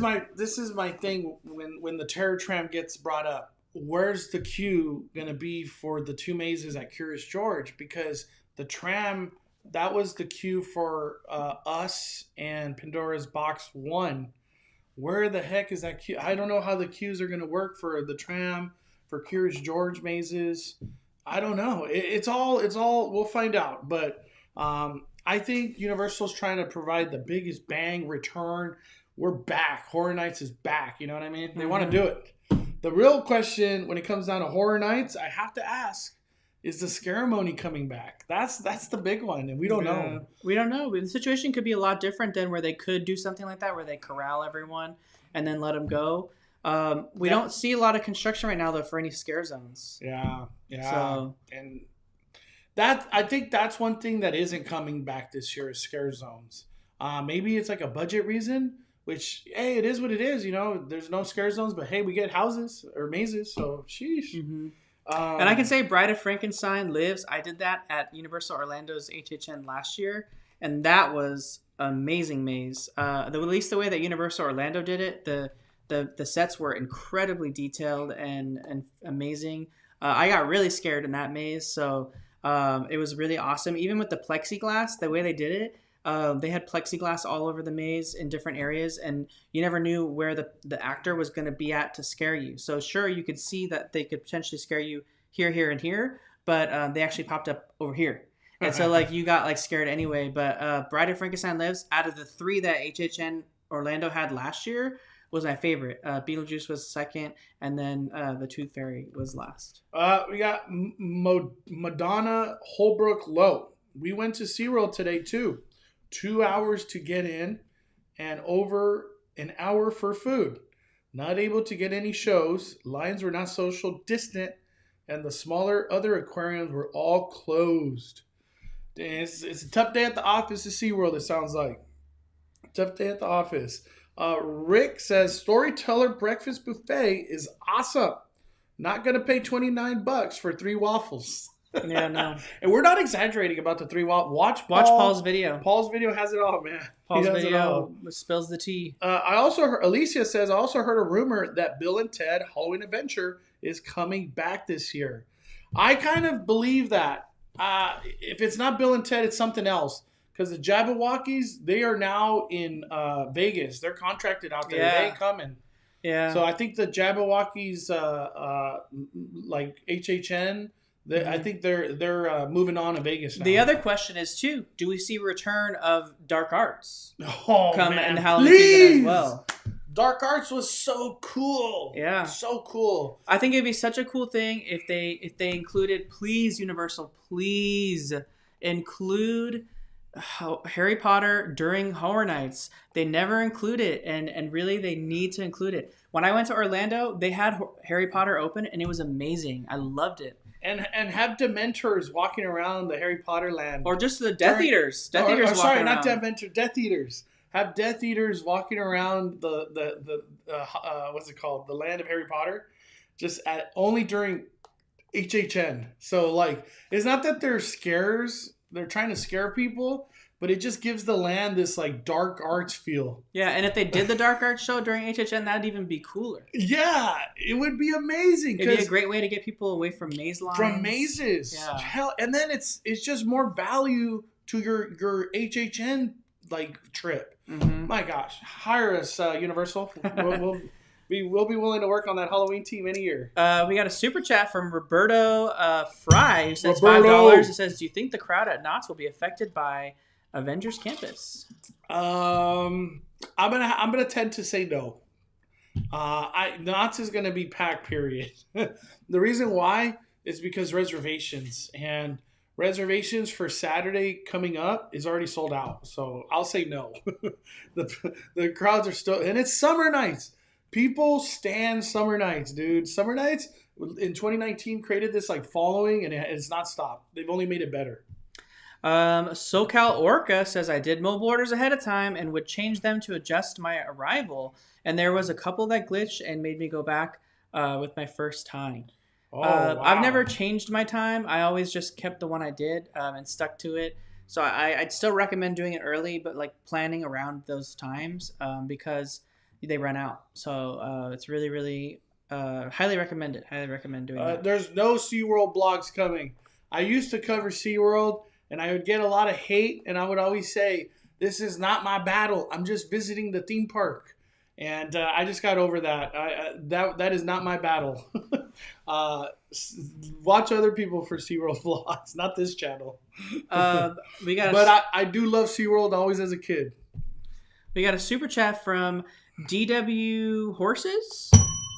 my thing when the Terror Tram gets brought up. Where's the queue going to be for the 2 mazes at Curious George? Because the tram, that was the queue for us and Pandora's Box 1. Where the heck is that queue? I don't know how the queues are going to work for the tram, for Curious George mazes. I don't know. It's all. We'll find out. But I think Universal's trying to provide the biggest bang return. We're back. Horror Nights is back. You know what I mean? They want to do it. The real question when it comes down to Horror Nights, I have to ask, is the Scaramony coming back? That's the big one, and we don't know. We don't know. The situation could be a lot different than where they could do something like that, where they corral everyone and then let them go. We don't see a lot of construction right now, though, for any scare zones. Yeah. So, and that, I think that's one thing that isn't coming back this year is scare zones. Maybe it's like a budget reason, which, hey, it is what it is. You know, there's no scare zones, but hey, we get houses or mazes, so sheesh. Mm-hmm. And I can say Bride of Frankenstein Lives. I did that at Universal Orlando's HHN last year, and that was an amazing maze. At least the way that Universal Orlando did it, the sets were incredibly detailed and amazing. I got really scared in that maze, so it was really awesome. Even with the plexiglass, the way they did it, they had plexiglass all over the maze in different areas, and you never knew where the actor was going to be at to scare you. So sure, you could see that they could potentially scare you here, here, and here, but they actually popped up over here. And so like you got like scared anyway. But Bride of Frankenstein Lives, out of the 3 that HHN Orlando had last year, was my favorite. Beetlejuice was second, and then the Tooth Fairy was last. We got Madonna Holbrook Low. We went to SeaWorld today too. 2 hours to get in and over an hour for food. Not able to get any shows. Lines were not social distant, and the smaller other aquariums were all closed. It's a tough day at the office at SeaWorld, it sounds like. Tough day at the office. Rick says, Storyteller Breakfast Buffet is awesome. Not going to pay $29 for 3 waffles. Yeah, no. And we're not exaggerating about the 3 waffles. Watch Paul's video. Paul's video has it all, man. Paul's video spills the tea. I also heard, Alicia says, I also heard a rumor that Bill and Ted Halloween Adventure is coming back this year. I kind of believe that. If it's not Bill and Ted, it's something else. Because the Jabberwockies, they are now in Vegas. They're contracted out there. Yeah. They ain't coming. Yeah. So I think the Jabberwockies, like HHN, I think they're moving on to Vegas now. The other question is, too, do we see return of Dark Arts come in Halloween season as well? Dark Arts was so cool. Yeah. So cool. I think it'd be such a cool thing if they included, please, Universal, please include Harry Potter during Horror Nights. They never include it, and really they need to include it. When I went to Orlando, they had Harry Potter open, and it was amazing. I loved it. And have Dementors walking around the Harry Potter land. Or just the Death Eaters. Death Eaters walking sorry, around. not Dementor, Death Eaters. Have Death Eaters walking around the what's it called? The land of Harry Potter. Just only during HHN. So like, it's not that they're scares. They're trying to scare people, but it just gives the land this like dark arts feel. Yeah, and if they did the dark arts show during HHN, that'd even be cooler. Yeah, it would be amazing. It'd be a great way to get people away from maze lines. From mazes. Yeah. Hell, and then it's just more value to your HHN like trip. Mm-hmm. My gosh, hire us, Universal. We'll be willing to work on that Halloween team any year. We got a super chat from Roberto Fry who says Roberto. $5. He says, "Do you think the crowd at Knott's will be affected by Avengers Campus?" I'm gonna tend to say no. Knott's is gonna be packed. Period. The reason why is because reservations for Saturday coming up is already sold out. So I'll say no. The crowds are still, and it's summer nights. People stand summer nights, dude. Summer nights in 2019 created this like following, and it's not stopped. They've only made it better. SoCal Orca says, "I did mobile orders ahead of time and would change them to adjust my arrival. And there was a couple that glitched and made me go back with my first time." Oh, wow. I've never changed my time. I always just kept the one I did and stuck to it. So I'd still recommend doing it early, but like planning around those times because they run out. So it's really, really highly recommended. Highly recommend doing that. There's no SeaWorld blogs coming. I used to cover SeaWorld, and I would get a lot of hate, and I would always say, "This is not my battle. I'm just visiting the theme park." And I just got over that. That is not my battle. Watch other people for SeaWorld vlogs, not this channel. But I do love SeaWorld always as a kid. We got a super chat from DW Horses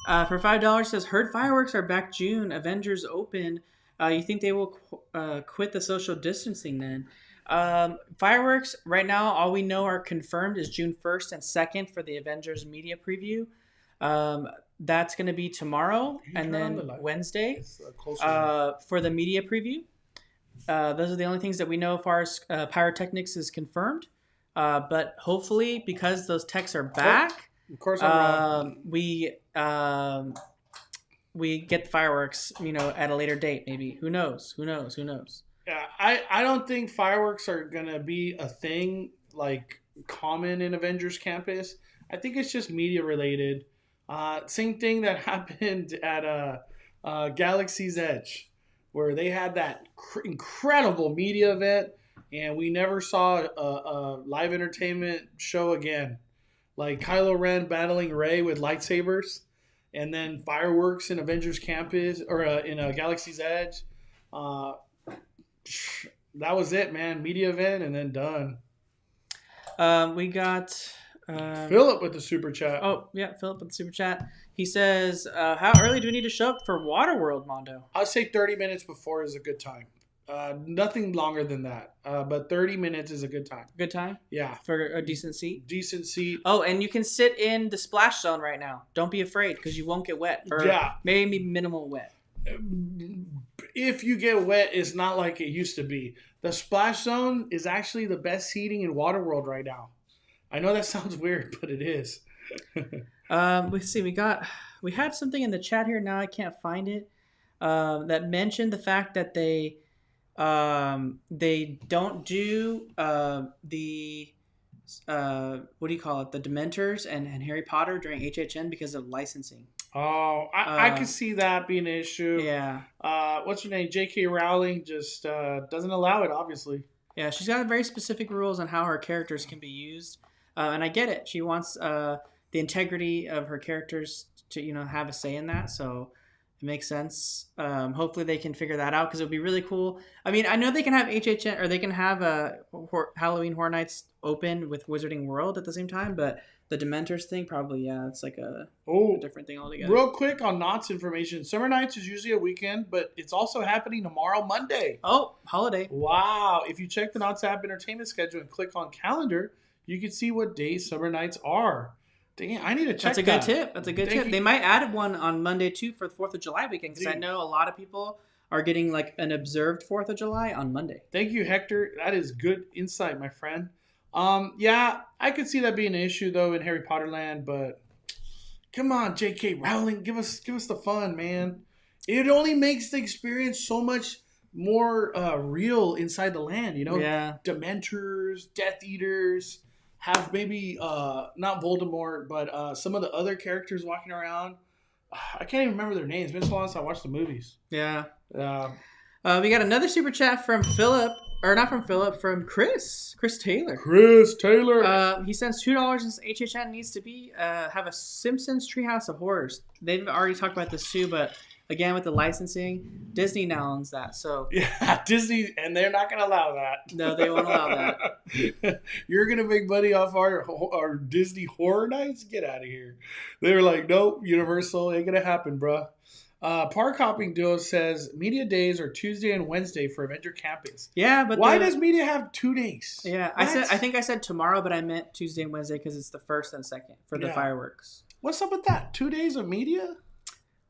for $5. Says, "Heard fireworks are back June. Avengers open. You think they will quit the social distancing then?" Fireworks right now, all we know are confirmed is June 1st and 2nd for the Avengers media preview. That's going to be tomorrow and then Wednesday for the media preview. Those are the only things that we know as far as pyrotechnics is confirmed. But hopefully, because those techs are back, of course I'm wrong. We get the fireworks, at a later date. Maybe. Who knows? Yeah, I don't think fireworks are gonna be a thing like common in Avengers Campus. I think it's just media related. Same thing that happened at Galaxy's Edge, where they had that incredible media event, and we never saw a live entertainment show again. Like Kylo Ren battling Rey with lightsabers, and then fireworks in Avengers Campus or in Galaxy's Edge. That was it, man. Media event and then done. We got Philip with the super chat. Oh, yeah, Philip with the super chat. He says, "How early do we need to show up for Waterworld, Mondo?" I'd say 30 minutes before is a good time. Nothing longer than that. But 30 minutes is a good time. Good time? Yeah. For a decent seat? Decent seat. Oh, and you can sit in the splash zone right now. Don't be afraid because you won't get wet. Or maybe minimal wet. If you get wet, it's not like it used to be. The splash zone is actually the best seating in Waterworld right now. I know that sounds weird, but it is. Let's see. We had something in the chat here. Now I can't find it. That mentioned the fact that they don't do the what do you call it? The Dementors and Harry Potter during HHN because of licensing. Oh, I can see that being an issue. Yeah. What's her name? J.K. Rowling just doesn't allow it, obviously. Yeah, she's got very specific rules on how her characters can be used. And I get it. She wants the integrity of her characters to, have a say in that. So it makes sense. Hopefully they can figure that out because it would be really cool. I mean, I know they can have HHN or they can have Halloween Horror Nights open with Wizarding World at the same time, but The Dementors thing, probably, yeah. It's like a different thing altogether. Real quick on Knott's information. Summer Nights is usually a weekend, but it's also happening tomorrow, Monday. Oh, holiday. Wow. If you check the Knott's app entertainment schedule and click on calendar, you can see what days Summer Nights are. Dang, I need to check That's a good tip. You. They might add one on Monday, too, for the 4th of July weekend, because I know a lot of people are getting like an observed 4th of July on Monday. Thank you, Hector. That is good insight, my friend. Yeah, I could see that being an issue though in Harry Potter land, but come on, J.K. Rowling, give us the fun, man. It only makes the experience so much more real inside the land, you know? Yeah. Dementors, Death Eaters, have maybe not Voldemort, but some of the other characters walking around. I can't even remember their names. It's been so long since I watched the movies. Yeah. We got another super chat from Philip. Or not from Philip, from Chris. Chris Taylor. He sends $2 as HHN needs to be have a Simpsons Treehouse of Horrors. They've already talked about this too, but again with the licensing, Disney now owns that. So yeah, Disney, and they're not going to allow that. No, they won't allow that. You're going to make money off our Disney Horror Nights? Get out of here. They were like, nope, Universal, ain't going to happen, bruh. Park Hopping Duo says media days are Tuesday and Wednesday for Avenger campus. Yeah, but why does media have 2 days? Yeah, I think I said tomorrow, but I meant Tuesday and Wednesday because it's the 1st and 2nd for the fireworks. What's up with that? 2 days of media?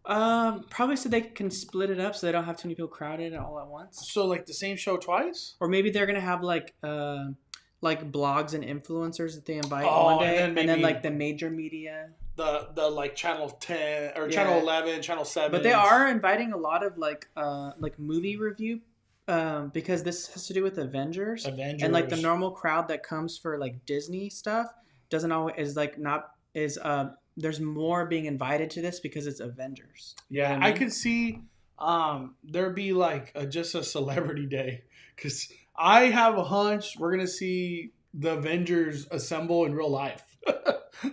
Probably so they can split it up so they don't have too many people crowded all at once. So like the same show twice? Or maybe they're gonna have like blogs and influencers that they invite one day, and then like the major media. The like channel 10 or channel 11, channel 7. But they are inviting a lot of like movie review because this has to do with Avengers. And like the normal crowd that comes for like Disney stuff doesn't always there's more being invited to this because it's Avengers. Yeah, I could see there'd be like just a celebrity day because I have a hunch we're gonna see the Avengers assemble in real life.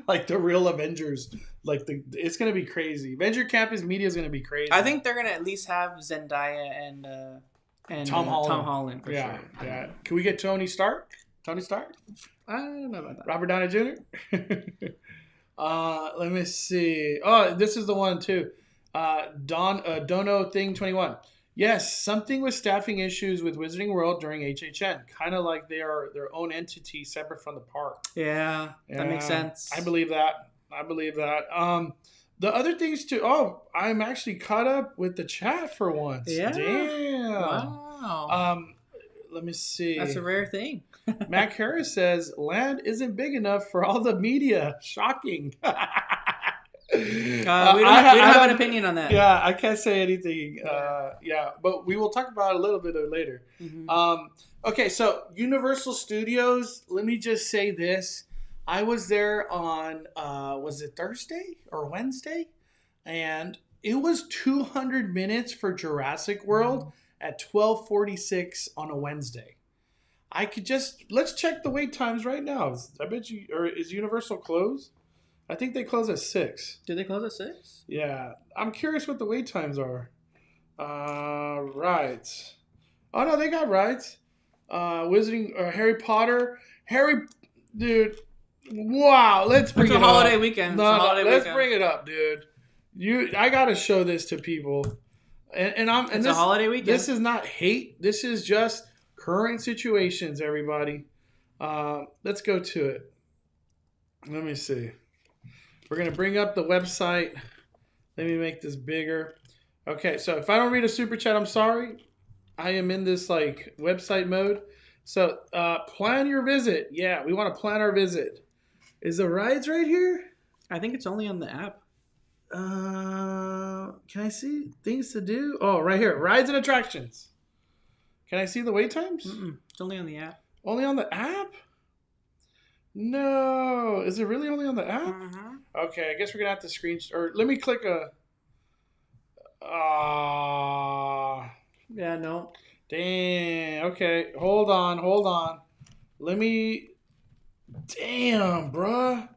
Like the real Avengers, it's gonna be crazy. Avenger Campus media is gonna be crazy. I think they're gonna at least have Zendaya and Tom Holland. For sure. Yeah. Can we get Tony Stark? I don't know about that. Robert Downey Jr. Let me see. Oh, this is the one too. Dono Thing 21. Yes, something with staffing issues with Wizarding World during HHN. Kind of like they are their own entity separate from the park. Yeah, that makes sense. I believe that. The other things too. Oh, I'm actually caught up with the chat for once. Yeah. Damn. Wow. Let me see. That's a rare thing. Mac Harris says land isn't big enough for all the media. Shocking. We don't have an opinion on that. Yeah, I can't say anything. But we will talk about it a little bit later. Mm-hmm. Okay, so Universal Studios, let me just say this. I was there on, was it Thursday or Wednesday? And it was 200 minutes for Jurassic World at 12:46 on a Wednesday. Let's check the wait times right now. I bet you, or is Universal closed? I think they close at 6. Did they close at 6? Yeah. I'm curious what the wait times are. Rides. Oh, no, they got rides. Harry Potter. Dude. Wow. Let's bring it up. It's a holiday weekend. Let's bring it up, dude. I got to show this to people. It's a holiday weekend. This is not hate. This is just current situations, everybody. Let's go to it. Let me see. We're going to bring up the website. Let me make this bigger. Okay, so if I don't read a super chat, I'm sorry. I am in this website mode. So plan your visit. Yeah, we want to plan our visit. Is the rides right here? I think it's only on the app. Can I see things to do? Oh, right here. Rides and attractions. Can I see the wait times? It's only on the app. Only on the app? No. Is it really only on the app? Mm-hmm. Okay, I guess we're going to have to screen... Or let me click a... Yeah, no. Damn. Okay, hold on. Let me... Damn, bruh.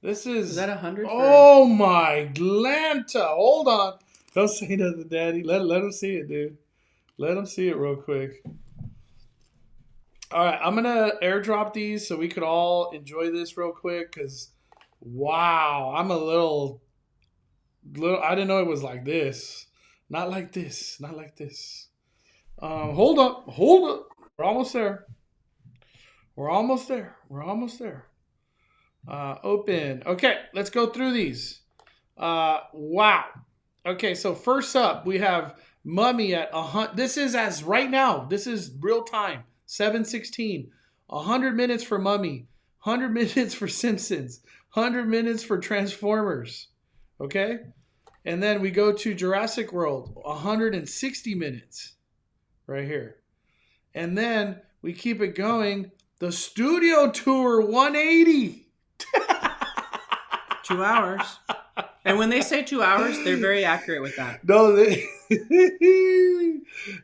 This is... Is that 100? Oh, my Glanta. Hold on. Don't say nothing, Daddy. Let him see it, dude. Let him see it real quick. All right, I'm gonna airdrop these so we could all enjoy this real quick. Cause wow, I'm a little. I didn't know it was like this. Not like this. Not like this. Hold up. Hold up. We're almost there. We're almost there. We're almost there. Open. Okay, let's go through these. Wow. Okay, so first up we have Mummy at 100. This is as right now. This is real time. 7:16. 100 minutes for Mummy. 100 minutes for Simpsons. 100 minutes for Transformers. Okay? And then we go to Jurassic World. 160 minutes. Right here. And then we keep it going. The Studio Tour 180. 2 hours. And when they say 2 hours, they're very accurate with that. No,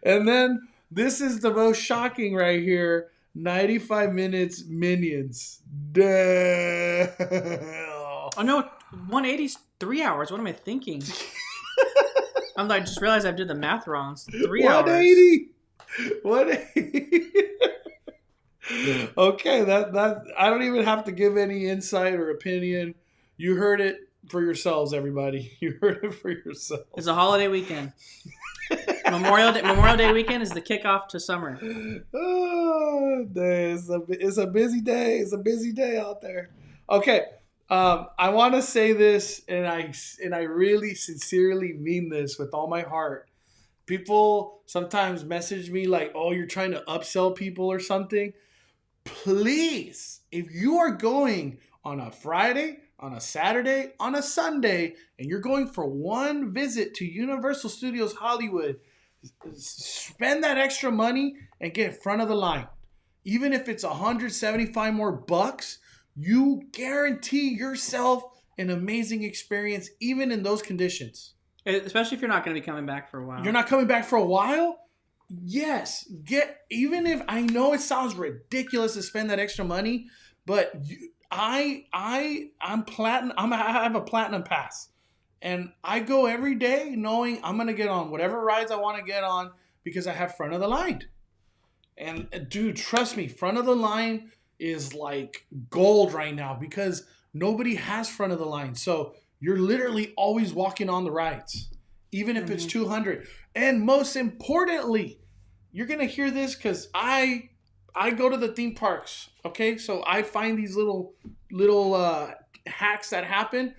and then this is the most shocking right here. 95 minutes Minions. Damn. Oh no, 180's 3 hours. What am I thinking? I just realized I did the math wrong. It's 3 hours. 180. 180. Okay, that I don't even have to give any insight or opinion. You heard it for yourselves, everybody. You heard it for yourselves. It's a holiday weekend. Memorial Day weekend is the kickoff to summer. Oh, it's a busy day. It's a busy day out there. Okay, I want to say this, and I really sincerely mean this with all my heart. People sometimes message me like, "Oh, you're trying to upsell people or something." Please, if you are going on a Friday, on a Saturday, on a Sunday, and you're going for one visit to Universal Studios Hollywood, spend that extra money and get front of the line. Even if it's 175 more bucks, you guarantee yourself an amazing experience, even in those conditions. Especially if you're not going to be coming back for a while. You're not coming back for a while? Yes. Even if I know it sounds ridiculous to spend that extra money, but I'm platinum. I have a platinum pass, and I go every day knowing I'm gonna get on whatever rides I want to get on because I have front of the line. And dude, trust me, front of the line is like gold right now because nobody has front of the line. So you're literally always walking on the rides, even if it's 200. And most importantly, you're gonna hear this because I go to the theme parks, okay? So I find these little hacks that happen.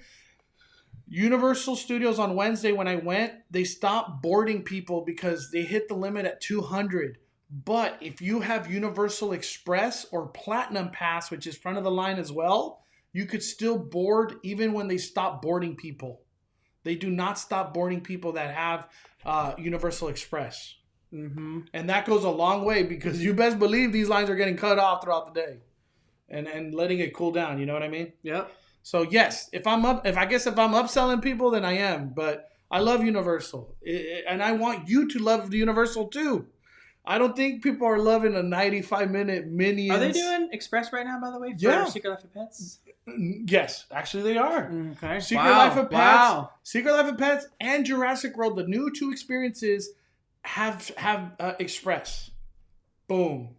Universal Studios on Wednesday when I went, they stopped boarding people because they hit the limit at 200. But if you have Universal Express or Platinum Pass, which is front of the line as well, you could still board even when they stop boarding people. They do not stop boarding people that have Universal Express. Mm-hmm. And that goes a long way because you best believe these lines are getting cut off throughout the day and letting it cool down. You know what I mean? Yep. So yes, if I'm upselling people, then I am. But I love Universal, and I want you to love the Universal too. I don't think people are loving a 95-minute Minions. Are they doing Express right now, by the way, for Yeah. Secret Life of Pets? Yes, actually they are. Okay. Secret Life of Pets, Secret Life of Pets, and Jurassic World, the new two experiences have Express. Boom.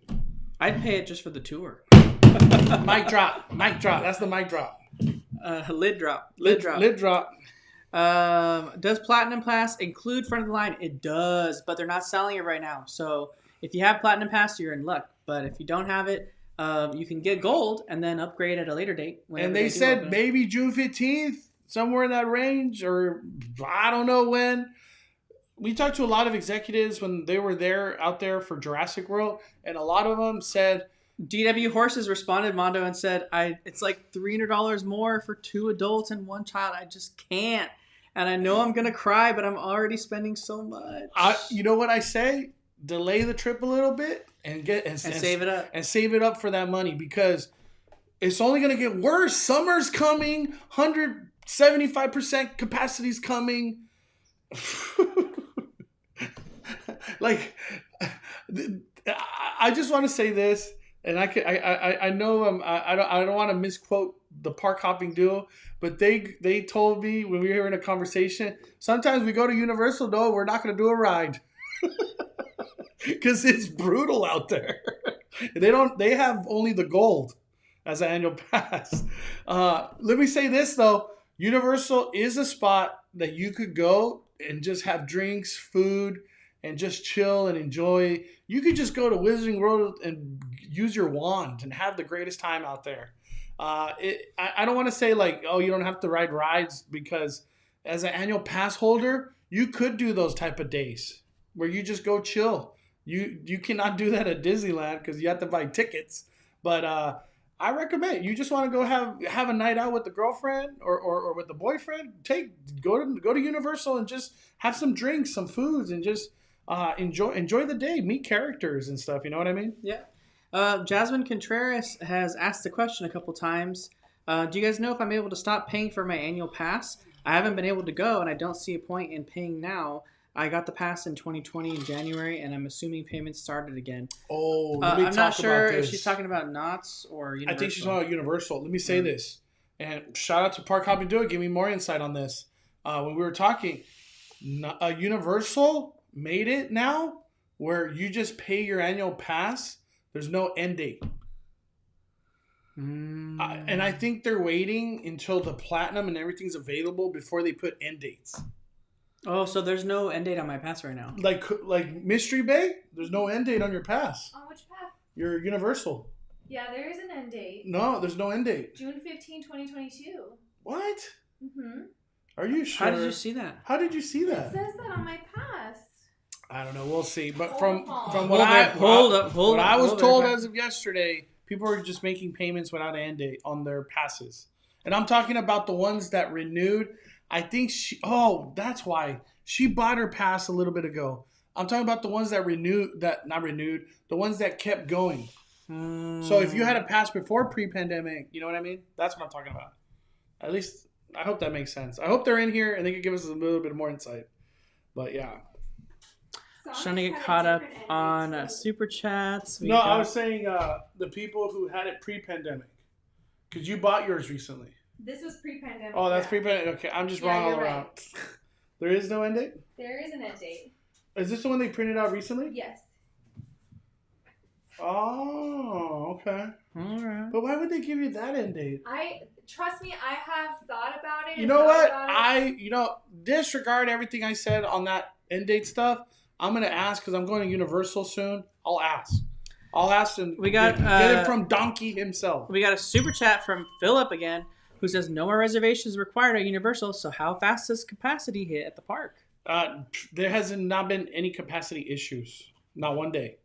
I'd pay it just for the tour. Mic drop. Mic drop. That's the mic drop. Lid drop. Lid drop. Does Platinum Pass include front of the line? It does, but they're not selling it right now. So if you have Platinum Pass, you're in luck. But if you don't have it, you can get Gold and then upgrade at a later date. And they said maybe June 15th, somewhere in that range, or I don't know when. We talked to a lot of executives when they were out there for Jurassic World, and a lot of them said, DW Horses responded, Mondo, and said, it's like $300 more for 2 adults and 1 child. I just can't. And I know I'm going to cry, but I'm already spending so much. You know what I say? Delay the trip a little bit and save it up. And save it up for that money because it's only going to get worse. Summer's coming. 175% capacity's coming. Like, I just want to say this. And I know I don't want to misquote the park hopping duo, but they told me when we were in a conversation, sometimes we go to Universal, no, we're not going to do a ride because it's brutal out there. They have only the gold as an annual pass. Let me say this though. Universal is a spot that you could go and just have drinks, food, and just chill and enjoy. You could just go to Wizarding World and use your wand and have the greatest time out there. I don't want to say like, oh, you don't have to ride rides, because as an annual pass holder, you could do those type of days where you just go chill. You cannot do that at Disneyland because you have to buy tickets. But I recommend, you just want to go have a night out with the girlfriend or with the boyfriend. Go to Universal and just have some drinks, some foods, and just enjoy the day. Meet characters and stuff. You know what I mean? Yeah. Jasmine Contreras has asked the question a couple times. Do you guys know if I'm able to stop paying for my annual pass? I haven't been able to go, and I don't see a point in paying now. I got the pass in 2020 in January, and I'm assuming payments started again. Oh, I'm not sure if she's talking about Knott's or Universal. I think she's talking about Universal. Let me say this, and shout out to Park Hop and Do It. Give me more insight on this. When we were talking, Universal made it now where you just pay your annual pass. There's no end date. And I think they're waiting until the platinum and everything's available before they put end dates. Oh, so there's no end date on my pass right now. Like Mystery Bay, there's no end date on your pass. On which pass? Your Universal. Yeah, there is an end date. No, there's no end date. June 15, 2022. What? Mm-hmm. Are you sure? How did you see that? How did you see that? It says that on my pass. I don't know. We'll see. But Hold from what I was told as as of yesterday, people are just making payments without an end date on their passes. And I'm talking about the ones that renewed. I think that's why she bought her pass a little bit ago. I'm talking about the ones that the ones that kept going. So if you had a pass before pre-pandemic, you know what I mean? That's what I'm talking about. At least I hope that makes sense. I hope they're in here and they can give us a little bit more insight. But yeah. Trying to get caught up on super chats. I was saying the people who had it pre-pandemic. Because you bought yours recently. This was pre-pandemic. Oh, that's pre-pandemic. Okay, I'm just wrong all around. Right. There is no end date? There is an end date. Is this the one they printed out recently? Yes. Oh, okay. All right. But why would they give you that end date? Trust me, I have thought about it. You know what? Disregard everything I said on that end date stuff. I'm going to ask because I'm going to Universal soon. I'll ask and get it from Donkey himself. We got a super chat from Philip again, who says no more reservations required at Universal. So how fast does capacity hit at the park? There has not been any capacity issues. Not one day.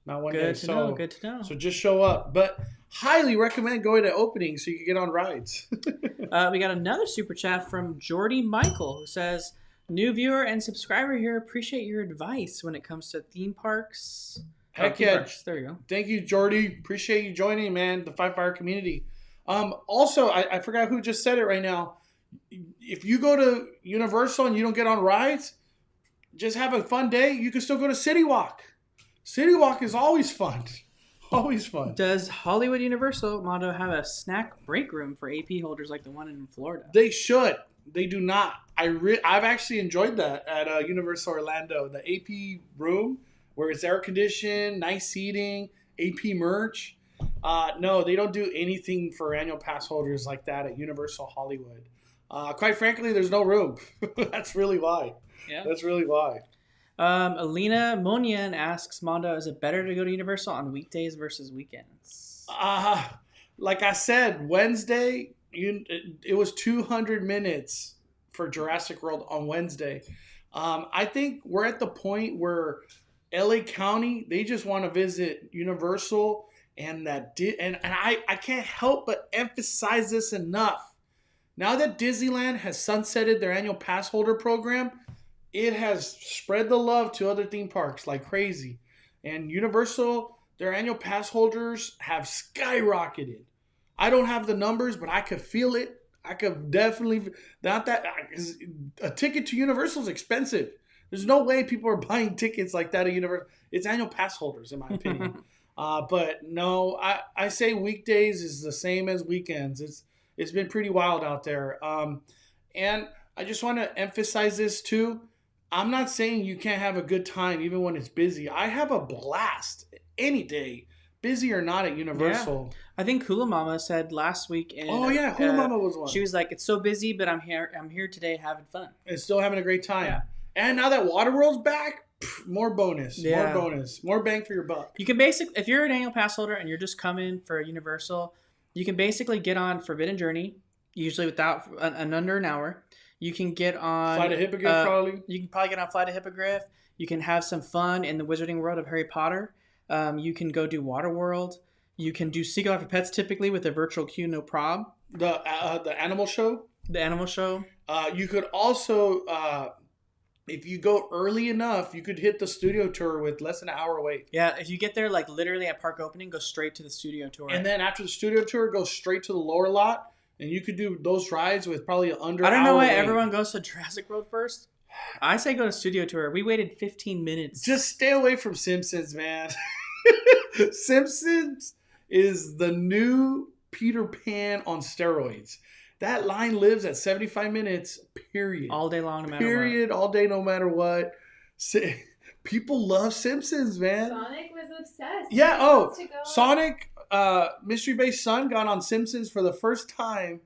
Not one day. Good to know. So just show up. But highly recommend going to openings so you can get on rides. We got another super chat from Jordy Michael, who says, new viewer and subscriber here. Appreciate your advice when it comes to theme parks. Heck yeah. Parks. There you go. Thank you, Jordy. Appreciate you joining, man. The Five Fire community. Also, I forgot who just said it right now. If you go to Universal and you don't get on rides, just have a fun day. You can still go to City Walk. City Walk is always fun. Always fun. Does Hollywood Universal Mondo have a snack break room for AP holders like the one in Florida? They should. They do not. I've actually enjoyed that at Universal Orlando. The AP room where it's air conditioned, nice seating, AP merch. No, they don't do anything for annual pass holders like that at Universal Hollywood. Quite frankly, there's no room. That's really why. Yeah. That's really why. Alina Monian asks, Mondo, is it better to go to Universal on weekdays versus weekends? Like I said, Wednesday, it was 200 minutes for Jurassic World on Wednesday. I think we're at the point where LA County, they just want to visit Universal, and I can't help but emphasize this enough. Now that Disneyland has sunsetted their annual pass holder program, it has spread the love to other theme parks like crazy. And Universal, their annual pass holders have skyrocketed. I don't have the numbers, but I could feel it. I could definitely, a ticket to Universal is expensive. There's no way people are buying tickets like that at Universal. It's annual pass holders, in my opinion. But no, I say weekdays is the same as weekends. It's been pretty wild out there. And I just want to emphasize this too. I'm not saying you can't have a good time even when it's busy. I have a blast any day busy or not at Universal. I think Hula Mama said last week. Hula Mama was one. She was like, "It's so busy, but I'm here. I'm here today having fun and still having a great time." Yeah. And now that Waterworld's back, more bonus, more bang for your buck. You can basically, if you're an annual pass holder and you're just coming for Universal, you can basically get on Forbidden Journey, usually without under an hour. You can get on Flight of Hippogriff, probably. You can probably get on Flight of Hippogriff. You can have some fun in the Wizarding World of Harry Potter. You can go do Waterworld. You can do Secret Life of Pets typically with a virtual queue, no prob. The animal show. The animal show. You could also, if you go early enough, you could hit the studio tour with less than an hour wait. Yeah, if you get there like literally at park opening, go straight to the studio tour. And then after the studio tour, go straight to the lower lot, and you could do those rides with probably under. I don't know why everyone goes to Jurassic World first. I say go to studio tour. We waited 15 minutes. Just stay away from Simpsons, man. Simpsons is the new Peter Pan on steroids. That line lives at 75 minutes, period. All day long, no matter what. Period, all day, no matter what. People love Simpsons, man. Sonic was obsessed. Yeah, Sonic, Mystery Base Son got on Simpsons for the first time.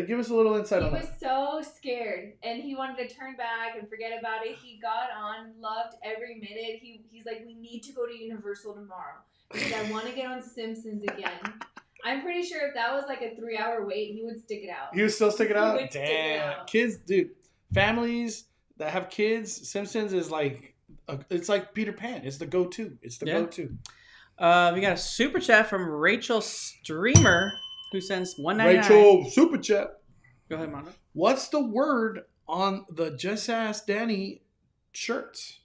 Give us a little insight on that. He was so scared, and he wanted to turn back and forget about it. He got on, loved every minute. He's like, we need to go to Universal tomorrow because I want to get on Simpsons again. I'm pretty sure if that was like a 3-hour wait, he would stick it out. He would still stick it out? He would stick it out. Kids, dude, families that have kids, Simpsons is like, it's like Peter Pan. It's the go-to. It's the go-to. We got a super chat from Rachel Streamer who sends $1.99. Rachel, super chat. Go ahead, Mondo. What's the word on the Just Ask Danny shirts?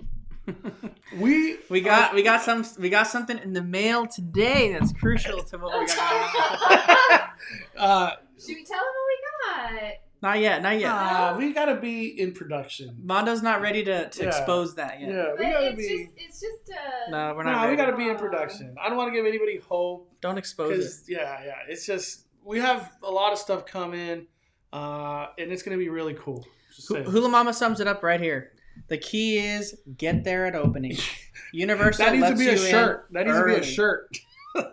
we got something in the mail today that's crucial to what we got. Should we tell him what we got? Not yet. We gotta be in production. Mondo's not ready to expose that yet. Yeah, we gotta be. It's just No, we're not. We gotta be in production. I don't want to give anybody hope. Don't expose it. Yeah. It's just we have a lot of stuff coming, and it's gonna be really cool. Hula Mama sums it up right here. The key is get there at opening. Universal that needs lets to be a you shirt. In That needs early. to be a shirt.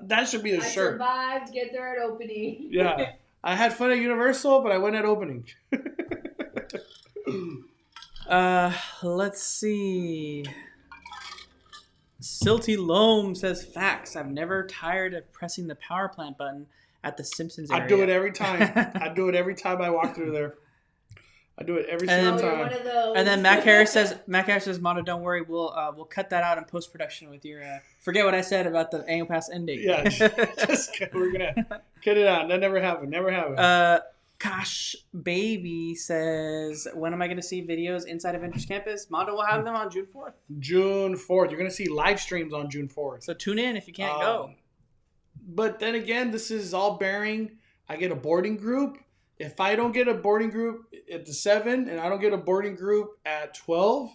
That should be a shirt. I survived. Get there at opening. Yeah. I had fun at Universal, but I went at opening. Let's see. Silty Loam says facts. I've never tired of pressing the power plant button at the Simpsons area. I do it every time. I walk through there. I do it every single time. One of those. And then Mac Harris says, Mondo, don't worry, we'll cut that out in post production with your. Forget what I said about the annual pass end date. Yeah, we're gonna cut it out. That never happened. Gosh, Baby says, when am I going to see videos inside Avengers Campus? Mondo will have them on June 4th. June 4th. You're going to see live streams on June 4th. So tune in if you can't go. But then again, this is all bearing. I get a boarding group. If I don't get a boarding group at the 7 and I don't get a boarding group at 12,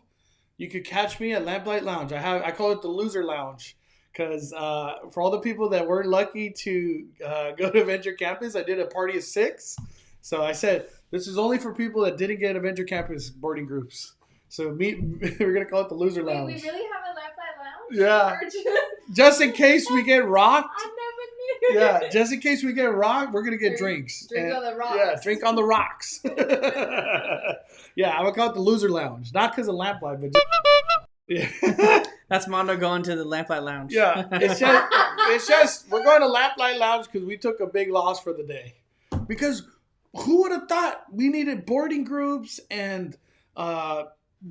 you could catch me at Lamplight Lounge. I call it the loser lounge because for all the people that weren't lucky to go to Avenger Campus, I did a party of 6. So I said, this is only for people that didn't get Avenger Campus boarding groups. So we're going to call it the loser lounge. Wait, we really have a Lamplight Lounge? Yeah. Just in case we get rocked. I never knew. Yeah, just in case we get rocked, we're going to get drinks. Drink on the rocks. Yeah, drink on the rocks. Yeah, I'm going to call it the loser lounge. Not because of Lamplight, but just... Yeah. That's Mondo going to the Lamplight Lounge. Yeah, it's just we're going to Lamplight Lounge because we took a big loss for the day. Because who would have thought we needed boarding groups and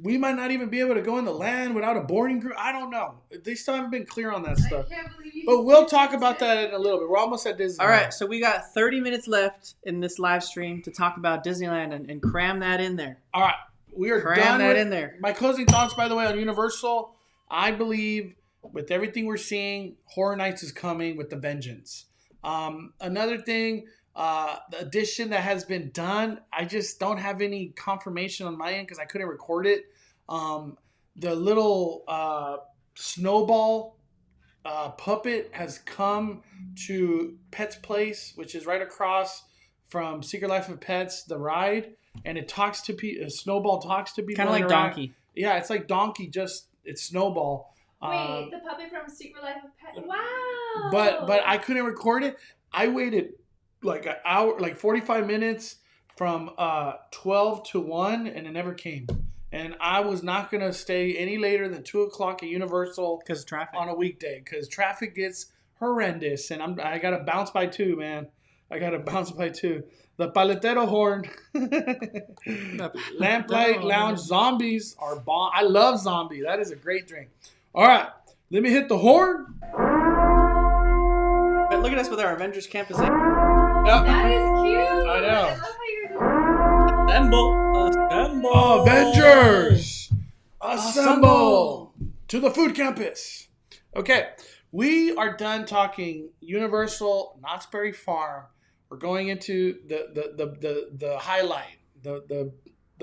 we might not even be able to go in the land without a boarding group? I don't know. They still haven't been clear on that stuff. I can't believe you But we'll talk about that in a little bit. We're almost at Disneyland. All right, so we got 30 minutes left in this live stream to talk about Disneyland and cram that in there. All right. We are Cram done that with in there. My closing thoughts, by the way, on Universal. I believe with everything we're seeing, Horror Nights is coming with the vengeance. Another thing, the addition that has been done, I just don't have any confirmation on my end because I couldn't record it. The little snowball puppet has come to Pet's Place, which is right across from Secret Life of Pets, the ride. And it talks to people. Snowball talks to people. Kind of like Donkey. Yeah, it's like Donkey, just it's Snowball. Wait, the puppet from Secret Life of Pets. Wow. But I couldn't record it. I waited like an hour, like 45 minutes from 12 to 1, and it never came. And I was not going to stay any later than 2 o'clock at Universal because traffic on a weekday, because traffic gets horrendous. And I got to bounce by 2, man. I got to bounce by 2. The Paletero Horn. Lamplight Lounge Zombies are bomb. I love Zombie. That is a great drink. All right. Let me hit the horn. But look at us with our Avengers campus. Yep. That is cute. I know. I love how you're doing Assemble. Avengers. Assemble. To the food campus. Okay. We are done talking Universal Knott's Berry Farm. We're going into the highlight, the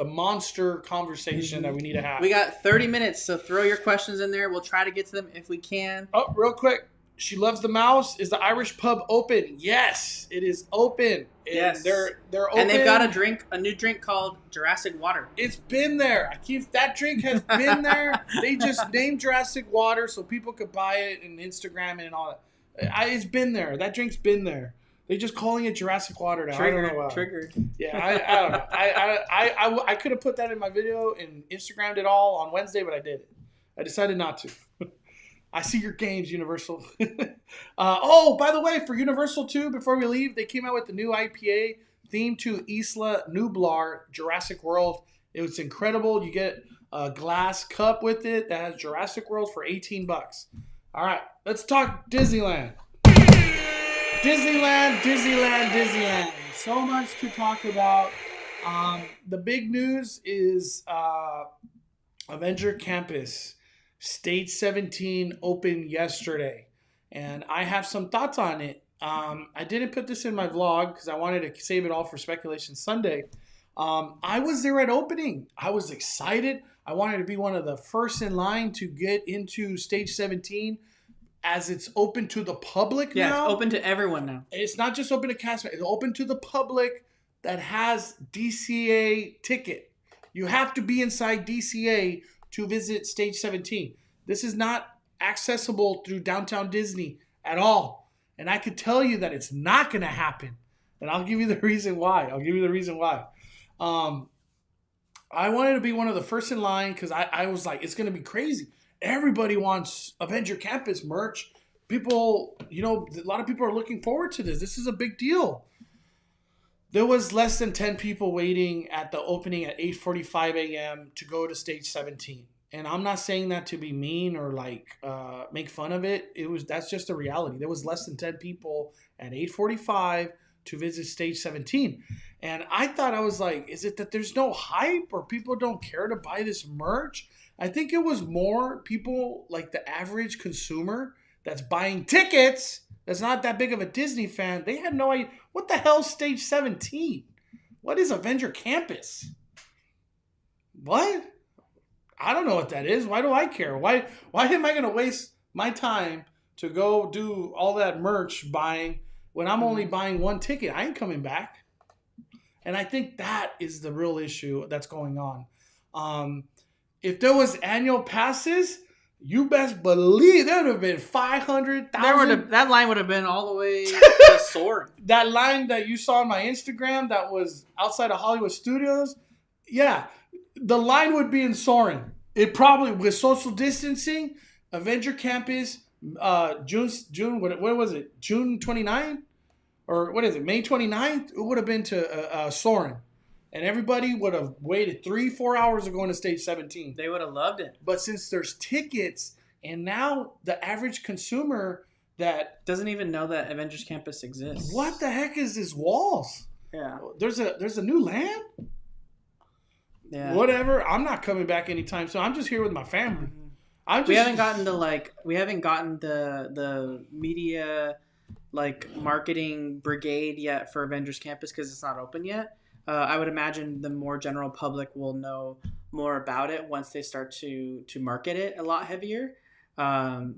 monster conversation that we need to have. We got 30 minutes, so throw your questions in there. We'll try to get to them if we can. Oh, real quick. She loves the mouse. Is the Irish pub open? Yes, it is open. Yes, they're open. And they've got a new drink called Jurassic Water. It's been there. That drink has been there. They just named Jurassic Water so people could buy it and Instagram it and all that. It's been there. That drink's been there. They're just calling it Jurassic Water now. Triggered. I don't know why. Triggered. Yeah, I don't know. I could have put that in my video and Instagrammed it all on Wednesday, but I didn't. I decided not to. I see your games, Universal. Oh, by the way, for Universal too, before we leave, they came out with the new IPA themed to Isla Nublar, Jurassic World. It was incredible. You get a glass cup with it that has Jurassic World for $18. All right, let's talk Disneyland. Disneyland. So much to talk about. The big news is Avenger Campus. Stage 17 opened yesterday, and I have some thoughts on it. I didn't put this in my vlog because I wanted to save it all for Speculation Sunday. I was there at opening. I was excited. I wanted to be one of the first in line to get into Stage 17 as it's open to the public now. Yeah, it's open to everyone now. It's not just open to cast members. It's open to the public that has DCA ticket. You have to be inside DCA to visit Stage 17. This is not accessible through Downtown Disney at all. And I could tell you that it's not going to happen. And I'll give you the reason why. I wanted to be one of the first in line because I was like, it's going to be crazy. Everybody wants Avenger Campus merch. People, a lot of people are looking forward to this. This is a big deal. There was less than 10 people waiting at the opening at 8:45 a.m. to go to Stage 17. And I'm not saying that to be mean or make fun of it. That's just a reality. There was less than 10 people at 8:45 to visit Stage 17. And I thought, I was like, is it that there's no hype or people don't care to buy this merch? I think it was more people like the average consumer that's buying tickets that's not that big of a Disney fan. They had no idea. What the hell is Stage 17? What is Avenger Campus? What? I don't know what that is. Why do I care? Why am I going to waste my time to go do all that merch buying when I'm only buying one ticket? I ain't coming back. And I think that is the real issue that's going on. If there was annual passes, you best believe there would have been 500,000. That line would have been all the way to Soaring. That line that you saw on my Instagram that was outside of Hollywood Studios, yeah, the line would be in Soaring. It probably, with social distancing, Avenger Campus, June, what was it? June 29th? Or what is it? May 29th? It would have been to Soaring. And everybody would have waited 3-4 hours of going to Stage 17. They would have loved it. But since there's tickets, and now the average consumer that doesn't even know that Avengers Campus exists. What the heck is this walls? Yeah. There's a new land? Yeah. Whatever. I'm not coming back anytime soon. I'm just here with my family. We haven't gotten the media marketing brigade yet for Avengers Campus because it's not open yet. I would imagine the more general public will know more about it once they start to market it a lot heavier. I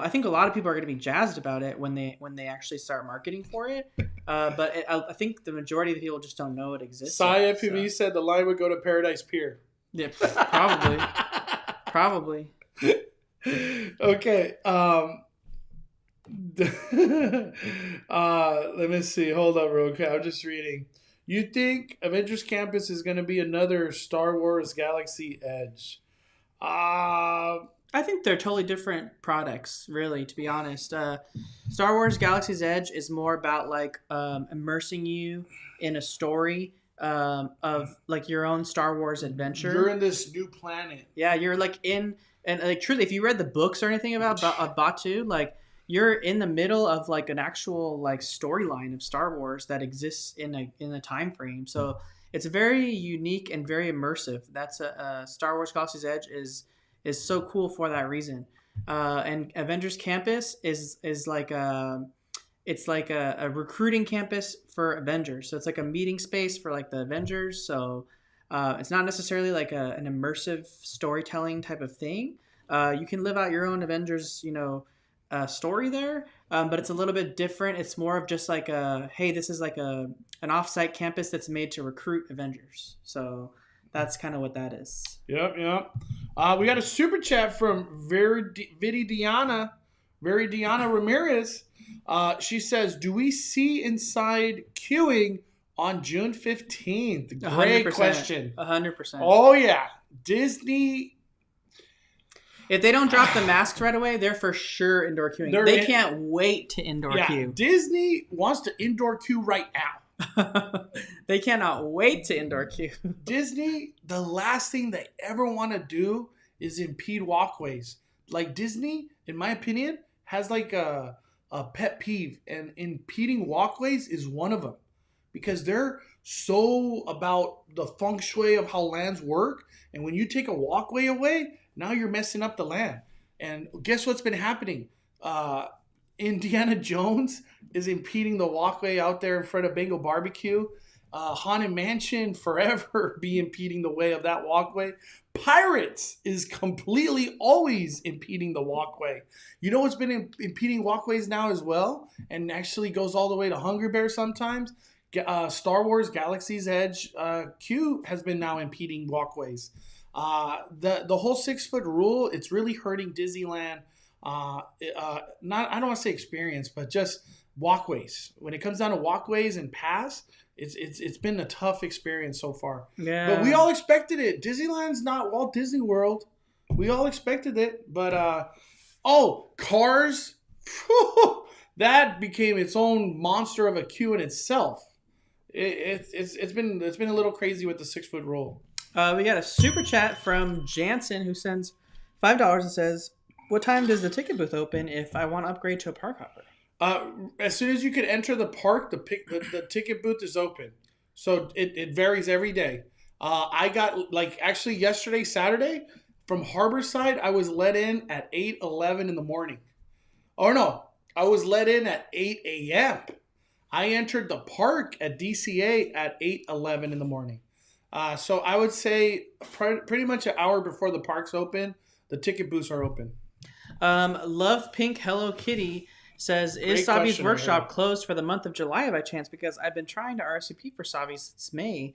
think a lot of people are going to be jazzed about it when they actually start marketing for it. But I think the majority of the people just don't know it exists. Saya PV said the line would go to Paradise Pier. Yeah, probably. Okay. Let me see. Hold up, real quick. I'm just reading. You think Avengers Campus is going to be another Star Wars Galaxy Edge? I think they're totally different products, really, to be honest. Star Wars Galaxy's Edge is more about like immersing you in a story of like your own Star Wars adventure. You're in this new planet. Yeah, you're like in, and like truly, if you read the books or anything about Batu, like you're in the middle of like an actual like storyline of Star Wars that exists in a time frame. So it's very unique and very immersive. That's a Star Wars Galaxy's Edge is so cool for that reason. And Avengers Campus is like it's like a recruiting campus for Avengers. So it's like a meeting space for like the Avengers. So it's not necessarily like an immersive storytelling type of thing. You can live out your own Avengers, story there, but it's a little bit different. It's more of just like hey, this is like an offsite campus that's made to recruit Avengers. So that's kind of what that is. Yep. We got a super chat from Veridiana Ramirez. She says, "Do we see inside queuing on June 15th?" Great 100%, question. 100%. Oh yeah, Disney. If they don't drop the masks right away, they're for sure indoor queuing. They can't wait to indoor queue. Disney wants to indoor queue right now. They cannot wait to indoor queue. Disney, the last thing they ever want to do is impede walkways. Like Disney, in my opinion, has like a pet peeve, and impeding walkways is one of them, because they're so about the feng shui of how lands work. And when you take a walkway away, now you're messing up the land. And guess what's been happening? Indiana Jones is impeding the walkway out there in front of Bengal Barbecue. Haunted Mansion forever be impeding the way of that walkway. Pirates is completely always impeding the walkway. You know what's been impeding walkways now as well, and actually goes all the way to Hungry Bear sometimes? Star Wars Galaxy's Edge queue has been now impeding walkways. The whole 6-foot rule, it's really hurting Disneyland. I don't want to say experience, but just walkways. When it comes down to walkways and paths, it's been a tough experience so far. Yeah. But we all expected it. Disneyland's not Walt Disney World. We all expected it. But Cars, that became its own monster of a queue in itself. It's been a little crazy with the 6-foot rule. We got a super chat from Jansen who sends $5 and says, "What time does the ticket booth open if I want to upgrade to a park hopper?" As soon as you can enter the park, the ticket booth is open. So it varies every day. I got, like, actually yesterday, Saturday, from Harborside, I was let in at 8:11 in the morning. Oh, no. I was let in at 8 a.m. I entered the park at DCA at 8:11 in the morning. So I would say pretty much an hour before the park's open, the ticket booths are open. Love Pink Hello Kitty says, "Is Savi's workshop closed for the month of July by chance? Because I've been trying to RSVP for Savi's since May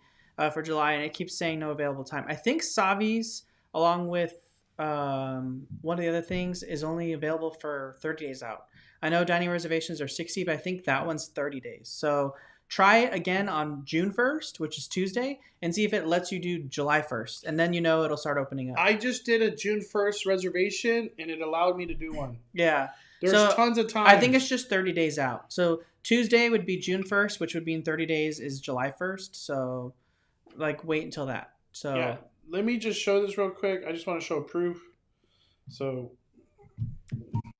for July, and it keeps saying no available time." I think Savi's, along with one of the other things, is only available for 30 days out. I know dining reservations are 60, but I think that one's 30 days. So try it again on June 1st, which is Tuesday, and see if it lets you do July 1st. And then it'll start opening up. I just did a June 1st reservation, and it allowed me to do one. Yeah. There's tons of time. I think it's just 30 days out. So Tuesday would be June 1st, which would be in 30 days is July 1st. So, like, wait until that. So yeah. Let me just show this real quick. I just want to show proof, so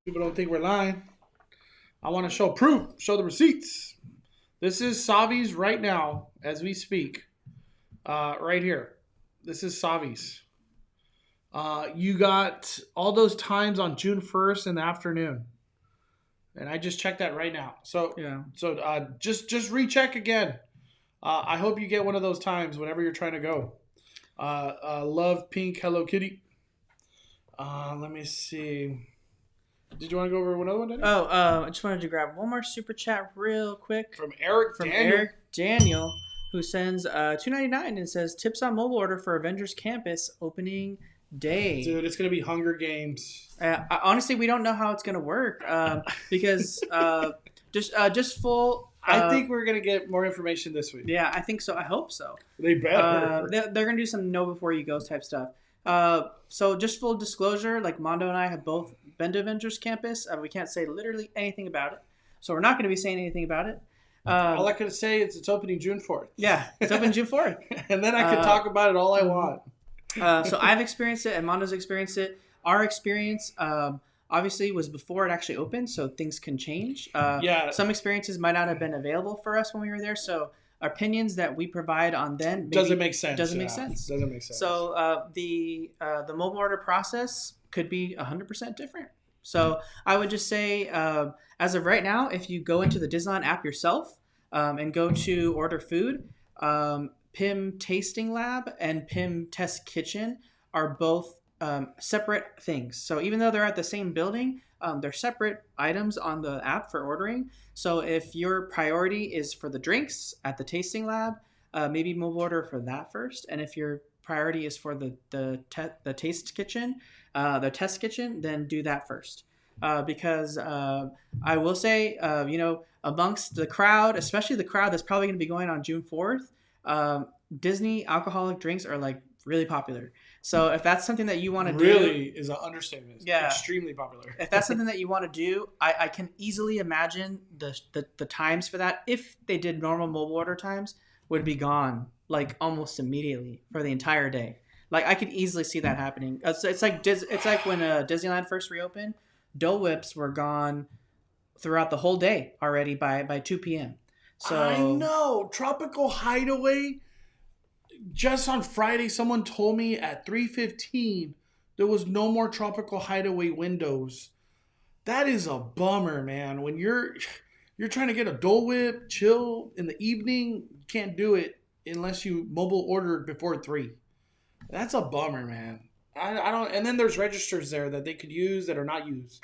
people don't think we're lying. I want to show proof. Show the receipts. This is Savi's right now as we speak. Right here. This is Savi's. You got all those times on June 1st in the afternoon. And I just checked that right now. So yeah. So just recheck again. I hope you get one of those times whenever you're trying to go. Love Pink Hello Kitty. Let me see. Did you want to go over another one, Danny? I just wanted to grab one more super chat real quick. From Eric Daniel, who sends $2.99 and says, "Tips on mobile order for Avengers Campus opening day. Dude, it's gonna be Hunger Games. Honestly, we don't know how it's gonna work because just full. I think we're gonna get more information this week. Yeah, I think so. I hope so. They better. They're gonna do some know before you goes type stuff. So just full disclosure, like Mondo and I have both been to Avengers Campus. We can't say literally anything about it, so we're not going to be saying anything about it. All I can say is it's opening June 4th. Yeah, it's open June 4th. And then I can talk about it all I want. So I've experienced it, and Mondo's experienced it. Our experience, obviously, was before it actually opened, so things can change. Some experiences might not have been available for us when we were there, so opinions that we provide on then doesn't make sense. Doesn't make sense. So the mobile order process could be 100% different. So I would just say, as of right now, if you go into the Disneyland app yourself and go to order food, PIM Tasting Lab and PIM Test Kitchen are both separate things. So even though they're at the same building, they're separate items on the app for ordering. So if your priority is for the drinks at the tasting lab, maybe mobile order for that first. And if your priority is for the taste kitchen, the test kitchen, then do that first. Because I will say, amongst the crowd, especially the crowd that's probably going to be going on June 4th, Disney alcoholic drinks are like really popular. So if that's something that you want to do, really is an understatement. It's extremely popular. If that's something that you want to do, I can easily imagine the times for that, if they did normal mobile order times, would be gone like almost immediately for the entire day. Like I could easily see that happening. It's like when Disneyland first reopened, Dole Whips were gone throughout the whole day already by 2 p.m. So I know Tropical Hideaway. Just on Friday, someone told me at 3:15 there was no more Tropical Hideaway windows. That is a bummer, man. When you're trying to get a Dole Whip, chill in the evening, you can't do it unless you mobile ordered before 3. That's a bummer, man. I don't. And then there's registers there that they could use that are not used.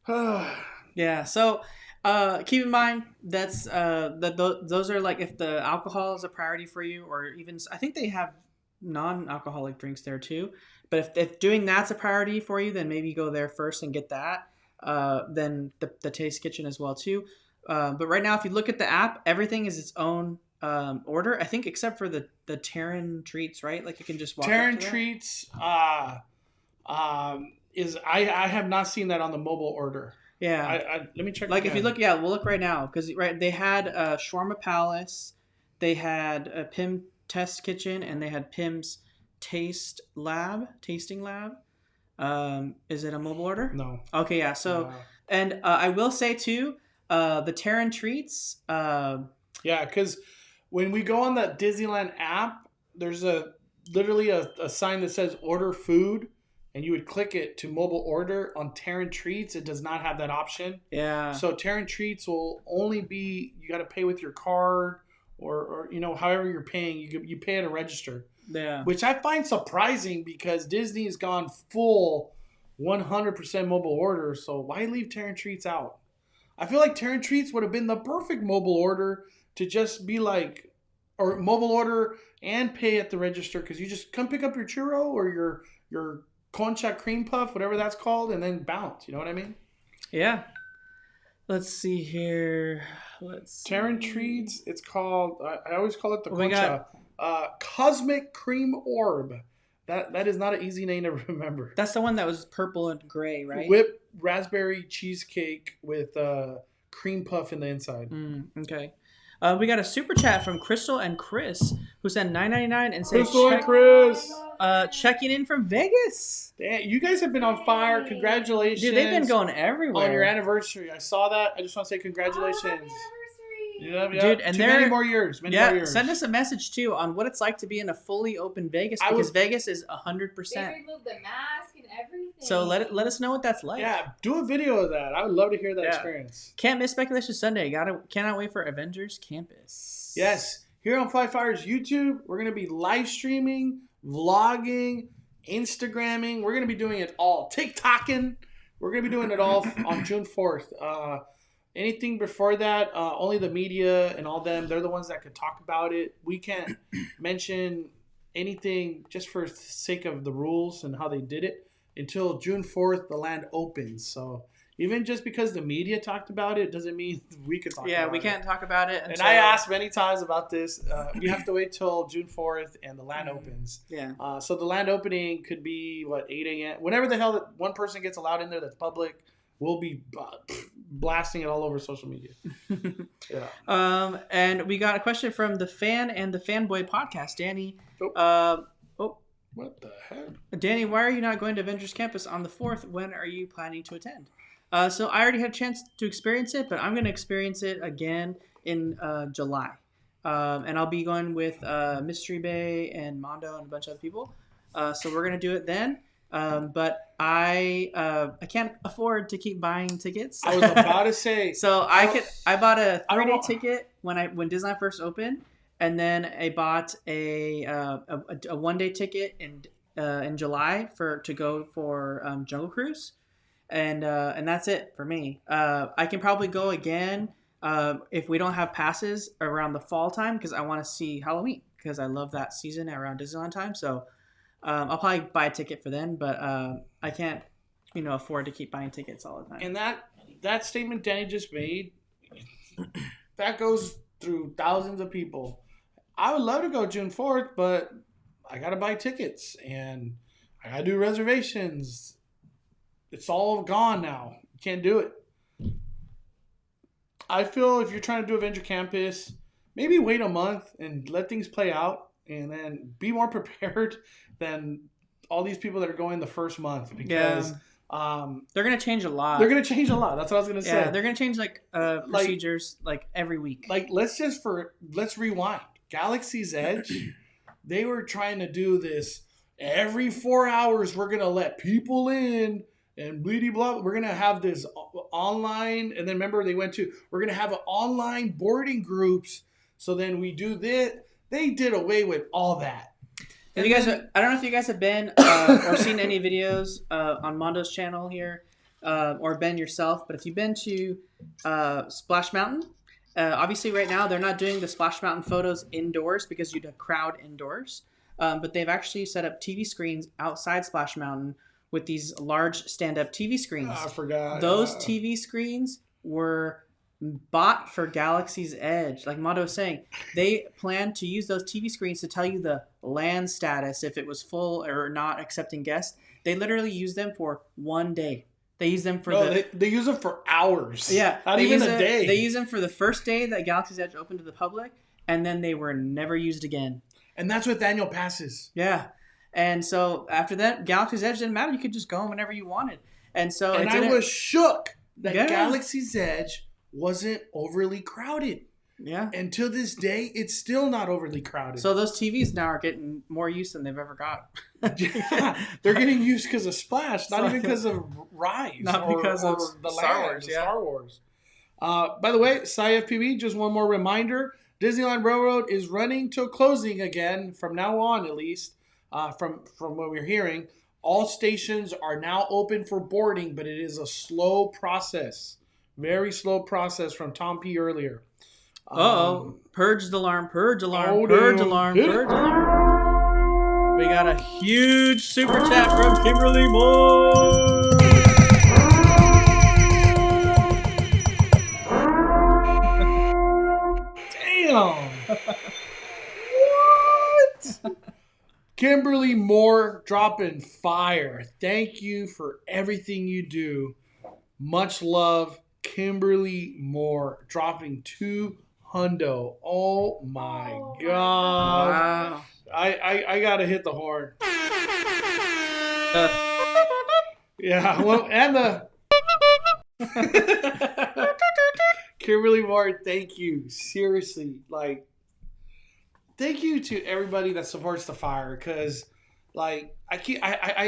Yeah. So. Keep in mind that's those are like if the alcohol is a priority for you, or even I think they have non-alcoholic drinks there too. But if doing that's a priority for you, then maybe go there first and get that. Then the Taste Kitchen as well too. But right now, if you look at the app, everything is its own order. I think except for the Terran treats, right? Like you can just walk Terran up to treats. I have not seen that on the mobile order. Yeah, let me check. Like again. If you look, we'll look right now because they had Shawarma Palace, they had a PIM Test Kitchen, and they had PIM's Tasting Lab. Is it a mobile order? No. Okay, yeah. So, and I will say too, the Terran treats. Yeah, because when we go on the Disneyland app, there's literally a sign that says "Order Food." And you would click it to mobile order. On Terran Treats, it does not have that option. Yeah. So Terran Treats will only be, you got to pay with your card or however you're paying. You pay at a register. Yeah. Which I find surprising because Disney has gone full 100% mobile order. So why leave Terran Treats out? I feel like Terran Treats would have been the perfect mobile order to just be like, or mobile order and pay at the register because you just come pick up your churro or your Concha cream puff, whatever that's called, and then bounce. You know what I mean? Yeah. Let's see here. Terran Treats. It's called. I always call it the Concha. Cosmic Cream Orb. That is not an easy name to remember. That's the one that was purple and gray, right? Whipped raspberry cheesecake with cream puff in the inside. Okay. We got a super chat from Crystal and Chris who sent $9.99 and said, Crystal and Chris. Checking in from Vegas. Damn, you guys have been on fire. Congratulations. Dude, they've been going everywhere. On your anniversary. I saw that. I just want to say congratulations. Happy anniversary. Yep. Dude, and many more years. Many more years. Send us a message too on what it's like to be in a fully open Vegas because Vegas is 100%. They removed the mask and everything. So let us know what that's like. Yeah, do a video of that. I would love to hear that experience. Can't miss Speculation Sunday. Cannot wait for Avengers Campus. Yes. Here on Five Fires YouTube, we're going to be live streaming, vlogging, Instagramming. We're going to be doing it all. TikToking. We're going to be doing it all on June 4th. Anything before that, only the media and all them, they're the ones that could talk about it. We can't mention anything just for sake of the rules and how they did it until June 4th, the land opens. So even just because the media talked about it doesn't mean we could talk about it. Yeah, we can't talk about it. And I asked many times about this. We have to wait till June 4th and the land opens. Yeah. So the land opening could be, 8 a.m. Whenever the hell that one person gets allowed in there that's public, we'll be blasting it all over social media. Yeah. And we got a question from the Fan and the Fanboy podcast, Danny. What the heck? Danny, why are you not going to Avengers Campus on the 4th? When are you planning to attend? So I already had a chance to experience it, but I'm going to experience it again in July. And I'll be going with Mystery Bay and Mondo and a bunch of other people. So we're going to do it then. But I can't afford to keep buying tickets. I was about to say. So I bought a 3-day ticket when Disneyland first opened. And then I bought a 1-day ticket in July to go for Jungle Cruise, and that's it for me. I can probably go again if we don't have passes around the fall time because I want to see Halloween because I love that season around Disneyland time. So I'll probably buy a ticket for then, but I can't afford to keep buying tickets all the time. And that statement Danny just made, that goes through thousands of people. I would love to go June 4th, but I got to buy tickets and I got to do reservations. It's all gone now. You can't do it. I feel if you're trying to do Avenger Campus, maybe wait a month and let things play out and then be more prepared than all these people that are going the first month because they're going to change a lot. They're going to change a lot. That's what I was going to say. Yeah, they're going to change procedures every week. Let's rewind. Galaxy's Edge, they were trying to do this every 4 hours. We're going to let people in and blah. We're going to have this online. And then remember we're going to have online boarding groups. So then we do this. They did away with all that. I don't know if you guys have been or seen any videos on Mondo's channel here or been yourself, but if you've been to Splash Mountain, obviously right now they're not doing the Splash Mountain photos indoors because you'd have crowd indoors, but they've actually set up TV screens outside Splash Mountain with these large stand-up TV screens. I forgot. Those TV screens were bought for Galaxy's Edge. Like Mondo was saying, they plan to use those TV screens to tell you the land status, if it was full or not accepting guests. They literally use them for 1 day. They use them for they use them for hours. Yeah. Not even a day. They use them for the first day that Galaxy's Edge opened to the public, and then they were never used again. And that's with annual passes. Yeah. And so after that, Galaxy's Edge didn't matter. You could just go whenever you wanted. And so I was shook that Galaxy's Edge wasn't overly crowded. Yeah. And to this day, it's still not overly crowded. So those TVs now are getting more use than they've ever got. Yeah, they're getting used because of Splash, not even because of Rise. Not because of the Star Wars. Yeah. Star Wars. By the way, SciFPB, just one more reminder. Disneyland Railroad is running to closing again, from now on at least, from what we're hearing. All stations are now open for boarding, but it is a slow process. Very slow process from Tom P. earlier. Purge alarm, purge alarm, Oh, purge damn. alarm, purge alarm. We got a huge super chat from Kimberly Moore. Damn. What? Kimberly Moore dropping fire. Thank you for everything you do. Much love, Kimberly Moore dropping 2 hundo. Oh my god! Wow. I gotta hit the horn. Yeah, well, and the Kimberly Moore, thank you. Seriously, thank you to everybody that supports the fire, because I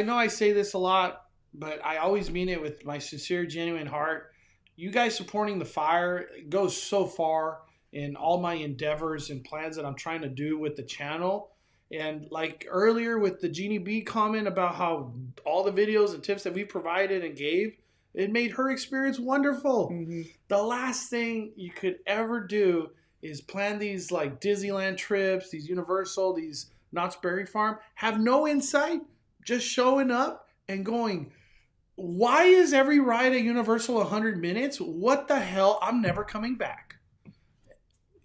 know I say this a lot, but I always mean it with my sincere, genuine heart. You guys supporting the fire goes so far in all my endeavors and plans that I'm trying to do with the channel. And like earlier with the Jeannie B comment about how all the videos and tips that we provided and gave, it made her experience wonderful. Mm-hmm. The last thing you could ever do is plan these Disneyland trips, these Universal, these Knott's Berry Farm have no insight, just showing up and going, why is every ride at Universal 100 minutes? What the hell? I'm never coming back.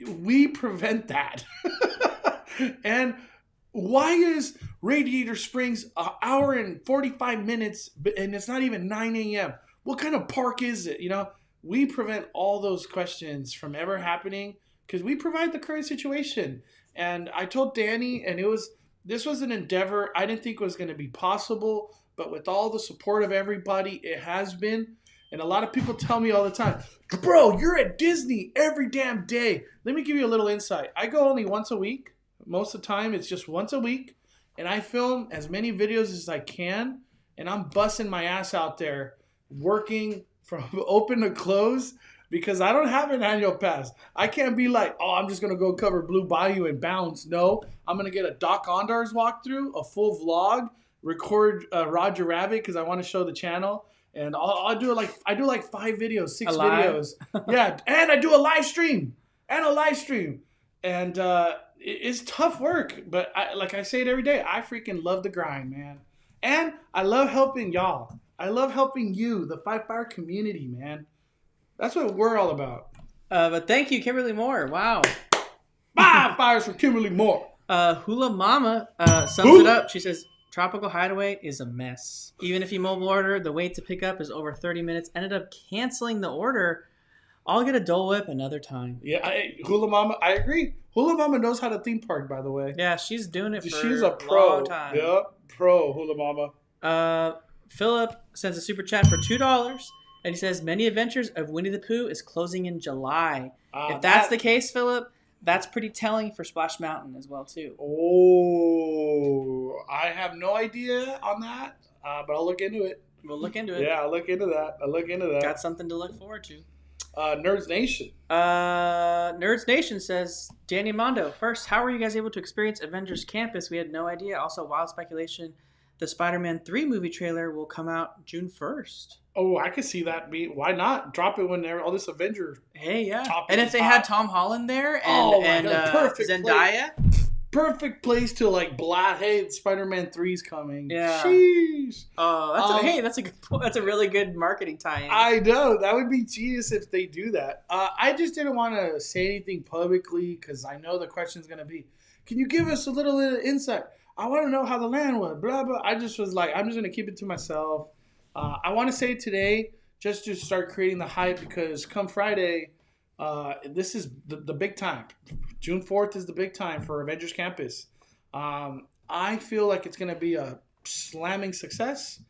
We prevent that. And why is Radiator Springs an hour and 45 minutes and it's not even 9 a.m.? What kind of park is it? You know, we prevent all those questions from ever happening because we provide the current situation. And I told Danny, and this was an endeavor I didn't think was going to be possible, but with all the support of everybody, it has been. And a lot of people tell me all the time, bro, you're at Disney every damn day. Let me give you a little insight. I go only once a week. Most of the time, it's just once a week. And I film as many videos as I can. And I'm busting my ass out there working from open to close because I don't have an annual pass. I can't be like, oh, I'm just going to go cover Blue Bayou and bounce. No, I'm going to get a Doc Ondar's walkthrough, a full vlog, record Roger Rabbit because I want to show the channel. And I do like 5 videos, 6 videos. Yeah, and I do a live stream. And it's tough work, but like I say it every day, I freaking love the grind, man. And I love helping y'all. I love helping you, the Five Fire community, man. That's what we're all about. But thank you, Kimberly Moore. Wow. 5 fires for Kimberly Moore. Hula Mama sums it up. She says, Tropical Hideaway is a mess. Even if you mobile order, the wait to pick up is over 30 minutes. Ended up canceling the order. I'll get a Dole Whip another time. Yeah, Hula Mama, I agree. Hula Mama knows how to theme park, by the way. Yeah, she's doing it for she's a pro. long time. Yep, pro Hula Mama. Philip sends a super chat for $2, and he says, Many Adventures of Winnie the Pooh is closing in July. If that's the case, Philip, that's pretty telling for Splash Mountain as well, too. Oh, I have no idea on that, but I'll look into it. We'll look into it. Yeah, I'll look into that. Got something to look forward to. Nerds Nation. Nerds Nation says, Danny Mondo, first, how were you guys able to experience Avengers Campus? We had no idea. Also, wild speculation, the Spider-Man 3 movie trailer will come out June 1st. Oh, I could see that. Why not? Drop it when all this Avengers. Hey, yeah. And if they had Tom Holland there and perfect Zendaya. Perfect place to hey, Spider-Man 3's coming. Yeah. Sheesh. Oh, that's a really good marketing tie-in. I know. That would be genius if they do that. I just didn't want to say anything publicly because I know the question's going to be, can you give us a little insight? I want to know how the land was, blah, blah. I just was like, I'm just going to keep it to myself. I want to say it today just to start creating the hype because come Friday, this is the big time. June 4th is the big time for Avengers Campus. I feel like it's going to be a slamming success.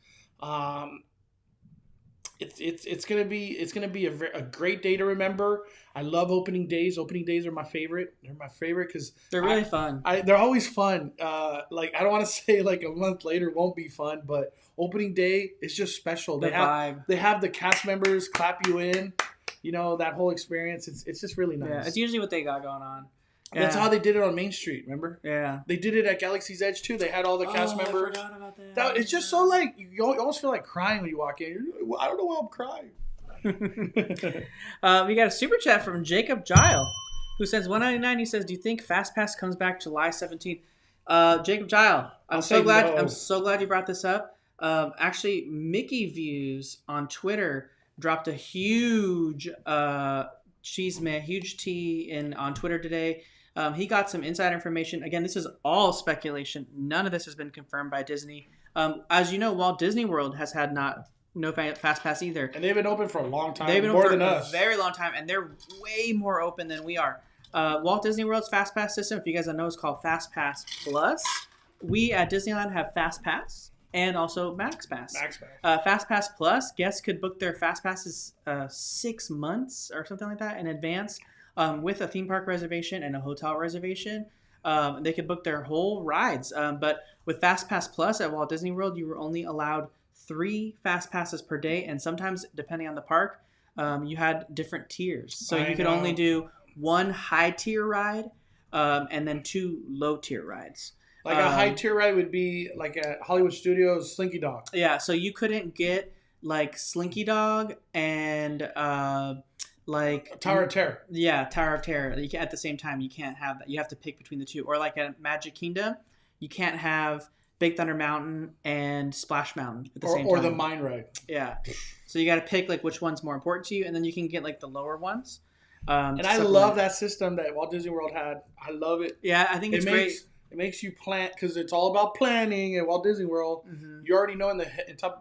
It's going to be a great day to remember. I love opening days. Opening days are my favorite. They're my favorite because they're really fun. They're always fun. I don't want to say a month later won't be fun, but opening day is just special. They have the cast members clap you in. You know, that whole experience. It's just really nice. Yeah, it's usually what they got going on. Yeah. That's how they did it on Main Street, remember? Yeah. They did it at Galaxy's Edge, too. They had all the cast members. I forgot about that. It's just so, you almost feel like crying when you walk in. I don't know why I'm crying. We got a super chat from Jacob Gile, who sends $1.99. He says, do you think Fast Pass comes back July 17th? Jacob Gile, I'm so glad you brought this up. Actually, Mickey Views on Twitter dropped a huge huge tea on Twitter today. He got some inside information. Again, this is all speculation. None of this has been confirmed by Disney. As you know, Walt Disney World has had no Fast Pass either. And they've been open for a long time. They've been open for a very long time, and they're way more open than we are. Walt Disney World's Fast Pass system, if you guys don't know, is called Fast Pass Plus. We at Disneyland have Fast Pass and also Max Pass. Fast Pass Plus, guests could book their Fast Passes 6 months or something like that in advance with a theme park reservation and a hotel reservation. They could book their whole rides. But with Fast Pass Plus at Walt Disney World, you were only allowed 3 Fast Passes per day. And sometimes, depending on the park, you had different tiers. So you could only do 1 high tier ride and then 2 low tier rides. Like a high tier ride would be like at Hollywood Studios, Slinky Dog. Yeah, so you couldn't get Slinky Dog and Tower of Terror. Yeah, Tower of Terror. At the same time, you can't have that. You have to pick between the two. Or like at Magic Kingdom, you can't have Big Thunder Mountain and Splash Mountain at the same time. Or the mine ride. Yeah. So you got to pick like which one's more important to you, and then you can get like the lower ones. And I love that system that Walt Disney World had. I love it. Yeah, I think it's great. It makes you plan because it's all about planning at Walt Disney World. Mm-hmm. You already know in the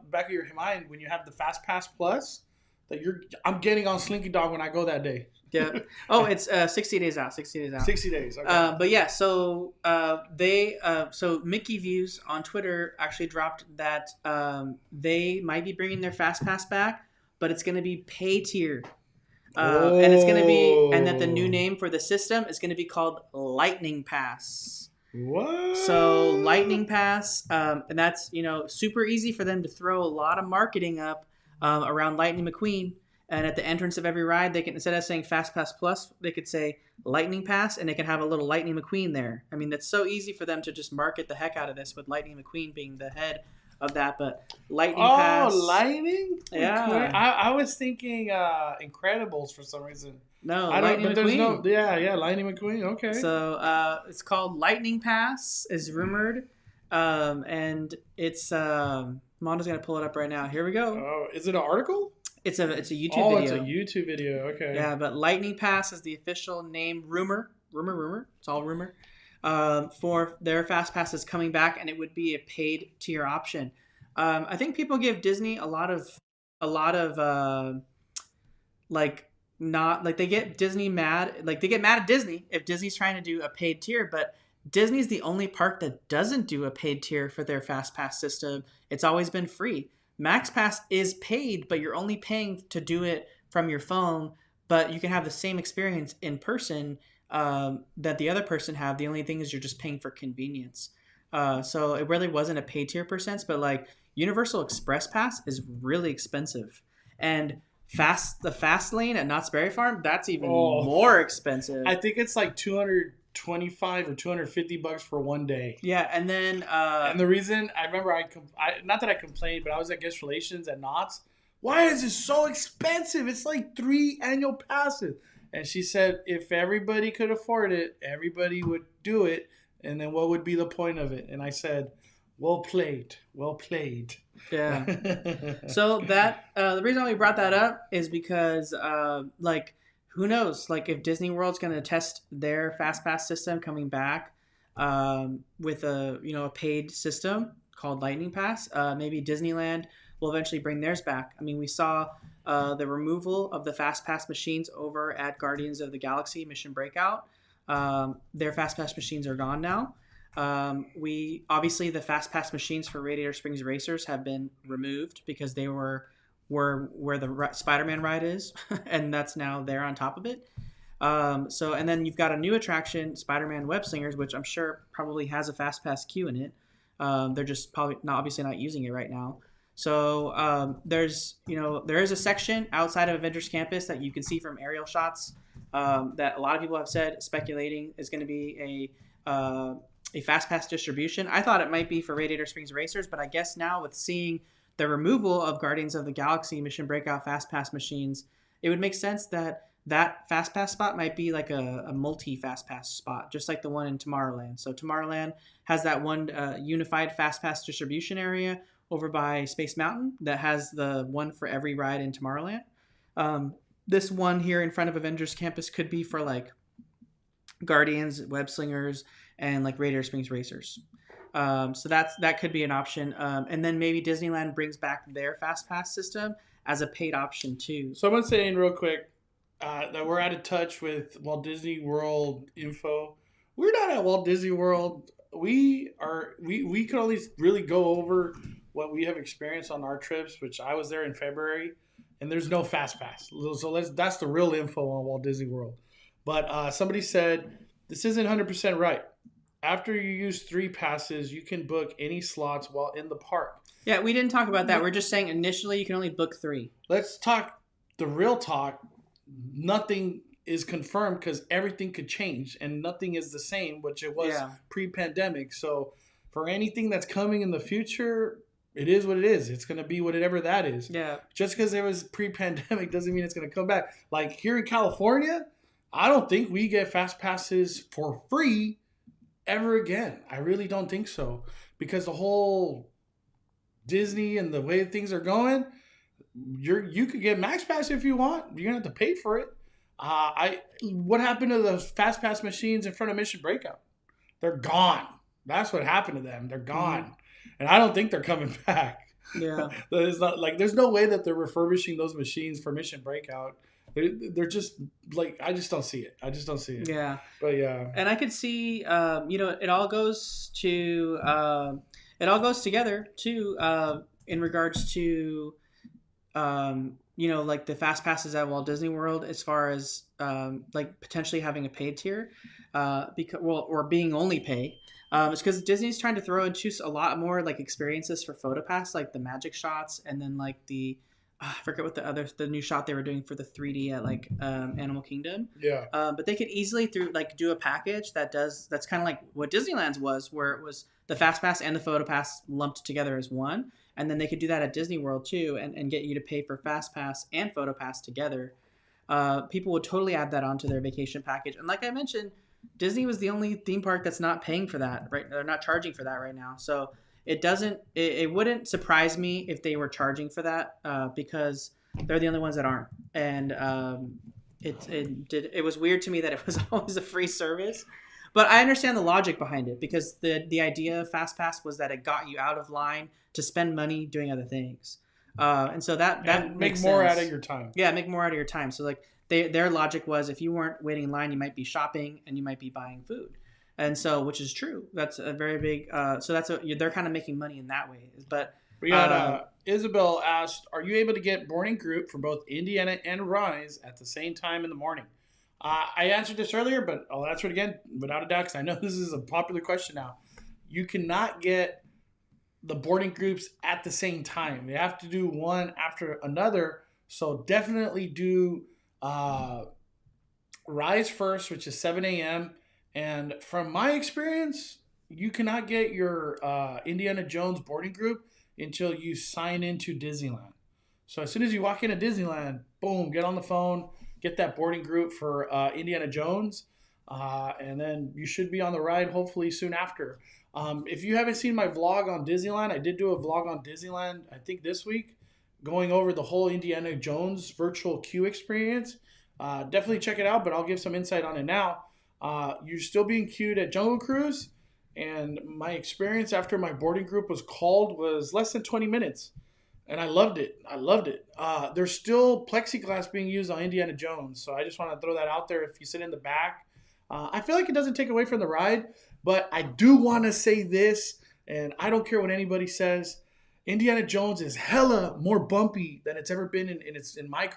back of your mind when you have the Fast Pass Plus that I'm getting on Slinky Dog when I go that day. Yeah. Oh, it's 60 days out. 60 days out. 60 days. Okay. But yeah, so so Mickey Views on Twitter actually dropped that they might be bringing their Fast Pass back, but it's going to be pay tier. And it's going to be, and that the new name for the system is going to be called Lightning Pass. What? So Lightning Pass, and that's, super easy for them to throw a lot of marketing up around Lightning McQueen. And at the entrance of every ride, they can, instead of saying Fast Pass Plus, they could say Lightning Pass, and they can have a little Lightning McQueen there. I mean, that's so easy for them to just market the heck out of this with Lightning McQueen being the head of that. But Lightning Pass. Oh, Lightning? Yeah. I was thinking Incredibles for some reason. No, Lightning McQueen. There's Lightning McQueen. Okay. So it's called Lightning Pass, is rumored, and it's Mondo's gonna pull it up right now. Here we go. Oh, is it an article? It's a YouTube video. Oh, it's a YouTube video. Okay. Yeah, but Lightning Pass is the official name. Rumor. It's all rumor. For their Fast Passes coming back, and it would be a paid tier option. I think people give Disney a lot of they get Disney mad. Like, they get mad at Disney if Disney's trying to do a paid tier, but Disney's the only park that doesn't do a paid tier for their Fast Pass system. It's always been free. Max Pass is paid, but you're only paying to do it from your phone, but you can have the same experience in person that the other person have. The only thing is you're just paying for convenience. So it really wasn't a paid tier percent, but like Universal Express Pass is really expensive. And the fast lane at Knott's Berry Farm, that's even more expensive. I think it's like $225 or $250 for one day. Yeah, and then and the reason I remember, I not that I complained, but I was at guest relations at Knott's. Why is it so expensive? It's like 3 annual passes. And she said, if everybody could afford it, everybody would do it. And then what would be the point of it? And I said, well played. Yeah. So that the reason why we brought that up is because who knows? Like, if Disney World's going to test their Fast Pass system coming back with a paid system called Lightning Pass, maybe Disneyland will eventually bring theirs back. I mean, we saw the removal of the Fast Pass machines over at Guardians of the Galaxy Mission Breakout. Their Fast Pass machines are gone now. The Fast Pass machines for Radiator Springs Racers have been removed because they were where the Spider-Man ride is, and that's now there on top of it. And then you've got a new attraction, Spider-Man Web Slingers, which I'm sure probably has a Fast Pass queue in it. They're just probably obviously not using it right now. So there is a section outside of Avengers Campus that you can see from aerial shots that a lot of people have said, speculating is going to be a Fast Pass distribution. I thought it might be for Radiator Springs Racers, but I guess now with seeing the removal of Guardians of the Galaxy Mission Breakout Fast Pass machines, it would make sense that Fast Pass spot might be like a multi-Fast Pass spot, just like the one in Tomorrowland. So Tomorrowland has that one unified Fast Pass distribution area over by Space Mountain that has the one for every ride in Tomorrowland. This one here in front of Avengers Campus could be for like Guardians, Web Slingers, and like Radiator Springs Racers. So that could be an option. And then maybe Disneyland brings back their Fast Pass system as a paid option too. Someone's saying real quick that we're out of touch with Walt Disney World info. We're not at Walt Disney World. We could only really go over what we have experienced on our trips, which I was there in February, and there's no Fast Pass. So that's the real info on Walt Disney World. But somebody said this isn't 100% right. After you use 3 passes, you can book any slots while in the park. Yeah, we didn't talk about that. We're just saying initially you can only book 3. Let's talk the real talk. Nothing is confirmed because everything could change and nothing is the same, which it was pre-pandemic. So for anything that's coming in the future, it is what it is. It's going to be whatever that is. Yeah. Just because it was pre-pandemic doesn't mean it's going to come back. Like here in California, I don't think we get Fast Passes for free ever again. I really don't think so, because the whole Disney and the way things are going, you could get Max Pass if you want. You're gonna have to pay for it. What happened to the Fast Pass machines in front of Mission Breakout? They're gone. That's what happened to them. They're gone, and I don't think they're coming back. Yeah, there's no way that they're refurbishing those machines for Mission Breakout. They're just like, I just don't see it. Yeah, but yeah, and I could see, it all goes together too, in regards to, like the fast passes at Walt Disney World, as far as like potentially having a paid tier, or being only pay. It's because Disney's trying to throw into a lot more like experiences for PhotoPass, like the magic shots, and then like the I forget what the new shot they were doing for the 3D at like Animal Kingdom. Yeah. But they could easily do a package that's kind of like what Disneyland's was, where it was the Fast Pass and the PhotoPass lumped together as one, and then they could do that at Disney World too, and get you to pay for Fast Pass and PhotoPass together. People would totally add that onto their vacation package, and like I mentioned, Disney was the only theme park that's not paying for that, right? They're not charging for that right now. So it wouldn't surprise me if they were charging for that, because they're the only ones that aren't. And it was weird to me that it was always a free service. But I understand the logic behind it, because the idea of Fast Pass was that it got you out of line to spend money doing other things. And so that makes more out of your time. Yeah, make more out of your time. So like their logic was, if you weren't waiting in line, you might be shopping and you might be buying food. And so, which is true. That's a very big. So they're kind of making money in that way. But we got Isabel asked, "Are you able to get boarding group for both Indiana and Rise at the same time in the morning?" I answered this earlier, but I'll answer it again without a doubt, because I know this is a popular question now. You cannot get the boarding groups at the same time. You have to do one after another. So definitely do Rise first, which is 7 a.m. And from my experience, you cannot get your Indiana Jones boarding group until you sign into Disneyland. So as soon as you walk into Disneyland, boom, get on the phone, get that boarding group for Indiana Jones, and then you should be on the ride hopefully soon after. If you haven't seen my vlog on Disneyland, I did do a vlog on Disneyland, I think this week, going over the whole Indiana Jones virtual queue experience. Definitely check it out, but I'll give some insight on it now. You're still being queued at Jungle Cruise, and my experience after my boarding group was called was less than 20 minutes, and I loved it. There's still plexiglass being used on Indiana Jones, so I just want to throw that out there. If you sit in the back, I feel like it doesn't take away from the ride, but I do want to say this, and I don't care what anybody says. Indiana Jones is hella more bumpy than it's ever been in my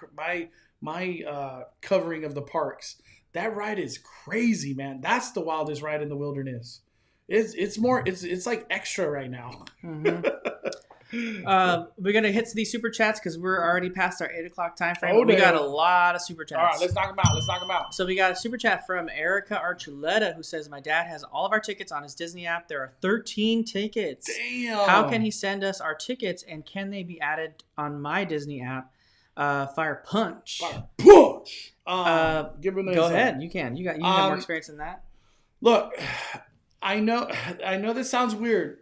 covering of the parks. That ride is crazy, man. That's the wildest ride in the wilderness. It's like extra right now. Mm-hmm. We're gonna hit these super chats because we're already past our 8 o'clock time frame. Oh, we got a lot of super chats. All right, let's knock them out. So we got a super chat from Erica Archuleta, who says, "My dad has all of our tickets on his Disney app. There are 13 tickets. Damn. How can he send us our tickets, and can they be added on my Disney app?" Fire punch. Give him Go ahead. You can. You got more experience than that. Look, I know this sounds weird.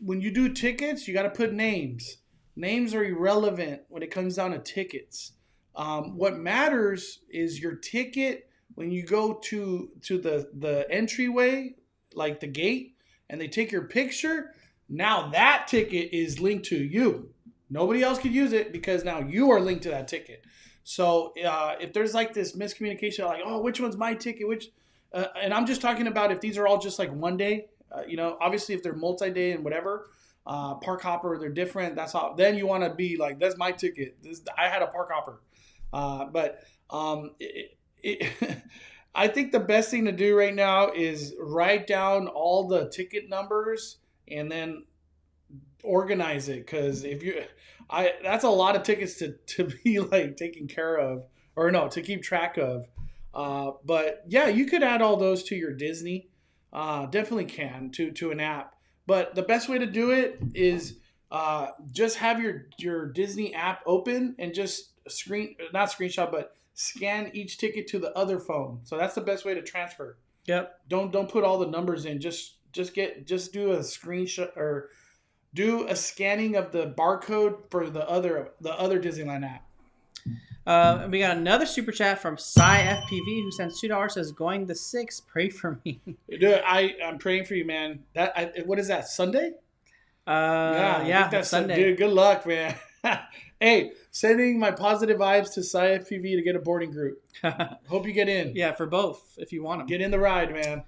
When you do tickets, you got to put names. Names are irrelevant when it comes down to tickets. What matters is your ticket when you go to the entryway, like the gate, and they take your picture. Now that ticket is linked to you. Nobody else could use it because now you are linked to that ticket. So if there's like this miscommunication, like, oh, which one's my ticket? And I'm just talking about if these are all just like one day. Obviously if they're multi-day and whatever, park hopper, they're different. That's how. Then you want to be like, that's my ticket. I had a park hopper. I think the best thing to do right now is write down all the ticket numbers and then organize it, because that's a lot of tickets to be like taken care of, or no, to keep track of. But yeah, you could add all those to your Disney. Definitely can to an app. But the best way to do it is just have your Disney app open and just not screenshot, but scan each ticket to the other phone. So that's the best way to transfer. Yep. Don't put all the numbers in. Just do a screenshot or do a scanning of the barcode for the other Disneyland app. We got another super chat from Cy FPV who sends $2. Says going the 6th. Pray for me. Dude, I'm praying for you, man. What is that? Sunday? I think that's Sunday. Dude, good luck, man. Hey, sending my positive vibes to Cy FPV to get a boarding group. Hope you get in. Yeah, for both if you want them. Get in the ride, man.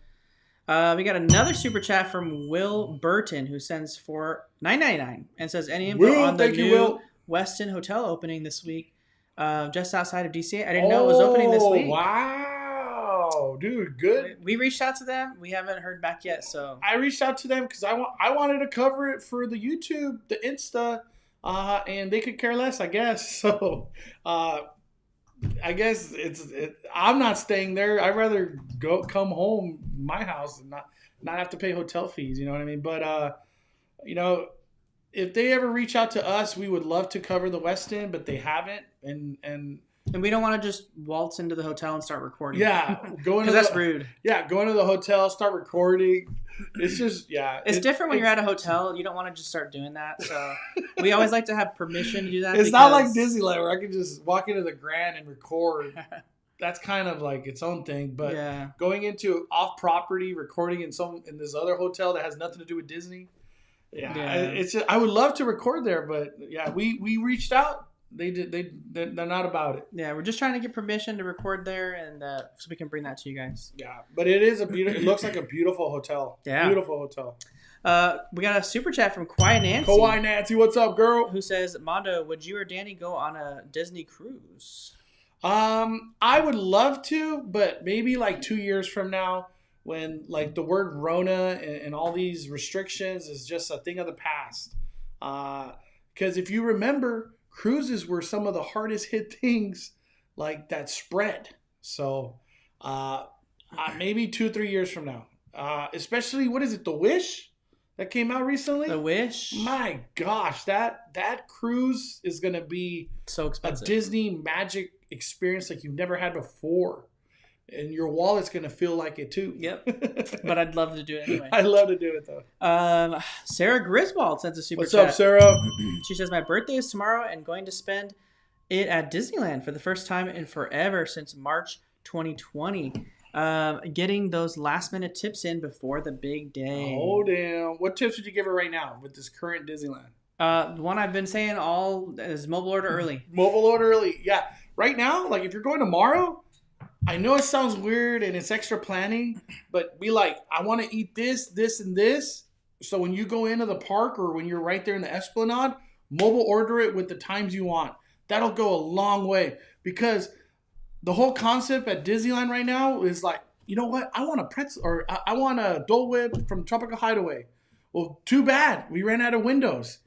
We got another super chat from Will Burton who sends for $9.99 and says any info on the new Westin Hotel opening this week, just outside of DC. I didn't know it was opening this week. Wow, dude, good. We reached out to them. We haven't heard back yet, so I reached out to them because I wanted to cover it for the YouTube, the Insta, and they could care less, I guess. So, I guess I'm not staying there. I'd rather come home, my house, and not have to pay hotel fees. You know what I mean? But if they ever reach out to us, we would love to cover the West End, but they haven't, and we don't want to just waltz into the hotel and start recording. Yeah, because that's rude. Yeah, going to the hotel, start recording. It's just It's different when you're at a hotel. You don't want to just start doing that. So we always like to have permission to do that. It's not like Disneyland where I can just walk into the Grand and record. That's kind of like its own thing. But going into off property, recording in this other hotel that has nothing to do with Disney. I would love to record there, but we reached out. They're not about it. Yeah, we're just trying to get permission to record there, and so we can bring that to you guys. Yeah, but it looks like a beautiful hotel. Yeah, beautiful hotel. We got a super chat from Kauai Nancy. Kauai Nancy, what's up, girl? Who says, Mondo, would you or Danny go on a Disney cruise? I would love to, but maybe like 2 years from now, when like the word Rona and all these restrictions is just a thing of the past. Because if you remember, cruises were some of the hardest hit things like that spread. So maybe 2-3 years from now. Especially, what is it, The Wish that came out recently? The Wish? My gosh, that cruise is going to be so expensive. A Disney magic experience like you've never had before. And your wallet's going to feel like it too. Yep. But I'd love to do it anyway. I'd love to do it though. Sarah Griswold sends a super chat. What's up, Sarah? She says, my birthday is tomorrow and going to spend it at Disneyland for the first time in forever since March 2020. Getting those last minute tips in before the big day. Oh, damn. What tips would you give her right now with this current Disneyland? The one I've been saying all is mobile order early. Mobile order early. Yeah. Right now, like if you're going tomorrow, I know it sounds weird and it's extra planning, but be like, I want to eat this, this, and this. So when you go into the park or when you're right there in the Esplanade, mobile order it with the times you want. That'll go a long way because the whole concept at Disneyland right now is like, you know what? I want a pretzel or I want a Dole Whip from Tropical Hideaway. Well, too bad. We ran out of windows.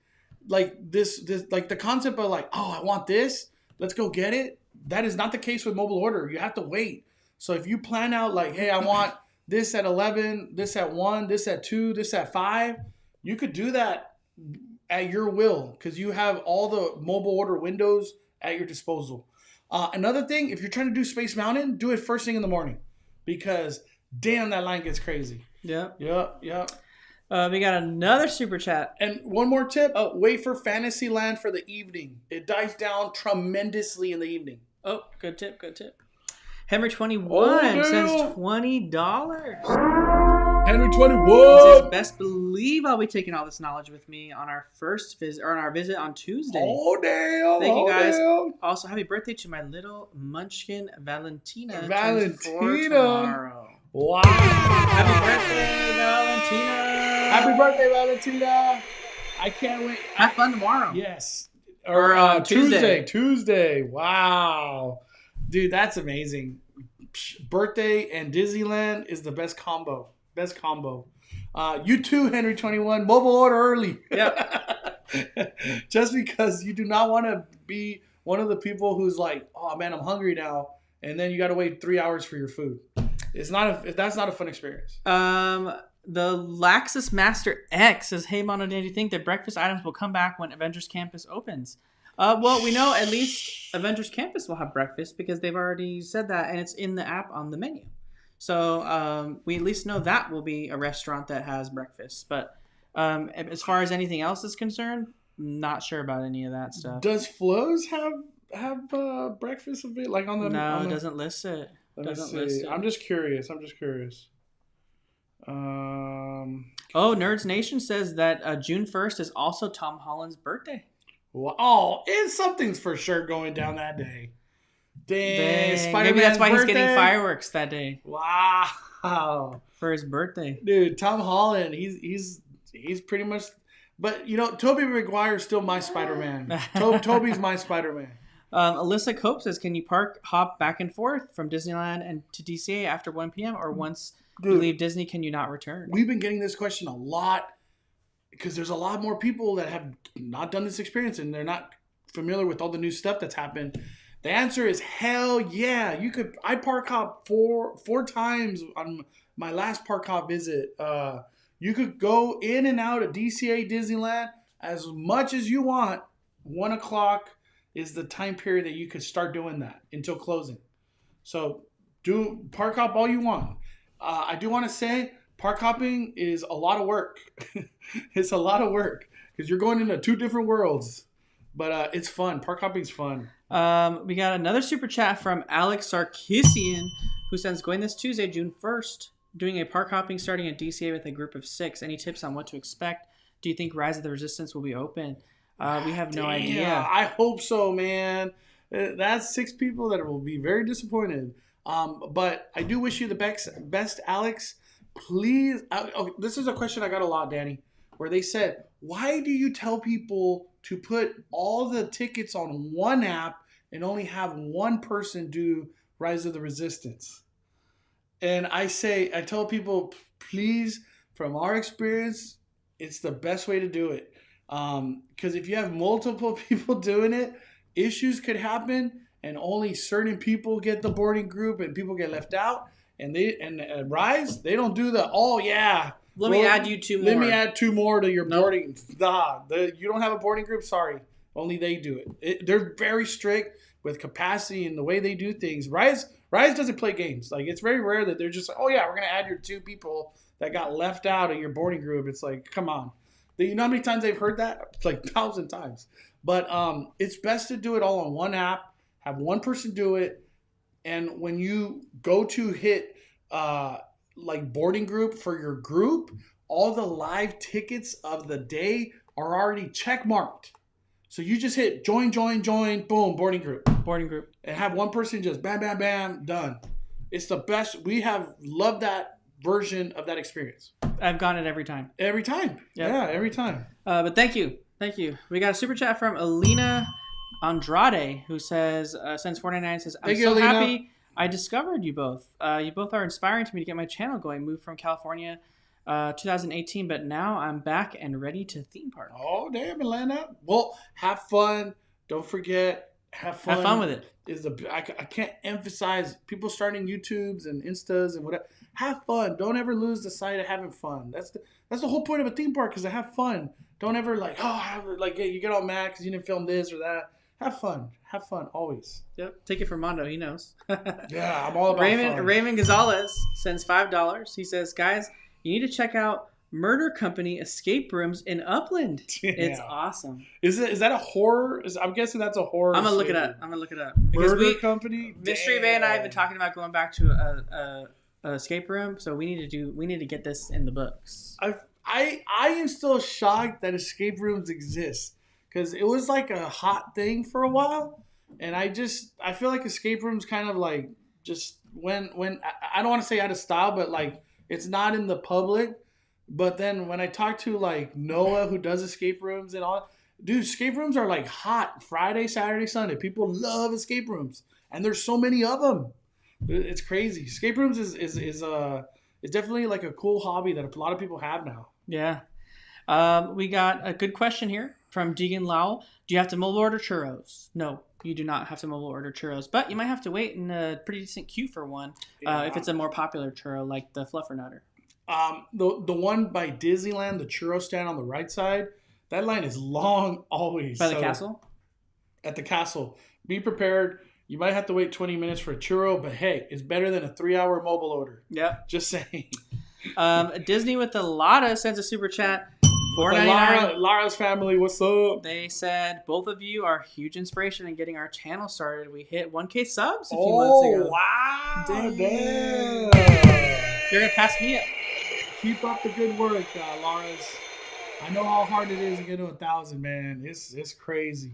Like this like the concept of like, oh, I want this. Let's go get it. That is not the case with mobile order. You have to wait. So if you plan out like, hey, I want this at 11, this at 1, this at 2, this at 5, you could do that at your will because you have all the mobile order windows at your disposal. Another thing, if you're trying to do Space Mountain, do it first thing in the morning because damn, that line gets crazy. Yep. We got another super chat. And one more tip. Wait for Fantasyland for the evening. It dies down tremendously in the evening. Oh, good tip. Henry 21 sends $20. Henry 21 says, best believe I'll be taking all this knowledge with me on our first visit or on our visit on Tuesday. Oh damn! Thank you guys. Damn. Also, happy birthday to my little munchkin Valentina. Tomorrow. Wow! Happy birthday, Valentina! Happy birthday, Valentina! I can't wait. Have fun tomorrow. Yes. Or Tuesday. Wow. Dude, that's amazing. Birthday and Disneyland is the best combo. You too, Henry 21. Mobile order early. Yep. Just because you do not want to be one of the people who's like, oh man, I'm hungry now. And then you got to wait 3 hours for your food. That's not a fun experience. The Laxus Master X says, hey, Mono, do you think that breakfast items will come back when Avengers Campus opens? Well, we know at least Avengers Campus will have breakfast because they've already said that, and it's in the app on the menu. So we at least know that will be a restaurant that has breakfast. But as far as anything else is concerned, not sure about any of that stuff. Does Flo's have breakfast of it like on the? No, on it the, doesn't list it. Doesn't list it. I'm just curious. Oh, Nerds Nation says that June 1st is also Tom Holland's birthday. Well, oh, and something's for sure going down that day. Dang, Spider-Man's maybe that's why birthday? he's getting fireworks that day. Wow, for his birthday, dude. Tom Holland, he's pretty much. But you know, Tobey Maguire is still my Spider-Man. Toby's my Spider-Man. Alyssa Cope says, "Can you hop back and forth from Disneyland and to DCA after 1 p.m. or once you leave Disney, can you not return?" We've been getting this question a lot because there's a lot more people that have not done this experience and they're not familiar with all the new stuff that's happened. The answer is hell yeah. You could. I park hop four times on my last park hop visit. You could go in and out of DCA Disneyland as much as you want. 1 o'clock is the time period that you could start doing that until closing. So do park hop all you want. I do want to say park hopping is a lot of work. It's a lot of work because you're going into 2 different worlds. But it's fun. Park hopping's fun. We got another super chat from Alex Sarkisian, who says, "Going this Tuesday, June 1st, doing a park hopping starting at DCA with a group of 6. Any tips on what to expect? Do you think Rise of the Resistance will be open?" We have no idea. I hope so, man. That's 6 people that will be very disappointed. But I do wish you the best, Alex. Please. This is a question I got a lot, Danny, where they said, why do you tell people to put all the tickets on one app and only have one person do Rise of the Resistance? And I tell people, please, from our experience, it's the best way to do it. Because if you have multiple people doing it, issues could happen and only certain people get the boarding group and people get left out. And Rise, they don't do the, oh yeah. Let me add you 2 more. Let me add 2 more to your boarding. You don't have a boarding group? Sorry. Only they do it. They're very strict with capacity and the way they do things. Rise doesn't play games. Like, it's very rare that they're just like, oh yeah, we're going to add your 2 people that got left out of your boarding group. It's like, come on. You know how many times they've heard that? It's like 1,000 times. But it's best to do it all on one app. Have one person do it. And when you go to hit like boarding group for your group, all the live tickets of the day are already check marked. So you just hit join, boom, boarding group. And have one person just bam, bam, bam, done. It's the best. We have loved that version of that experience. I've gotten it every time. Every time. Yep. Yeah, every time. But thank you. We got a super chat from Alina Andrade, who says, sends 499, says, "I'm so happy I discovered you both. You both are inspiring to me to get my channel going. Moved from California 2018, but now I'm back and ready to theme park." Oh, damn, Atlanta. Well, have fun. Don't forget, have fun. Have fun with it. I can't emphasize people starting YouTubes and Instas and whatever. Have fun. Don't ever lose the sight of having fun. That's the whole point of a theme park, is to have fun. Don't ever you get all mad because you didn't film this or that. Have fun. Have fun always. Yep. Take it from Mondo. He knows. Yeah, I'm all about fun. Raymond Gonzalez sends $5. He says, "Guys, you need to check out Murder Company Escape Rooms in Upland. Yeah. It's awesome." Is that a horror? I'm guessing that's a horror. I'm gonna look it up. Murder Company. Mystery Bay and I have been talking about going back to a escape room, so we need to get this in the books. I am still shocked that escape rooms exist, because it was like a hot thing for a while, and I feel like escape rooms kind of like just when I don't want to say out of style, but like it's not in the public. But then when I talk to like Noah, who does escape rooms and all, dude, escape rooms are like hot Friday, Saturday, Sunday. People love escape rooms, and there's so many of them. It's crazy. Escape rooms is definitely like a cool hobby that a lot of people have now. Yeah. We got a good question here from Deegan Lowell. Do you have to mobile order churros? No, you do not have to mobile order churros, but you might have to wait in a pretty decent queue for one if it's a more popular churro like the Fluffernutter. The one by Disneyland, the churro stand on the right side, that line is long always. By the castle? At the castle. Be prepared. You might have to wait 20 minutes for a churro, but hey, it's better than a 3-hour mobile order. Yep. Just saying. Disney with the Lotta sends a super chat. $4.99. Lara's family, what's up? They said both of you are huge inspiration in getting our channel started. We hit 1K subs a few months ago. Wow. Damn. You're gonna pass me up. Keep up the good work, Lara's. I know how hard it is to get to 1,000, man. It's crazy.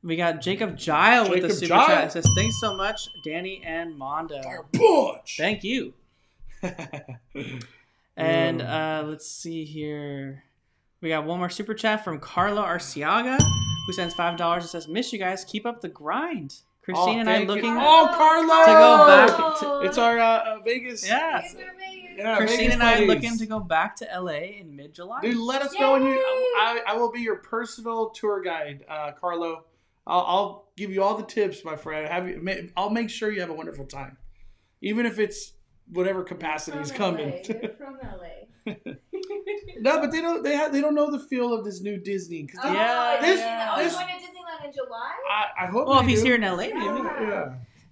We got Jacob Gile with the super chat. It says, thanks so much, Danny and Mondo. Our bunch. Thank you. And let's see here. We got one more super chat from Carla Arciaga, who sends $5 and says, miss you guys. Keep up the grind. Christine and I looking Carla! to go back. It's our Vegas. Yeah. It's our Vegas. Yeah, Christine Vegas and I buddies. looking to go back to LA in mid-July. Dude, let us know when you. I will be your personal tour guide, Carlo. I'll give you all the tips, my friend. I'll make sure you have a wonderful time, even if it's whatever capacity is coming. They're from LA. No, but they don't know the feel of this new Disney. He's This- going to Disneyland in July? I hope. Well, if they he's do. here in LA, maybe.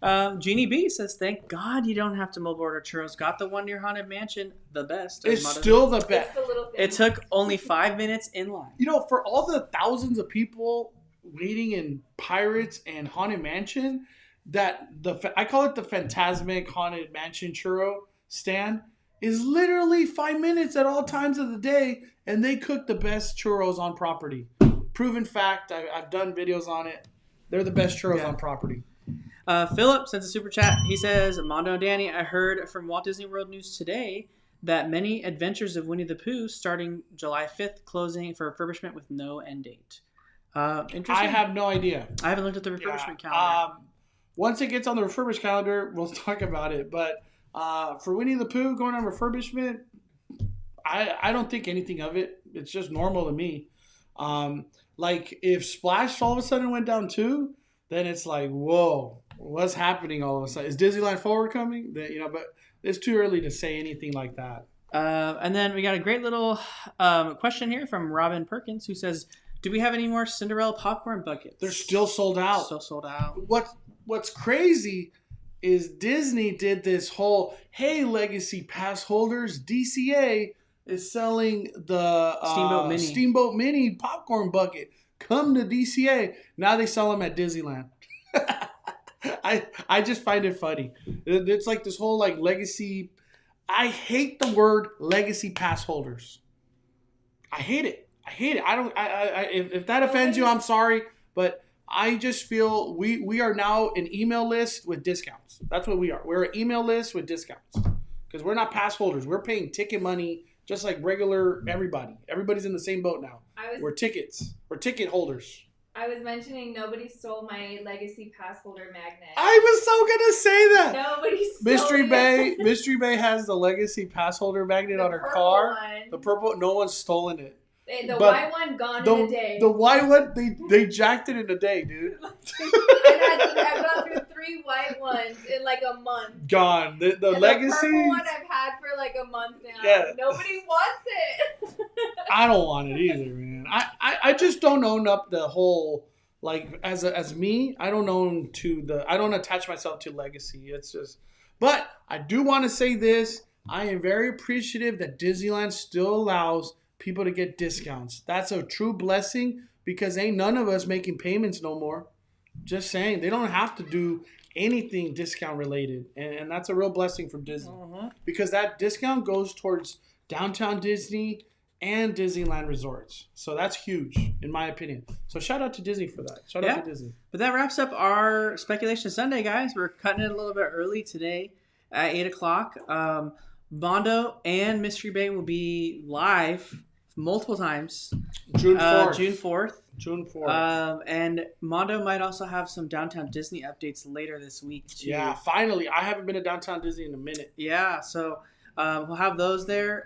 Yeah. Jeannie B says, thank God you don't have to mobile order churros. Got the one near Haunted Mansion, the best. It's still the best. It's the little thing. It took only 5 minutes in line. You know, for all the thousands of people waiting in Pirates and Haunted Mansion, I call it the Phantasmic Haunted Mansion churro stand, is literally 5 minutes at all times of the day, and they cook the best churros on property. Proven fact. I've done videos on it. They're the best churros on property. Philip sends a super chat. He says, Mondo and Danny, I heard from Walt Disney World News today that many Adventures of Winnie the Pooh starting July 5th closing for refurbishment with no end date. Interesting. I have no idea. I haven't looked at the refurbishment calendar. Once it gets on the refurbished calendar, we'll talk about it. But for Winnie the Pooh going on refurbishment, I don't think anything of it. It's just normal to me. Like if Splash all of a sudden went down too, then it's like, whoa, what's happening all of a sudden? Is Disneyland Forward coming? But it's too early to say anything like that. And then we got a great little question here from Robin Perkins, who says, do we have any more Cinderella popcorn buckets? They're still sold out. Still sold out. What's crazy is Disney did this whole, hey, Legacy Pass holders, DCA is selling the Steamboat Mini popcorn bucket. Come to DCA. Now they sell them at Disneyland. I just find it funny. It's like this whole like legacy. I hate the word legacy pass holders. I hate it. I don't. If that offends you, I'm sorry, but I just feel we are now an email list with discounts. That's what we are. We're an email list with discounts because we're not pass holders. We're paying ticket money just like regular everybody. Everybody's in the same boat now. We're tickets. We're ticket holders. I was mentioning nobody stole my Legacy Pass holder magnet. I was so gonna say that. Nobody stole it. Mystery Bay has the Legacy Pass holder magnet on her car. The purple. No one's stolen it. The white one gone in a day. The white one, they jacked it in a day, dude. I've gone through 3 white ones in like a month. Gone. The Legacy. The purple one I've had for like a month now. Yeah. Nobody wants it. I don't want it either, man. I just don't own up the whole, like, as me, I don't attach myself to Legacy. It's just, but I do want to say this. I am very appreciative that Disneyland still allows people to get discounts. That's a true blessing because ain't none of us making payments no more. Just saying, they don't have to do anything discount related, and that's a real blessing from Disney because that discount goes towards Downtown Disney and Disneyland Resorts. So that's huge in my opinion. So shout out to Disney for that. Shout out to Disney. But that wraps up our Speculation Sunday, guys. We're cutting it a little bit early today at 8 o'clock. Mondo and Mystery Bay will be live multiple times. June 4th. June 4th. And Mondo might also have some Downtown Disney updates later this week, too. Yeah, finally. I haven't been to Downtown Disney in a minute. Yeah, so we'll have those there.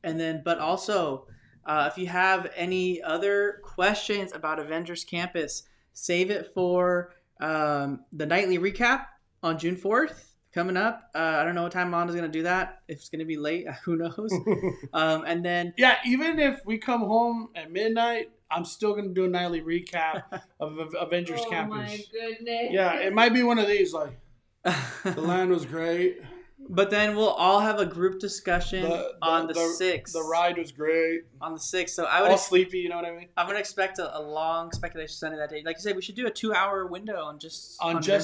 And then, but also, if you have any other questions about Avengers Campus, save it for the nightly recap on June 4th. Coming up, I don't know what time Mondo's going to do that. If it's going to be late, who knows? And then... Yeah, even if we come home at midnight I'm still going to do a nightly recap of Avengers Campus. Oh my goodness. Yeah, it might be one of these, like, the land was great. But then we'll all have a group discussion on the 6th. The ride was great. On the 6th. So I would all sleepy, you know what I mean? I'm going to expect a long speculation Sunday that day. Like you said, we should do a 2-hour window on just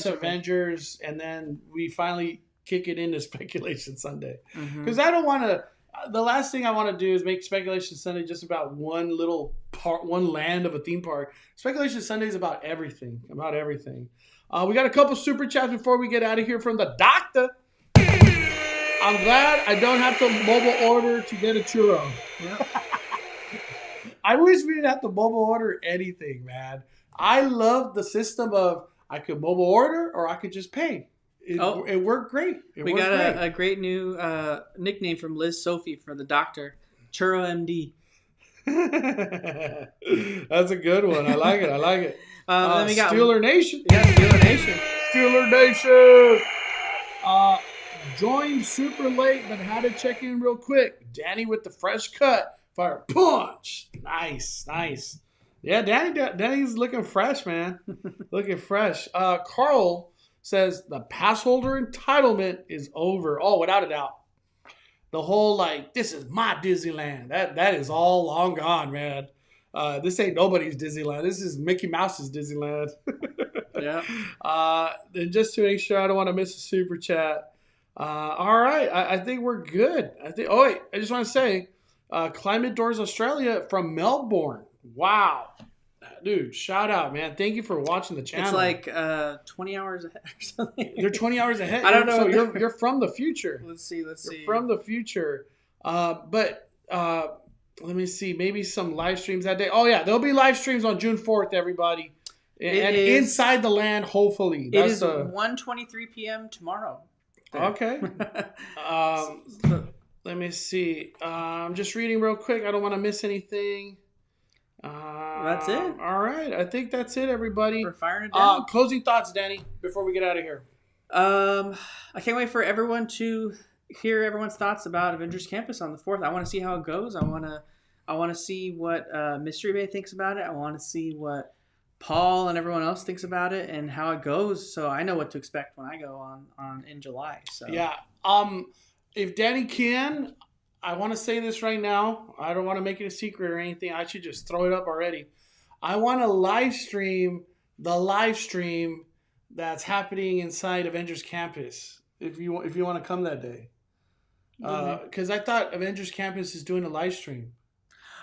Avengers, and then we finally kick it into Speculation Sunday. Because I don't want to... The last thing I want to do is make Speculation Sunday just about one little part, one land of a theme park. Speculation Sunday is about everything. We got a couple super chats before we get out of here from the doctor. I'm glad I don't have to mobile order to get a churro. Yeah. I wish we didn't have to mobile order anything, man. I love the system of I could mobile order or I could just pay. It worked great. We got a great new nickname from Liz Sophie for the doctor, Churro MD. That's a good one. I like it. Then we got Steeler Nation. Yeah, Steeler Nation. Joined super late, but had to check in real quick. Danny with the fresh cut. Fire punch. Nice. Yeah, Danny's looking fresh, man. Looking fresh. Carl says the pass holder entitlement is over. Oh, without a doubt. The whole, like, this is my Disneyland. That is all long gone, man. This ain't nobody's Disneyland. This is Mickey Mouse's Disneyland. Yeah. And just to make sure I don't want to miss a super chat. All right. I think we're good. I just want to say, Climate Doors Australia from Melbourne. Wow. Dude, shout out, man. Thank you for watching the channel. It's like 20 hours ahead or something. You're 20 hours ahead. I don't know. So you're from the future. Let's see. You're from the future. But let me see. Maybe some live streams that day. Oh, yeah. There'll be live streams on June 4th, everybody. And inside the land, hopefully. It is 1:23 p.m. tomorrow. There. Okay. Let me see. I'm just reading real quick. I don't want to miss anything. That's it. All right. I think that's it, everybody. We're firing it down. Closing thoughts, Danny, before we get out of here. I can't wait for everyone to hear everyone's thoughts about Avengers Campus on the 4th. I want to see how it goes. I want to see what Mystery Bay thinks about it. I want to see what Paul and everyone else thinks about it and how it goes, so I know what to expect when I go on in July. So yeah. If Danny can, I want to say this right now. I don't want to make it a secret or anything. I should just throw it up already. I want to live stream the live stream that's happening inside Avengers Campus. If you want to come that day, because I thought Avengers Campus is doing a live stream.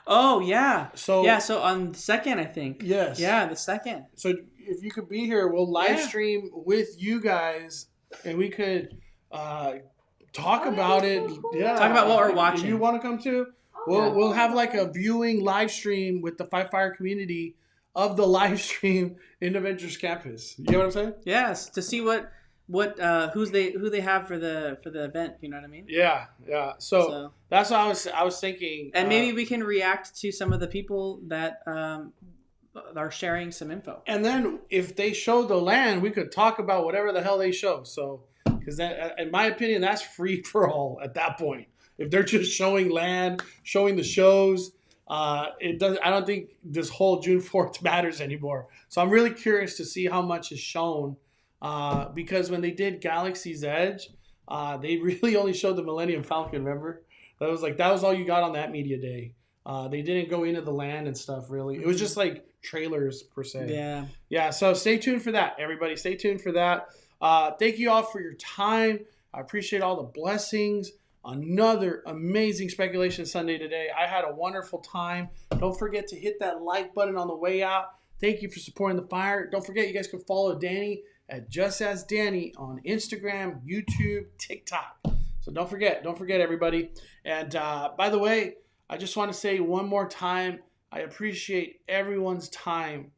Oh yeah. So on the 2nd, I think. Yes. Yeah, the 2nd. So if you could be here, we'll live stream with you guys, and we could talk about it. So cool. Yeah. Talk about what we're watching. If you want to come too? We'll have like a viewing live stream with the Five Fire community of the live stream in Avengers Campus. You know what I'm saying? Yes, to see who they have for the event. You know what I mean? Yeah. So that's what I was thinking. And maybe we can react to some of the people that are sharing some info. And then if they show the land, we could talk about whatever the hell they show. So because that, in my opinion, that's free for all at that point. If they're just showing land, showing the shows, it does. I don't think this whole June 4th matters anymore. So I'm really curious to see how much is shown, because when they did Galaxy's Edge, they really only showed the Millennium Falcon. Remember, that was all you got on that media day. They didn't go into the land and stuff really. It was just like trailers per se. Yeah. So stay tuned for that, everybody. Stay tuned for that. Thank you all for your time. I appreciate all the blessings. Another amazing Speculation Sunday today. I had a wonderful time. Don't forget to hit that like button on the way out. Thank you for supporting the fire. Don't forget, you guys can follow Danny at Just As Danny on Instagram, YouTube, TikTok. So don't forget everybody. And by the way, I just want to say one more time, I appreciate everyone's time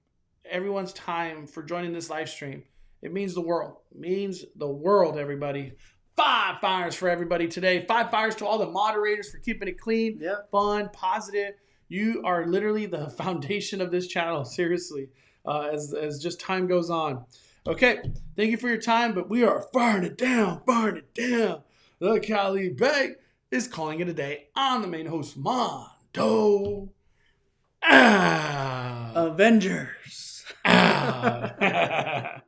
for joining this live stream. It means the world. It means the world, everybody. 5 fires for everybody today. 5 fires to all the moderators for keeping it clean, fun, positive. You are literally the foundation of this channel, seriously, as just time goes on. Okay, thank you for your time, but we are firing it down. The Cali Bay is calling it a day. I'm the main host, Mondo. Ah. Avengers. Ah.